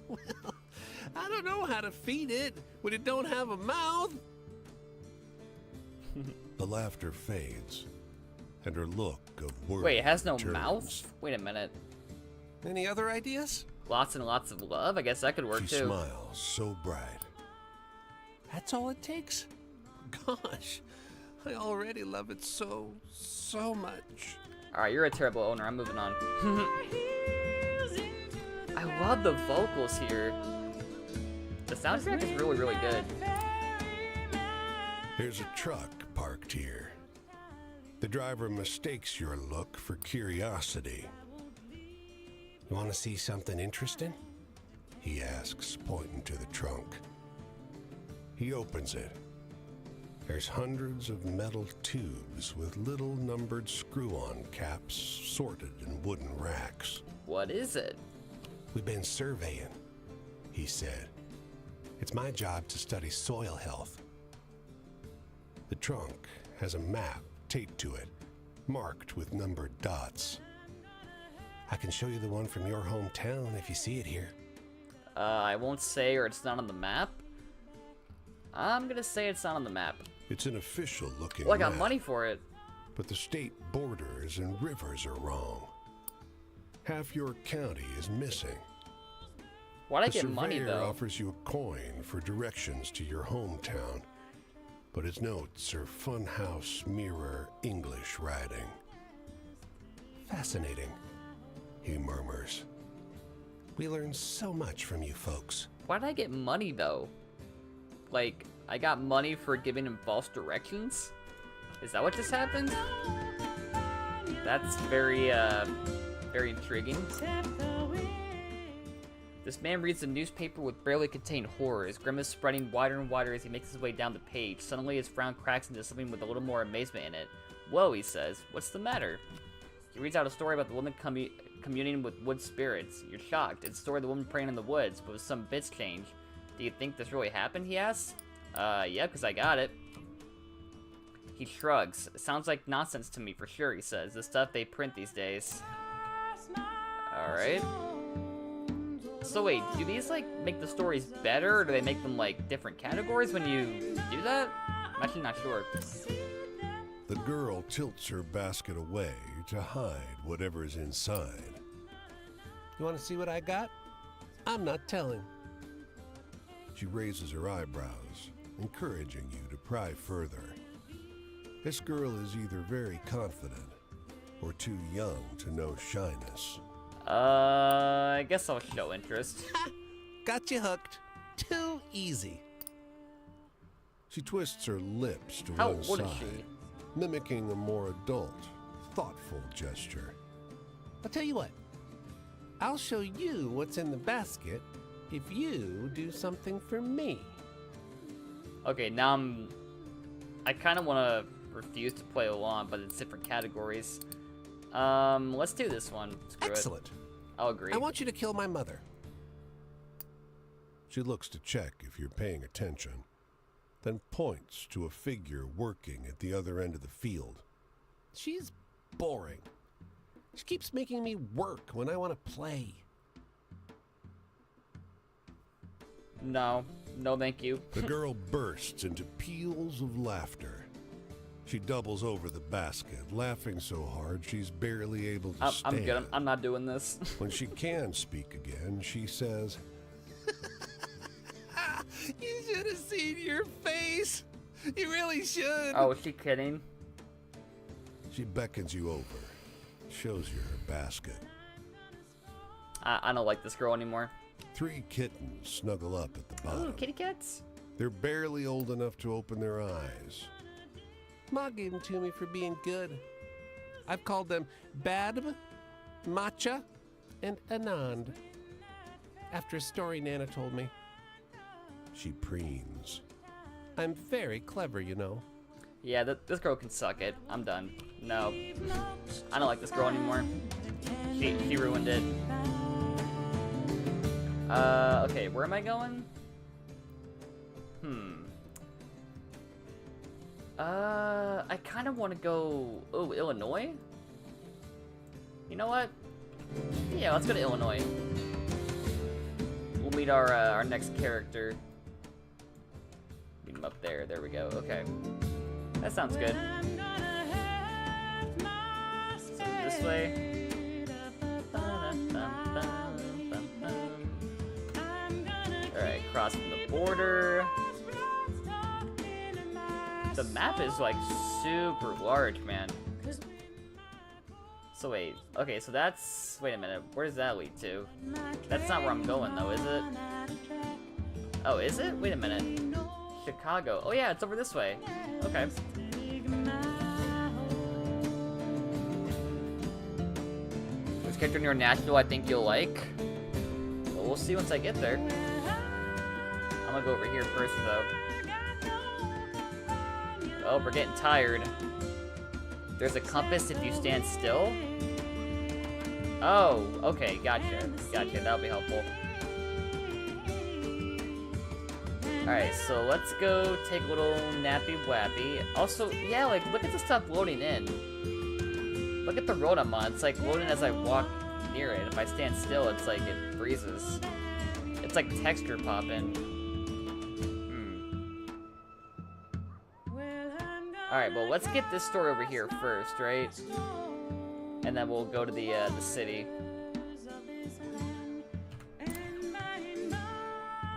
D: Well, I don't know how to feed it when it don't have a mouth.
B: The laughter fades, and her look of worry
A: Wait, it has no
B: returns.
A: mouth? Wait a minute.
D: Any other ideas?
A: Lots and lots of love? I guess that could work
B: She
A: too.
B: smiles so bright.
D: That's all it takes? Gosh, I already love it so much.
A: Alright, you're a terrible owner. I'm moving on. I love the vocals here. The soundtrack is really, really good.
B: There's a truck parked here. The driver mistakes your look for curiosity.
D: You want to see something interesting?
B: He asks, pointing to the trunk. He opens it. There's hundreds of metal tubes with little numbered screw-on caps sorted in wooden racks.
A: What is it?
D: We've been surveying, he said. It's my job to study soil health.
B: The trunk has a map taped to it, marked with numbered dots.
D: I can show you the one from your hometown if you see it here.
A: I won't say or it's not on the map. I'm gonna say it's not on the map.
B: It's an official-looking
A: Well, I got
B: map,
A: money for it.
B: but the state borders and rivers are wrong. Half your county is missing.
A: Why'd I
B: The
A: get money,
B: surveyor
A: though?
B: offers you a coin for directions to your hometown, but his notes are funhouse mirror English writing.
D: Fascinating,
B: He murmurs.
D: we learn so much from you folks.
A: Why'd I get money, though? Like, I got money for giving him false directions? Is that what just happened? That's very intriguing. This man reads the newspaper with barely contained horror, his grimace spreading wider and wider as he makes his way down the page. Suddenly, his frown cracks into something with a little more amazement in it. Whoa, he says. What's the matter? He reads out a story about the woman communing with wood spirits. You're shocked. It's a story of the woman praying in the woods, but with some bits changed. Do you think this really happened, he asks. Yeah, because I got it. He shrugs. Sounds like nonsense to me for sure, he says. The stuff they print these days. Alright. So wait, do these like make the stories better, or do they make them like different categories when you do that? I'm actually not sure.
B: The girl tilts her basket away to hide whatever's inside.
D: You want to see what I got? I'm not telling.
B: She raises her eyebrows, encouraging you to pry further. This girl is either very confident or too young to know shyness.
A: I guess I'll show interest.
D: Got you hooked. Too easy.
B: She twists her lips to
A: How
B: one
A: old is
B: side,
A: she?
B: mimicking a more adult, thoughtful gesture.
D: I'll tell you what. I'll show you what's in the basket if you do something for me.
A: Okay, now I kind of want to refuse to play along, but it's different categories. Let's do this one. Screw it.
D: Excellent.
A: I'll agree.
D: I want you to kill my mother.
B: She looks to check if you're paying attention, then points to a figure working at the other end of the field.
D: She's boring. She keeps making me work when I want to play.
A: No, thank you.
B: The girl bursts into peals of laughter. She doubles over the basket, laughing so hard she's barely able to stand.
A: I'm good. I'm not doing this.
B: When she can speak again, she says,
D: You should have seen your face. You really should.
A: Oh, is she kidding?
B: she beckons you over, shows you her basket.
A: I don't like this girl anymore.
B: 3 kittens snuggle up at the bottom.
A: Ooh, kitty cats.
B: They're barely old enough to open their eyes.
D: Ma gave them to me for being good. I've called them Badb, Matcha, and Anand, after a story Nana told me.
B: She preens.
D: I'm very clever, you know.
A: Yeah, this girl can suck it. I'm done. No. I don't like this girl anymore. She ruined it. Okay, where am I going? I kind of want to go... Oh, Illinois? You know what? Yeah, let's go to Illinois. We'll meet our next character. Meet him up there. There we go. Okay. That sounds good. So this way. Alright, crossing the border. The map is like super large, man. So wait, okay, so that's... Wait a minute, where does that lead to? That's not where I'm going though, is it? Oh, is it? Wait a minute. Chicago. Oh yeah, it's over this way. Okay. There's a character near Nashville I think you'll like. But we'll see once I get there. I'm gonna go over here first though. Oh, we're getting tired. There's a compass if you stand still. Oh, okay, gotcha. Gotcha, that'll be helpful. Alright, so let's go take a little nappy wappy. Also, yeah, like, look at the stuff loading in. Look at the road I'm on. It's like loading as I walk near it. If I stand still, it's like it freezes. It's like texture popping. Alright, well, let's get this story over here first, right? And then we'll go to the city.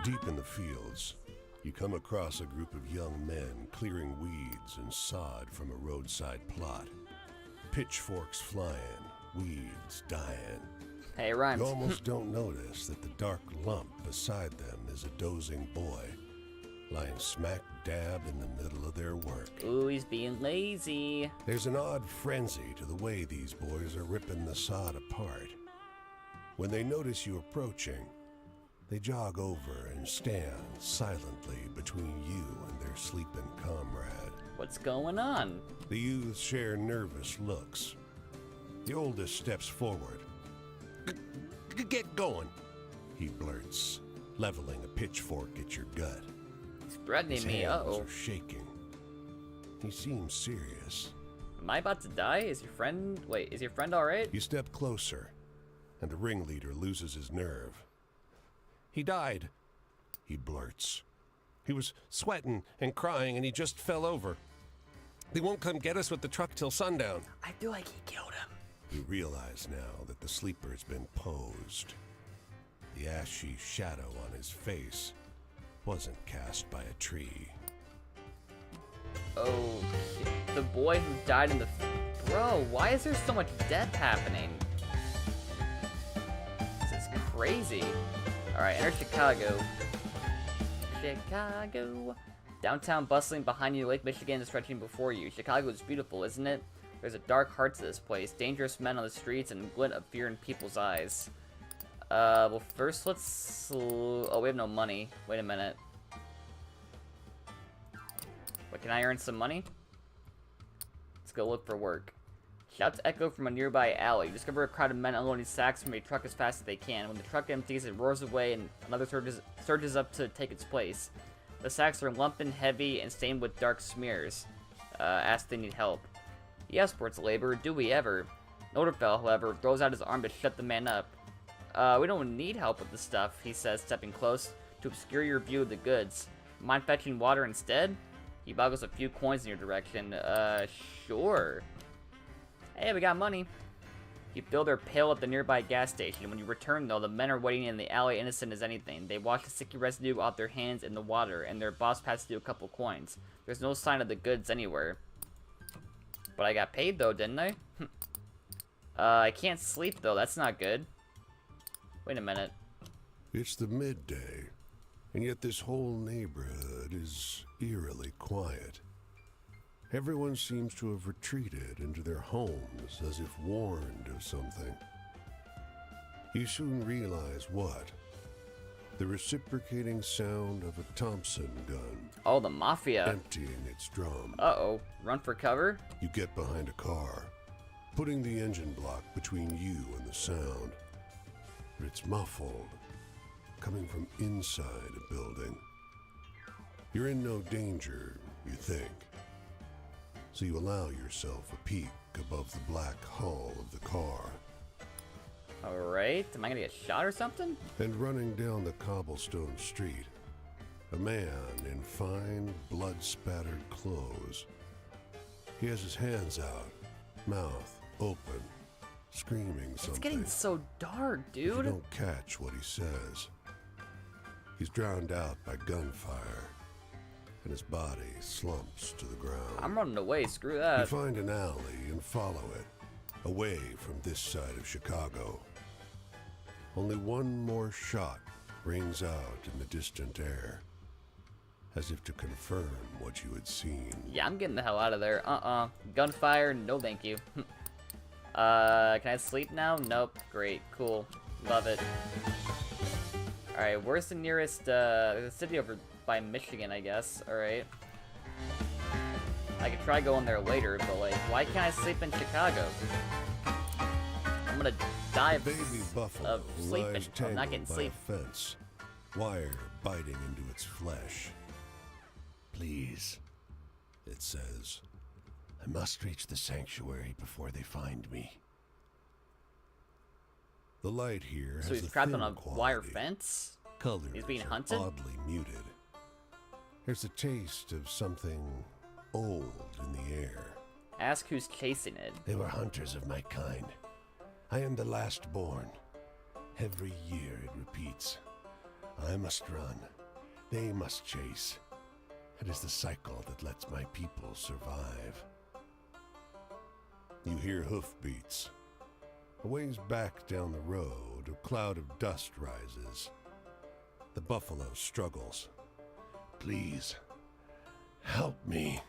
B: Deep in the fields, you come across a group of young men clearing weeds and sod from a roadside plot. Pitchforks flying, weeds dying.
A: Hey, it rhymes.
B: You almost don't notice that the dark lump beside them is a dozing boy, lying smack dab in the middle of their work.
A: Ooh, he's being lazy.
B: There's an odd frenzy to the way these boys are ripping the sod apart. When they notice you approaching, they jog over and stand silently between you and their sleeping comrade.
A: What's going on?
B: The youths share nervous looks. The oldest steps forward. Get going, he blurts, leveling a pitchfork at your gut.
A: He's threatening
B: His
A: me.
B: hands
A: Uh-oh.
B: are shaking. He seems serious.
A: Am I about to die? Is your friend... Wait, is your friend alright?
B: You step closer, and the ringleader loses his nerve.
D: He died,
B: He blurts.
D: he was sweating and crying and he just fell over. They won't come get us with the truck till sundown.
A: I feel like he killed him.
B: You realize now that the sleeper's been posed. The ashy shadow on his face wasn't cast by a tree.
A: Oh, the boy who died in the... Bro, why is there so much death happening? This is crazy. Alright, enter Chicago. Chicago. Downtown bustling behind you, Lake Michigan is stretching before you. Chicago is beautiful, isn't it? There's a dark heart to this place. Dangerous men on the streets and a glint of fear in people's eyes. Well, first let's... Oh, we have no money. Wait a minute. What, can I earn some money? Let's go look for work. Shouts echo from a nearby alley. You discover a crowd of men unloading sacks from a truck as fast as they can. When the truck empties, it roars away and another surges up to take its place. The sacks are lumpen, heavy, and stained with dark smears. Ask if they need help. Yes, sports labor, do we ever? Noterfell, however, throws out his arm to shut the man up. We don't need help with the stuff, he says, stepping close to obscure your view of the goods. Mind fetching water instead? He boggles a few coins in your direction. Sure. Hey, we got money. You fill their pail at the nearby gas station. When you return, though, the men are waiting in the alley innocent as anything. They wash the sticky residue off their hands in the water, and their boss passes you a couple coins. There's no sign of the goods anywhere. But I got paid, though, didn't I? I can't sleep, though. That's not good. Wait a minute.
B: It's the midday, and yet this whole neighborhood is eerily quiet. Everyone seems to have retreated into their homes as if warned of something. You soon realize what? The reciprocating sound of a Thompson gun.
A: Oh, the Mafia.
B: Emptying its drum.
A: Uh-oh. Run for cover?
B: You get behind a car, putting the engine block between you and the sound. But it's muffled, coming from inside a building. You're in no danger, you think. So you allow yourself a peek above the black hull of the car.
A: Alright, am I gonna get shot or something?
B: And running down the cobblestone street, a man in fine, blood-spattered clothes. He has his hands out, mouth open, screaming something.
A: It's getting so dark,
B: If you
A: dude.
B: don't catch what he says, he's drowned out by gunfire, and his body slumps to the ground.
A: I'm running away, screw
B: You
A: that.
B: find an alley and follow it, away from this side of Chicago. Only one more shot rings out in the distant air, as if to confirm what you had seen.
A: Yeah, I'm getting the hell out of there. Gunfire, no thank you. Can I sleep now? Nope. Great, cool. Love it. Alright, where's the nearest, there's a city over by Michigan, I guess. Alright. I could try going there later, but like, why can't I sleep in Chicago? I'm gonna die
B: A baby buffalo
A: of sleeping.
B: lies
A: I'm not
B: tangled
A: getting
B: by
A: sleep.
B: a fence, wire biting into its flesh. Please, it says, I must reach the sanctuary before they find me. The light here
A: So
B: has
A: he's
B: a
A: trapped
B: thin
A: on a wire
B: quality.
A: fence?
B: Colors
A: He's being
B: are
A: hunted?
B: oddly muted. There's a taste of something old in the air.
A: Ask who's chasing it.
B: They were hunters of my kind. I am the last born. Every year it repeats. I must run. They must chase. It is the cycle that lets my people survive. You hear hoofbeats. A ways back down the road, a cloud of dust rises. The buffalo struggles. Please, help me.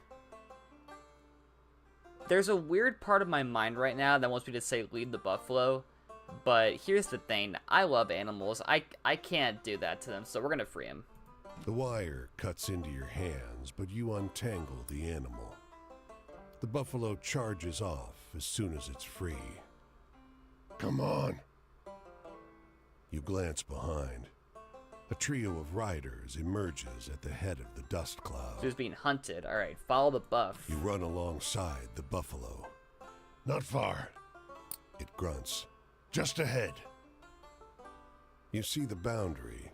A: There's a weird part of my mind right now that wants me to say lead the buffalo, but here's the thing. I love animals. I can't do that to them, so we're gonna free him.
B: The wire cuts into your hands, but you untangle the animal. The buffalo charges off as soon as it's free. Come on. You glance behind. A trio of riders emerges at the head of the dust cloud.
A: So he's being hunted. Alright, follow the buff.
B: You run alongside the buffalo. Not far. It grunts. Just ahead. You see the boundary,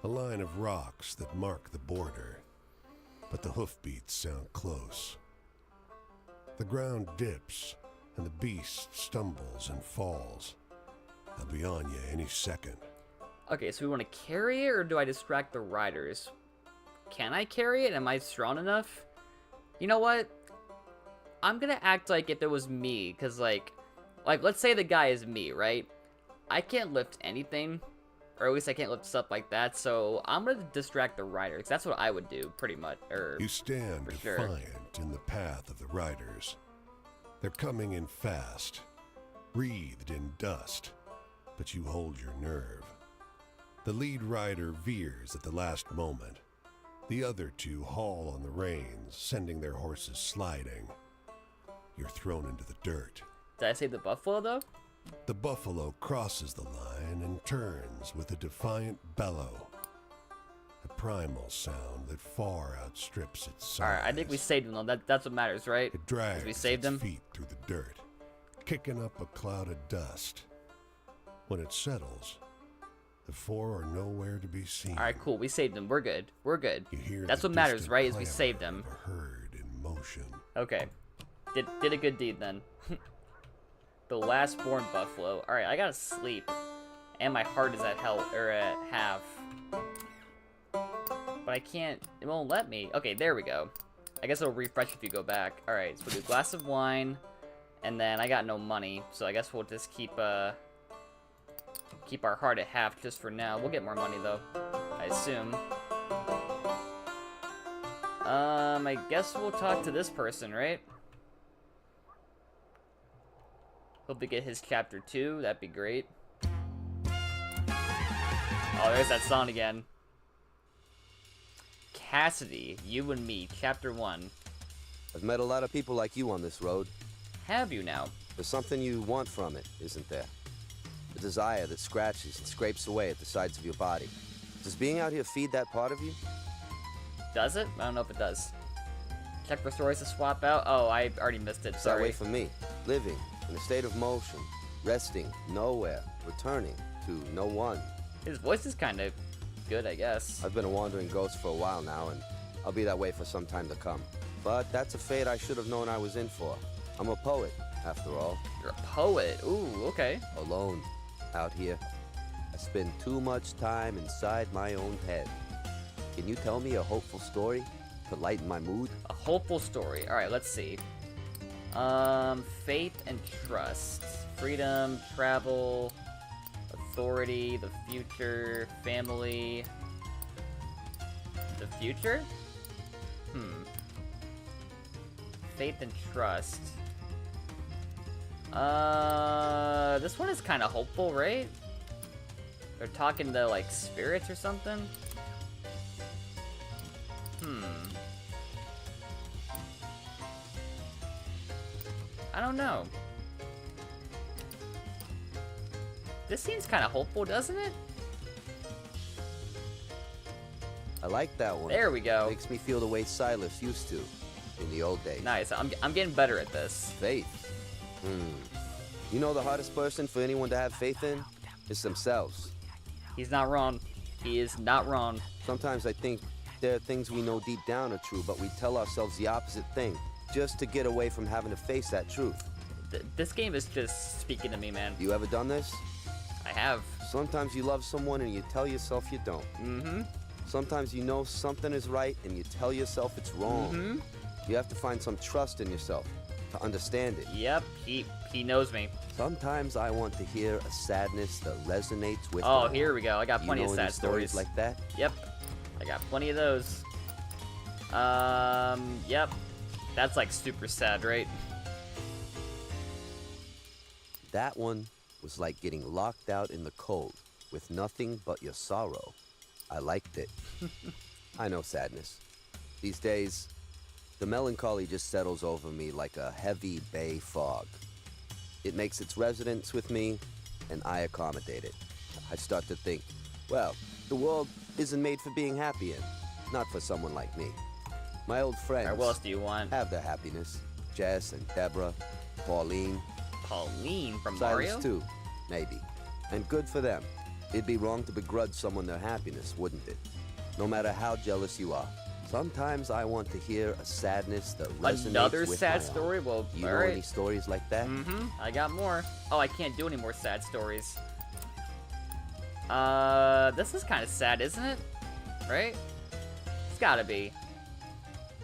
B: a line of rocks that mark the border, but the hoofbeats sound close. The ground dips, and the beast stumbles and falls. They'll be on you any second.
A: Okay, so we want to carry it, or do I distract the riders? Can I carry it? Am I strong enough? You know what? I'm gonna act like if it was me, because, like, let's say the guy is me, right? I can't lift anything, or at least I can't lift stuff like that, so I'm gonna distract the riders. That's what I would do, pretty much, or...
B: You stand
A: sure.
B: defiant in the path of the riders. They're coming in fast, wreathed in dust, but you hold your nerve. The lead rider veers at the last moment. The other two haul on the reins, sending their horses sliding. You're thrown into the dirt.
A: Did I say the buffalo, though?
B: The buffalo crosses the line and turns with a defiant bellow. A primal sound that far outstrips its size.
A: Alright, I think we saved them, though. That's what matters, right?
B: It drags
A: we saved
B: its
A: them?
B: feet through the dirt, kicking up a cloud of dust. When it settles, the four are nowhere to be seen.
A: Alright, cool. We saved them. We're good. We're good.
B: You hear
A: That's
B: the
A: what matters,
B: distant
A: right? Is we
B: clamor
A: saved them.
B: of a herd in motion.
A: Okay. Did a good deed, then. The last born buffalo. Alright, I gotta sleep. And my heart is at half. But I can't... It won't let me. Okay, there we go. I guess it'll refresh if you go back. Alright, so we'll do a glass of wine. And then I got no money. So I guess we'll just keep our heart at half just for now. We'll get more money, though. I assume. I guess we'll talk to this person, right? Hope to get his chapter 2. That'd be great. Oh, there's that song again. Cassidy, you and me, chapter 1.
G: I've met a lot of people like you on this road.
A: Have you now?
G: There's something you want from it, isn't there? A desire that scratches and scrapes away at the sides of your body. Does being out here feed that part of you?
A: Does it? I don't know if it does. Check for stories to swap out. Oh, I already missed it.
G: It's that
A: Sorry.
G: way for me. Living in a state of motion, resting nowhere, returning to no one.
A: His voice is kind of good, I guess.
G: I've been a wandering ghost for a while now, and I'll be that way for some time to come. But that's a fate I should have known I was in for. I'm a poet, after all.
A: You're a poet. Ooh, okay.
G: Alone, out here. I spend too much time inside my own head. Can you tell me a hopeful story to lighten my mood?
A: A hopeful story. All right, let's see. Faith and trust. Freedom, travel, authority, the future, family. The future? Faith and trust. This one is kind of hopeful, right? They're talking to, like, spirits or something? I don't know. This seems kind of hopeful, doesn't it?
G: I like that one.
A: There we go.
G: Makes me feel the way Silas used to in the old days.
A: Nice. I'm getting better at this.
G: Faith. You know the hardest person for anyone to have faith in is themselves.
A: He's not wrong. He is not wrong.
G: Sometimes I think there are things we know deep down are true, but we tell ourselves the opposite thing just to get away from having to face that truth.
A: This game is just speaking to me, man.
G: You ever done this?
A: I have.
G: Sometimes you love someone and you tell yourself you don't. Sometimes you know something is right and you tell yourself it's wrong. You have to find some trust in yourself to understand it.
A: Yep, he knows me.
G: Sometimes I want to hear a sadness that resonates with
A: Oh,
G: me.
A: here we go. I got plenty of sad
G: any
A: stories.
G: like that?
A: Yep, I got plenty of those. Yep. That's like super sad, right?
G: That one was like getting locked out in the cold with nothing but your sorrow. I liked it. I know sadness. These days, the melancholy just settles over me like a heavy bay fog. It makes its residence with me, and I accommodate it. I start to think, well, the world isn't made for being happy in, not for someone like me. My old friends
A: Alright, what else do you want?
G: have their happiness. Jess and Deborah, Pauline,
A: Pauline from
G: Silas
A: Mario?
G: too, maybe. And good for them. It'd be wrong to begrudge someone their happiness, wouldn't it? No matter how jealous you are. Sometimes I want to hear a sadness that resonates
A: Another
G: with
A: sad
G: my own.
A: story? Well,
G: You know
A: alright.
G: any stories like that?
A: I got more. Oh, I can't do any more sad stories. This is kind of sad, isn't it? Right? It's gotta be.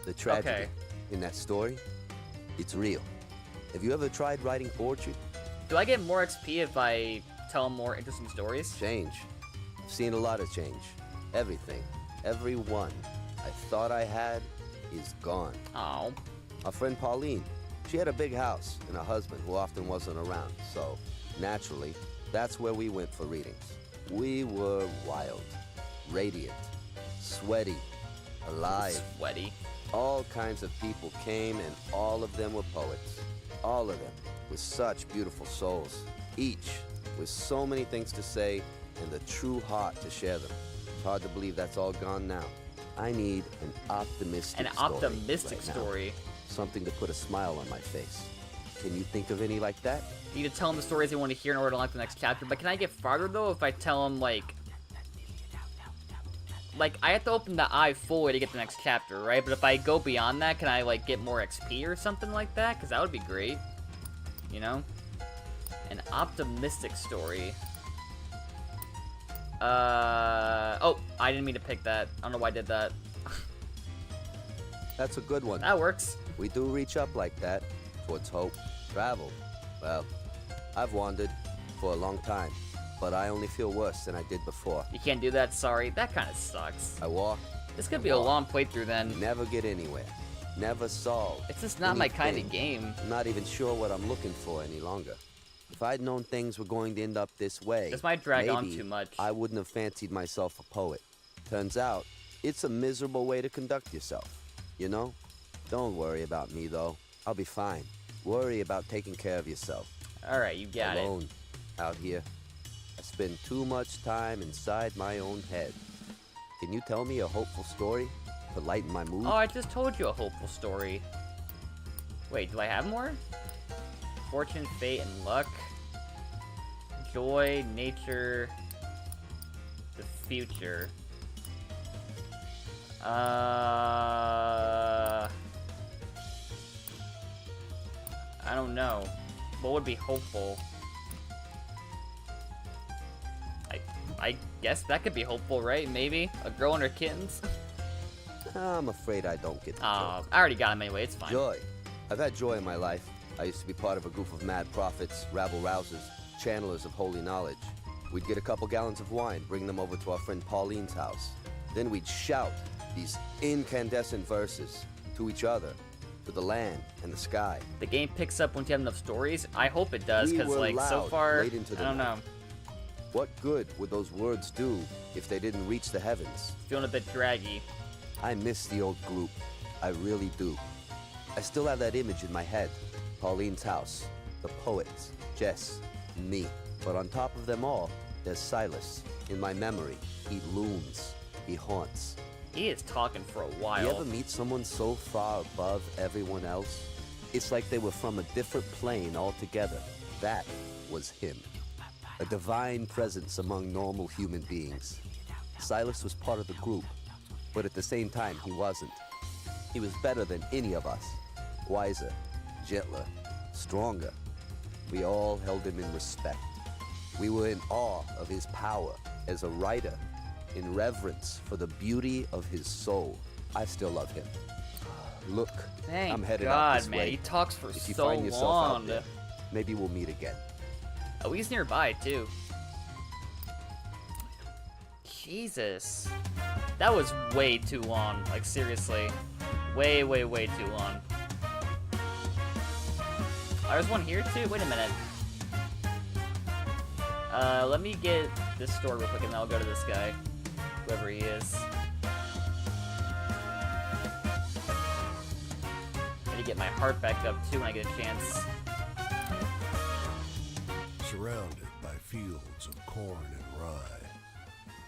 G: The tragedy
A: Okay.
G: in that story, it's real. Have you ever tried writing poetry?
A: Do I get more XP if I tell more interesting stories?
G: Change. I've seen a lot of change. Everything. Everyone I thought I had is gone.
A: Oh.
G: Our friend Pauline, she had a big house and a husband who often wasn't around, so naturally, that's where we went for readings. We were wild, radiant, sweaty, alive.
A: Sweaty.
G: All kinds of people came and all of them were poets. All of them with such beautiful souls, each with so many things to say and the true heart to share them. It's hard to believe that's all gone now. I need an optimistic
A: An
G: story
A: optimistic
G: right now.
A: story.
G: Something to put a smile on my face. Can you think of any like that?
A: You need to tell them the stories they want to hear in order to unlock the next chapter. But can I get farther though if I tell them like I have to open the eye fully to get the next chapter, right? But if I go beyond that, can I like get more XP or something like that? Because that would be great. You know? An optimistic story. Oh, I didn't mean to pick that. I don't know why I did that.
G: That's a good one.
A: That works.
G: We do reach up like that, towards hope. Travel. Well, I've wandered for a long time, but I only feel worse than I did before.
A: You can't do that, sorry. That kind of sucks.
G: I walk.
A: This could be a long playthrough then.
G: Never get anywhere. Never solve.
A: It's just not my kind of
G: anything.
A: game.
G: I'm not even sure what I'm looking for any longer. If I'd known things were going to end up this way,
A: This might drag on
G: maybe
A: too much.
G: I wouldn't have fancied myself a poet. Turns out, it's a miserable way to conduct yourself. You know? Don't worry about me, though. I'll be fine. Worry about taking care of yourself.
A: Alright, you got it.
G: Alone, out here. I spend too much time inside my own head. Can you tell me a hopeful story to lighten my mood?
A: Oh, I just told you a hopeful story. Wait, do I have more? Fortune, fate, and luck. Joy, nature, the future. I don't know. What would be hopeful? I guess that could be hopeful, right? Maybe? A girl and her kittens?
G: I'm afraid I don't get the joke.
A: I already got him anyway, it's fine.
G: Joy. I've had joy in my life. I used to be part of a group of mad prophets, rabble-rousers, channelers of holy knowledge. We'd get a couple gallons of wine, bring them over to our friend Pauline's house. Then we'd shout these incandescent verses to each other, to the land and the sky.
A: The game picks up once you have enough stories. I hope it does,
G: We
A: because
G: were
A: like so
G: loud
A: far,
G: late into the
A: I don't know.
G: night. What good would those words do if they didn't reach the heavens?
A: Feeling a bit draggy.
G: I miss the old group. I really do. I still have that image in my head. Pauline's house, the poets, Jess, me. But on top of them all, there's Silas. In my memory, he looms. He haunts.
A: He is talking for a while.
G: You ever meet someone so far above everyone else? It's like they were from a different plane altogether. That was him. A divine presence among normal human beings. Silas was part of the group, but at the same time, he wasn't. He was better than any of us. Wiser, gentler, stronger. We all held him in respect. We were in awe of his power as a writer, in reverence for the beauty of his soul. I still love him. Look,
A: Thank
G: I'm headed out
A: God,
G: this
A: man.
G: way.
A: He talks for
G: If you
A: so
G: find yourself
A: long.
G: out there, maybe we'll meet again.
A: Oh, he's nearby, too. Jesus. That was way too long. Like, seriously. Way, way, way too long. Oh, there's one here, too? Wait a minute. Let me get this store real quick, and then I'll go to this guy. Whoever he is. I need to get my heart back up, too, when I get a chance.
B: Surrounded by fields of corn and rye,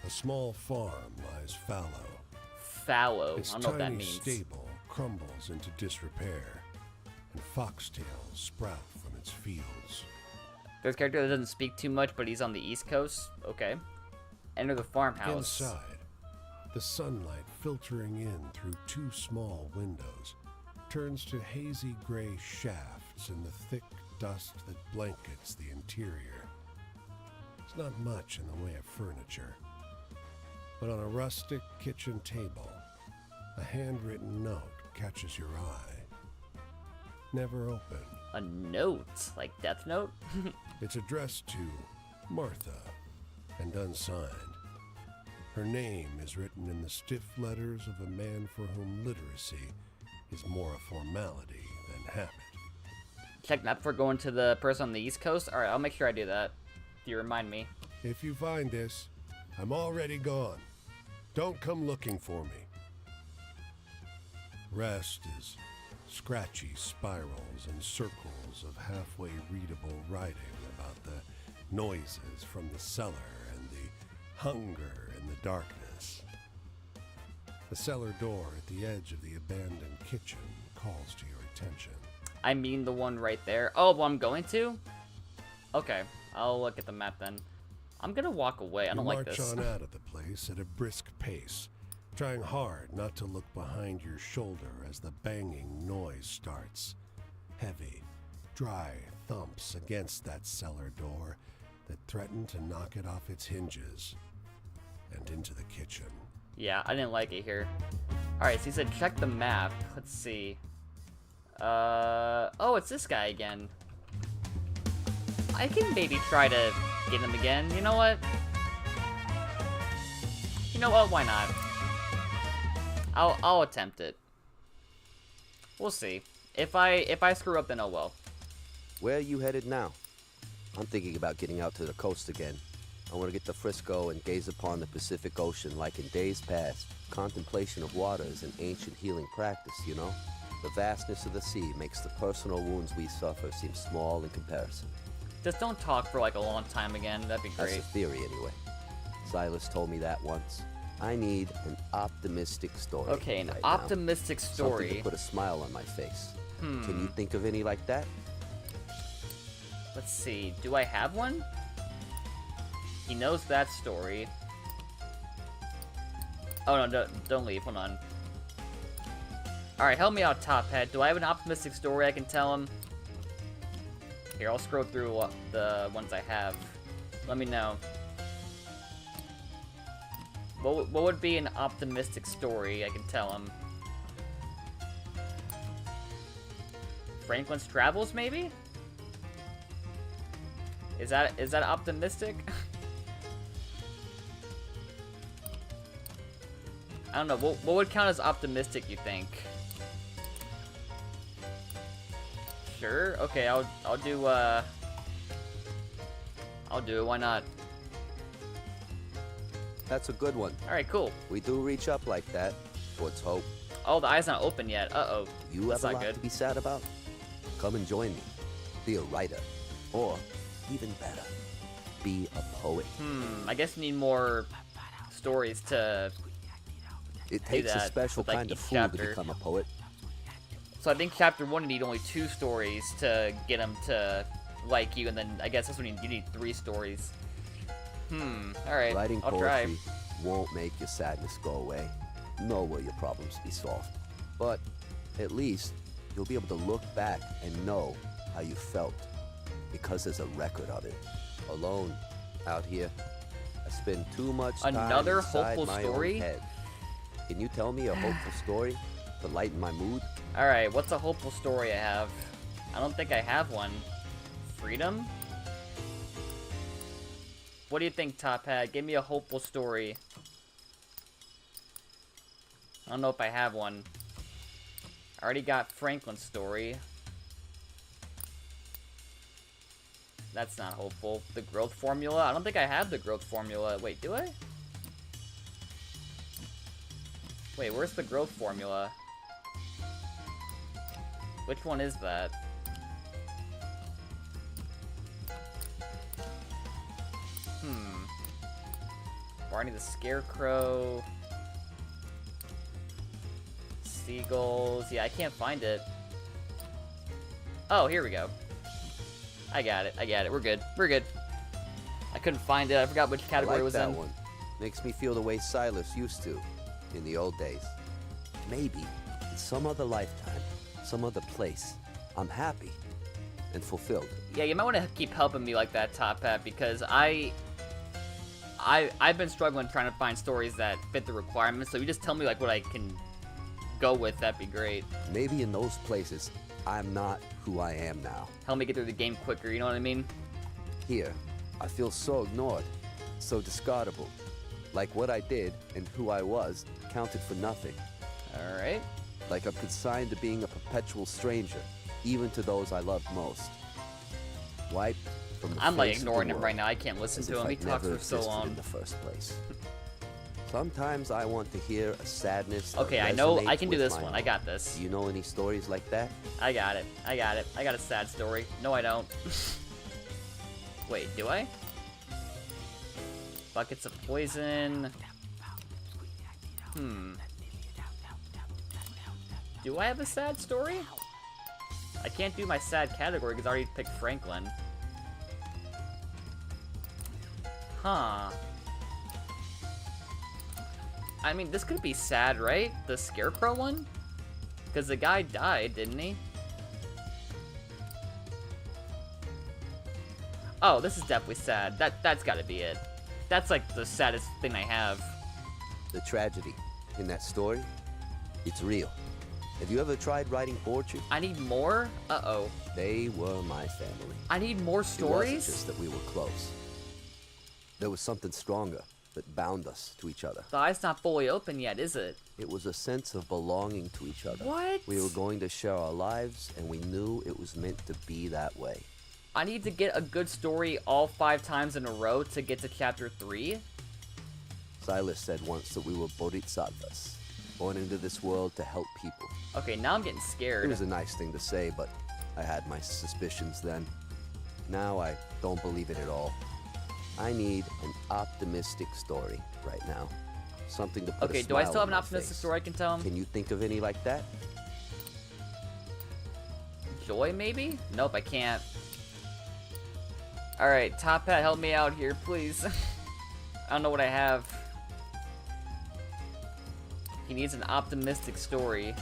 B: a small farm lies fallow.
A: Fallow.
B: Its
A: I don't know what that
B: tiny
A: means.
B: stable crumbles into disrepair, and foxtails sprout from its fields.
A: There's a character that doesn't speak too much, but he's on the East Coast. Okay. Enter the farmhouse.
B: Inside, the sunlight filtering in through 2 small windows turns to hazy gray shafts in the thick dust that blankets the interior. There's not much in the way of furniture, but on a rustic kitchen table, a handwritten note catches your eye. Never open.
A: A note? Like Death Note?
B: It's addressed to Martha and unsigned. Her name is written in the stiff letters of a man for whom literacy is more a formality than habit.
A: Check that before going to the person on the East Coast. Alright, I'll make sure I do that. If you remind me.
B: If you find this, I'm already gone. Don't come looking for me. Rest is scratchy spirals and circles of halfway readable writing about the noises from the cellar and the hunger in the darkness. The cellar door at the edge of the abandoned kitchen calls to your attention.
A: I mean the one right there. Oh, well, I'm going to? Okay, I'll look at the map then. I'm gonna walk away. I don't like this.
B: You march on out of the place at a brisk pace, trying hard not to look behind your shoulder as the banging noise starts. Heavy, dry thumps against that cellar door that threaten to knock it off its hinges and into the kitchen.
A: Yeah, I didn't like it here. Alright, so he said check the map. Let's see. Oh, it's this guy again. I can maybe try to get him again. You know what? You know what? Why not? I'll attempt it. We'll see. If I screw up, then oh well.
G: Where are you headed now? I'm thinking about getting out to the coast again. I want to get to Frisco and gaze upon the Pacific Ocean like in days past. Contemplation of water is an ancient healing practice, you know? The vastness of the sea makes the personal wounds we suffer seem small in comparison.
A: Just don't talk for like a long time again. That'd be
G: That's
A: great.
G: a theory anyway. Silas told me that once. I need an optimistic story.
A: Okay, an
G: right
A: optimistic
G: now.
A: story.
G: Something to put a smile on my face. Can you think of any like that?
A: Let's see. Do I have one? He knows that story. Oh no, don't leave. Hold on. Alright, help me out, Top Hat. Do I have an optimistic story I can tell him? Here, I'll scroll through the ones I have. Let me know. What would be an optimistic story I can tell him? Franklin's Travels, maybe? Is that optimistic? I don't know. What would count as optimistic, you think? Sure. Okay, I'll do it. Why not?
G: That's a good one.
A: All right, cool.
G: We do reach up like that towards hope.
A: Oh, the eye's not open yet. Uh-oh.
G: You
A: That's
G: have a
A: not
G: lot
A: good.
G: to be sad about? Come and join me. Be a writer. Or, even better, be a poet.
A: I guess we need more stories to...
G: It takes a
A: that
G: special
A: with, like,
G: kind of
A: each
G: fool
A: chapter.
G: to become a poet.
A: So I think chapter 1 you need only 2 stories to get him to like you, and then I guess this one you need 3 stories. Alright,
G: Writing
A: I'll try.
G: poetry won't make your sadness go away, nor will your problems be solved. But at least you'll be able to look back and know how you felt, because there's a record of it. Alone, out here, I spend too much time
A: Another
G: inside
A: hopeful
G: my
A: story?
G: own head. Can you tell me a hopeful story to lighten my mood?
A: Alright, what's a hopeful story I have? I don't think I have one. Freedom? What do you think, Top Hat? Give me a hopeful story. I don't know if I have one. I already got Franklin's story. That's not hopeful. The growth formula? I don't think I have the growth formula. Wait, do I? Wait, where's the growth formula? Which one is that? Barney the Scarecrow. Seagulls. Yeah, I can't find it. Oh, here we go. I got it. We're good. I couldn't find it. I forgot which category
G: I like
A: it was
G: that
A: in.
G: one. Makes me feel the way Silas used to in the old days. Maybe in some other lifetime, some other place, I'm happy and fulfilled.
A: Yeah, you might want to keep helping me like that, Top Hat, because I've been struggling trying to find stories that fit the requirements. So you just tell me like what I can go with. That'd be great.
G: Maybe in those places, I'm not who I am now.
A: Help me get through the game quicker. You know what I mean?
G: Here, I feel so ignored, so discardable. Like what I did and who I was counted for nothing.
A: All right.
G: Like I'm consigned to being a perpetual stranger, even to those I loved most. Wiped from the
A: I'm like
G: face of the
A: ignoring him
G: world,
A: right now. I can't listen
G: as
A: to
G: if
A: him. He
G: I'd
A: talks
G: never
A: for so
G: existed
A: long.
G: in the first place. Sometimes I want to hear a sadness that
A: Okay, I know. I
G: resonates
A: can do
G: with
A: this
G: my
A: one.
G: own.
A: I got this.
G: Do you know any stories like that?
A: I got it. I got it. I got a sad story. No, I don't. Wait, do I? Buckets of poison. Do I have a sad story? I can't do my sad category because I already picked Franklin. Huh. I mean, this could be sad, right? The Scarecrow one? Because the guy died, didn't he? Oh, this is definitely sad. That's gotta be it. That's like the saddest thing I have.
G: The tragedy in that story, it's real. Have you ever tried writing poetry?
A: I need more? Uh-oh.
G: They were my family.
A: I need more
G: It wasn't
A: stories?
G: just that we were close. There was something stronger that bound us to each other.
A: The eye's not fully open yet, is it?
G: It was a sense of belonging to each other.
A: What?
G: We were going to share our lives, and we knew it was meant to be that way.
A: I need to get a good story all 5 times in a row to get to chapter 3.
G: Silas said once that we were bodhisattvas, born into this world to help people.
A: Okay, now I'm getting
G: It
A: scared.
G: was a nice thing to say, but I had my suspicions then. Now I don't believe it at all. I need an optimistic story right now. Something to put
A: Okay,
G: a
A: do I
G: smile
A: still have
G: on
A: an
G: my
A: optimistic
G: face.
A: story I can tell him?
G: Can you think of any like that?
A: Joy, maybe? Nope, I can't. Alright, Top Hat, help me out here, please. I don't know what I have. He needs an optimistic story.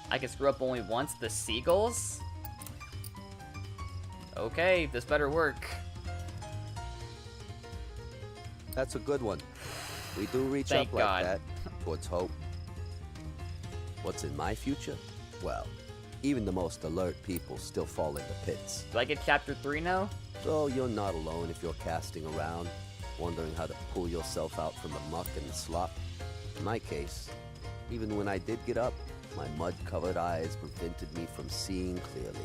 A: I can screw up only once. The seagulls? Okay, this better work.
G: That's a good one. We do reach
A: Thank
G: up like
A: God.
G: that towards hope. What's in my future? Well, even the most alert people still fall into pits.
A: Do I get chapter 3 now?
G: So you're not alone if you're casting around, wondering how to pull yourself out from the muck and the slop. In my case, even when I did get up, my mud-covered eyes prevented me from seeing clearly.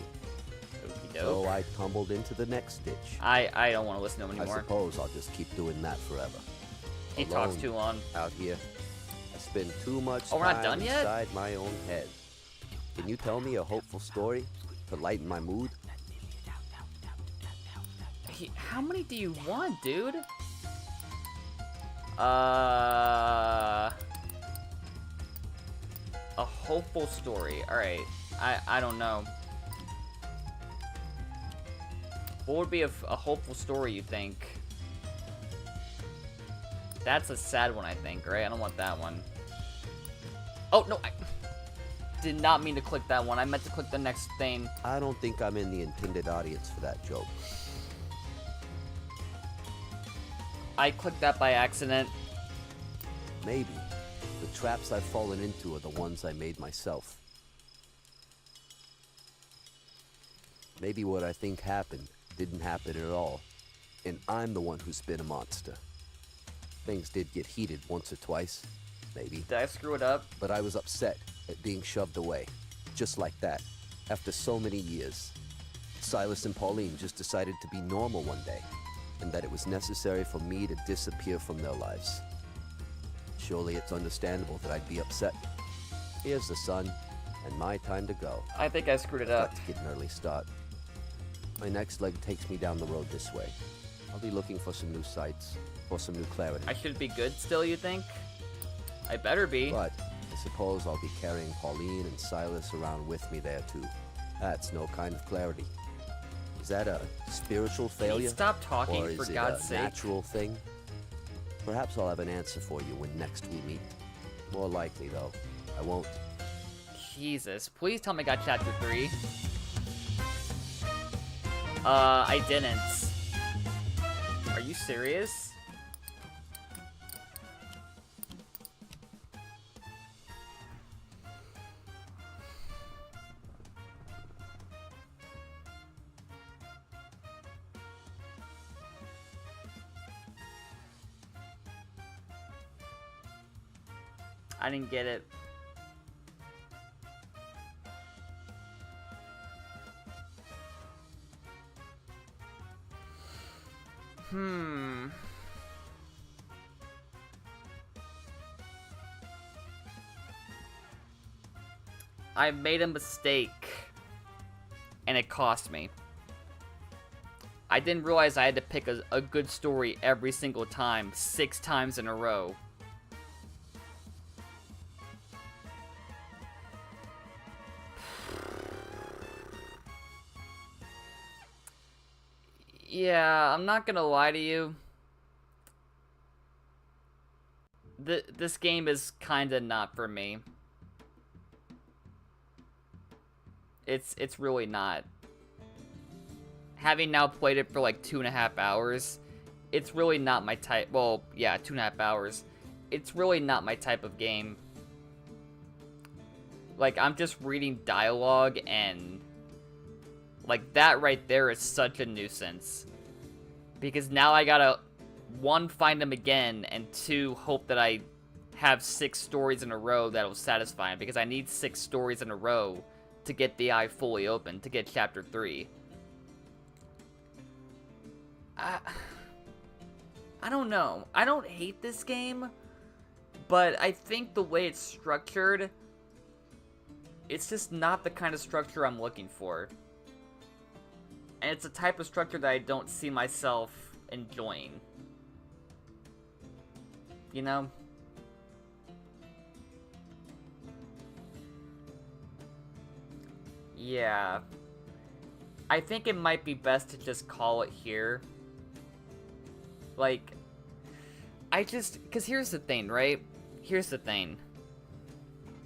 A: Okey
G: So
A: doke.
G: I tumbled into the next ditch.
A: I don't want to listen to him
G: I
A: anymore.
G: suppose I'll just keep doing that forever.
A: He talks
G: Alone
A: too long.
G: out here. I spend too much
A: Oh, we're not
G: time
A: done yet?
G: inside my own head. Can you tell me a hopeful story to lighten my mood?
A: How many do you want, dude? A hopeful story. Alright. I don't know. What would be a hopeful story, you think? That's a sad one, I think, right? I don't want that one. Oh, no, I did not mean to click that one. I meant to click the next thing.
G: I don't think I'm in the intended audience for that joke.
A: I clicked that by accident.
G: Maybe. The traps I've fallen into are the ones I made myself. Maybe what I think happened didn't happen at all, and I'm the one who's been a monster. Things did get heated once or twice, maybe,
A: Did I screw it up?
G: but I was upset at being shoved away, just like that, after so many years. Silas and Pauline just decided to be normal one day, and that it was necessary for me to disappear from their lives. Surely it's understandable that I'd be upset. Here's the sun, and my time to go.
A: I think I screwed it up.
G: Got to get an early start. My next leg takes me down the road this way. I'll be looking for some new sights, for some new clarity.
A: I should be good still, you think? I better be.
G: But suppose I'll be carrying Pauline and Silas around with me there too. That's no kind of clarity. Is that a spiritual
A: Can
G: failure?
A: you stop talking,
G: or
A: for
G: is it
A: God's
G: a
A: sake?
G: natural thing? Perhaps I'll have an answer for you when next we meet. More likely, though, I won't.
A: Jesus, please tell me I got chapter 3. I didn't. Are you serious? I didn't get it. I made a mistake, and it cost me. I didn't realize I had to pick a good story every single time, 6 times in a row. Yeah, I'm not gonna lie to you. This game is kinda not for me. It's really not. Having now played it for like 2.5 hours, it's really not my type. Well, yeah, 2.5 hours. It's really not my type of game. Like, I'm just reading dialogue, and like that right there is such a nuisance. Because now I gotta, 1, find them again, and 2, hope that I have 6 stories in a row that'll satisfy him. Because I need 6 stories in a row to get the eye fully open, to get chapter 3. I don't know. I don't hate this game, but I think the way it's structured, it's just not the kind of structure I'm looking for. And it's a type of structure that I don't see myself enjoying. You know? Yeah. I think it might be best to just call it here. Like, because here's the thing, right? Here's the thing.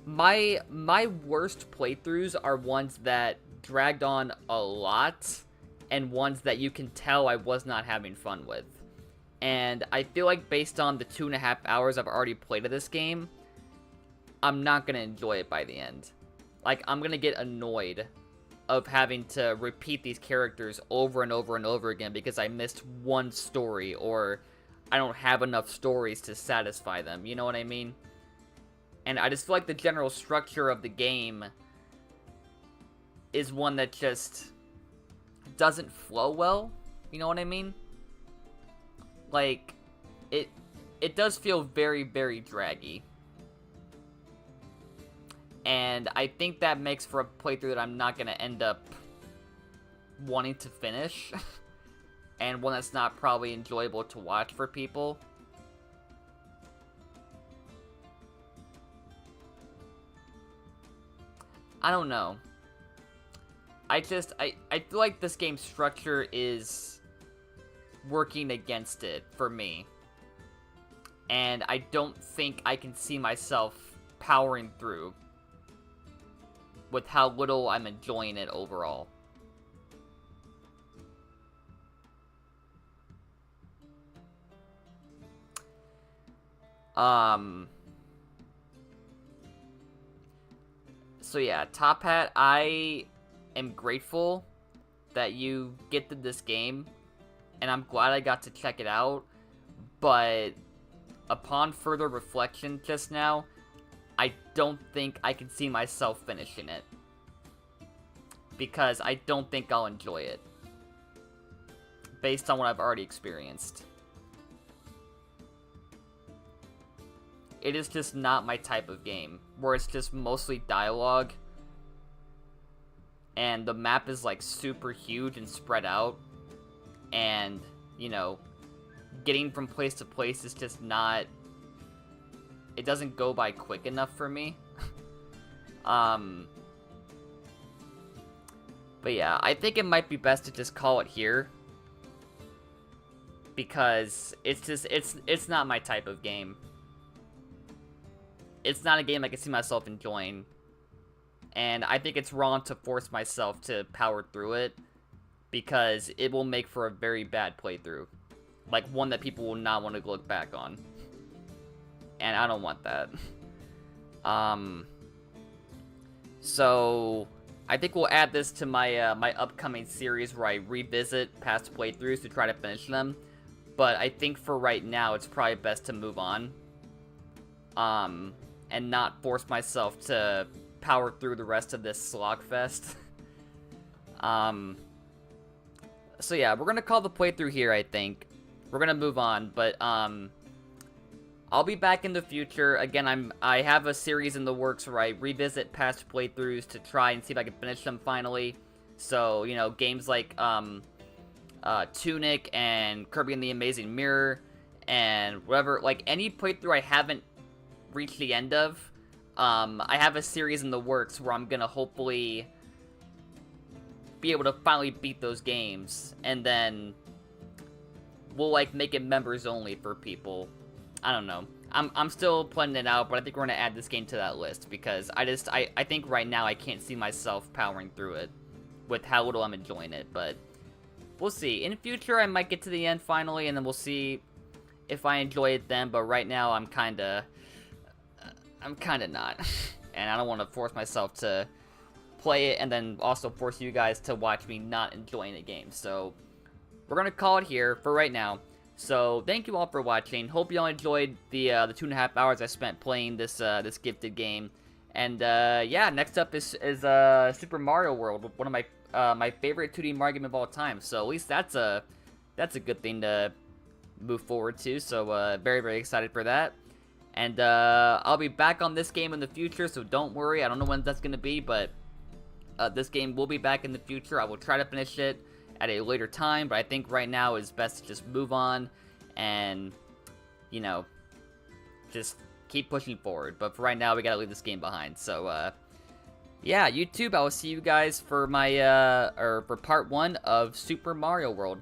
A: My worst playthroughs are ones that dragged on a lot, and ones that you can tell I was not having fun with. And I feel like based on the 2.5 hours I've already played of this game, I'm not gonna enjoy it by the end. Like, I'm gonna get annoyed of having to repeat these characters over and over and over again because I missed one story, or I don't have enough stories to satisfy them, you know what I mean? And I just feel like the general structure of the game is one that just doesn't flow well, you know what I mean? Like, it does feel very, very draggy. And I think that makes for a playthrough that I'm not going to end up wanting to finish. And one that's not probably enjoyable to watch for people. I don't know. I feel like this game's structure is working against it for me. And I don't think I can see myself powering through with how little I'm enjoying it overall. So yeah, Top Hat, I am grateful that you gifted this game, and I'm glad I got to check it out, but upon further reflection just now, I don't think I can see myself finishing it. Because I don't think I'll enjoy it. Based on what I've already experienced. It is just not my type of game, where it's just mostly dialogue, and the map is like super huge and spread out, and, you know, getting from place to place is just not, it doesn't go by quick enough for me. But yeah, I think it might be best to just call it here. Because it's not my type of game. It's not a game I can see myself enjoying. And I think it's wrong to force myself to power through it. Because it will make for a very bad playthrough. Like, one that people will not want to look back on. And I don't want that. So I think we'll add this to my my upcoming series where I revisit past playthroughs to try to finish them. But I think for right now, it's probably best to move on. And not force myself to power through the rest of this slogfest. So yeah, we're gonna call the playthrough here, I think. We're gonna move on, but I'll be back in the future. Again, I have a series in the works where I revisit past playthroughs to try and see if I can finish them finally. So, you know, games like Tunic and Kirby and the Amazing Mirror and whatever, like any playthrough I haven't reached the end of, I have a series in the works where I'm gonna hopefully be able to finally beat those games, and then we'll like make it members only for people. I don't know. I'm still planning it out, but I think we're gonna add this game to that list because I think right now I can't see myself powering through it with how little I'm enjoying it, but we'll see. In the future, I might get to the end finally, and then we'll see if I enjoy it then, but right now I'm kinda not. And I don't want to force myself to play it and then also force you guys to watch me not enjoying the game. So we're gonna call it here for right now. So thank you all for watching. Hope you all enjoyed the 2.5 hours I spent playing this this gifted game. And yeah, next up is Super Mario World, one of my my favorite 2D Mario game of all time. So at least that's a good thing to move forward to. So very, very excited for that. And I'll be back on this game in the future, so don't worry. I don't know when that's gonna be, but this game will be back in the future. I will try to finish it at a later time, but I think right now is best to just move on and, you know, just keep pushing forward. But for right now, we gotta leave this game behind. So, yeah, YouTube, I will see you guys for my, or for part 1 of Super Mario World.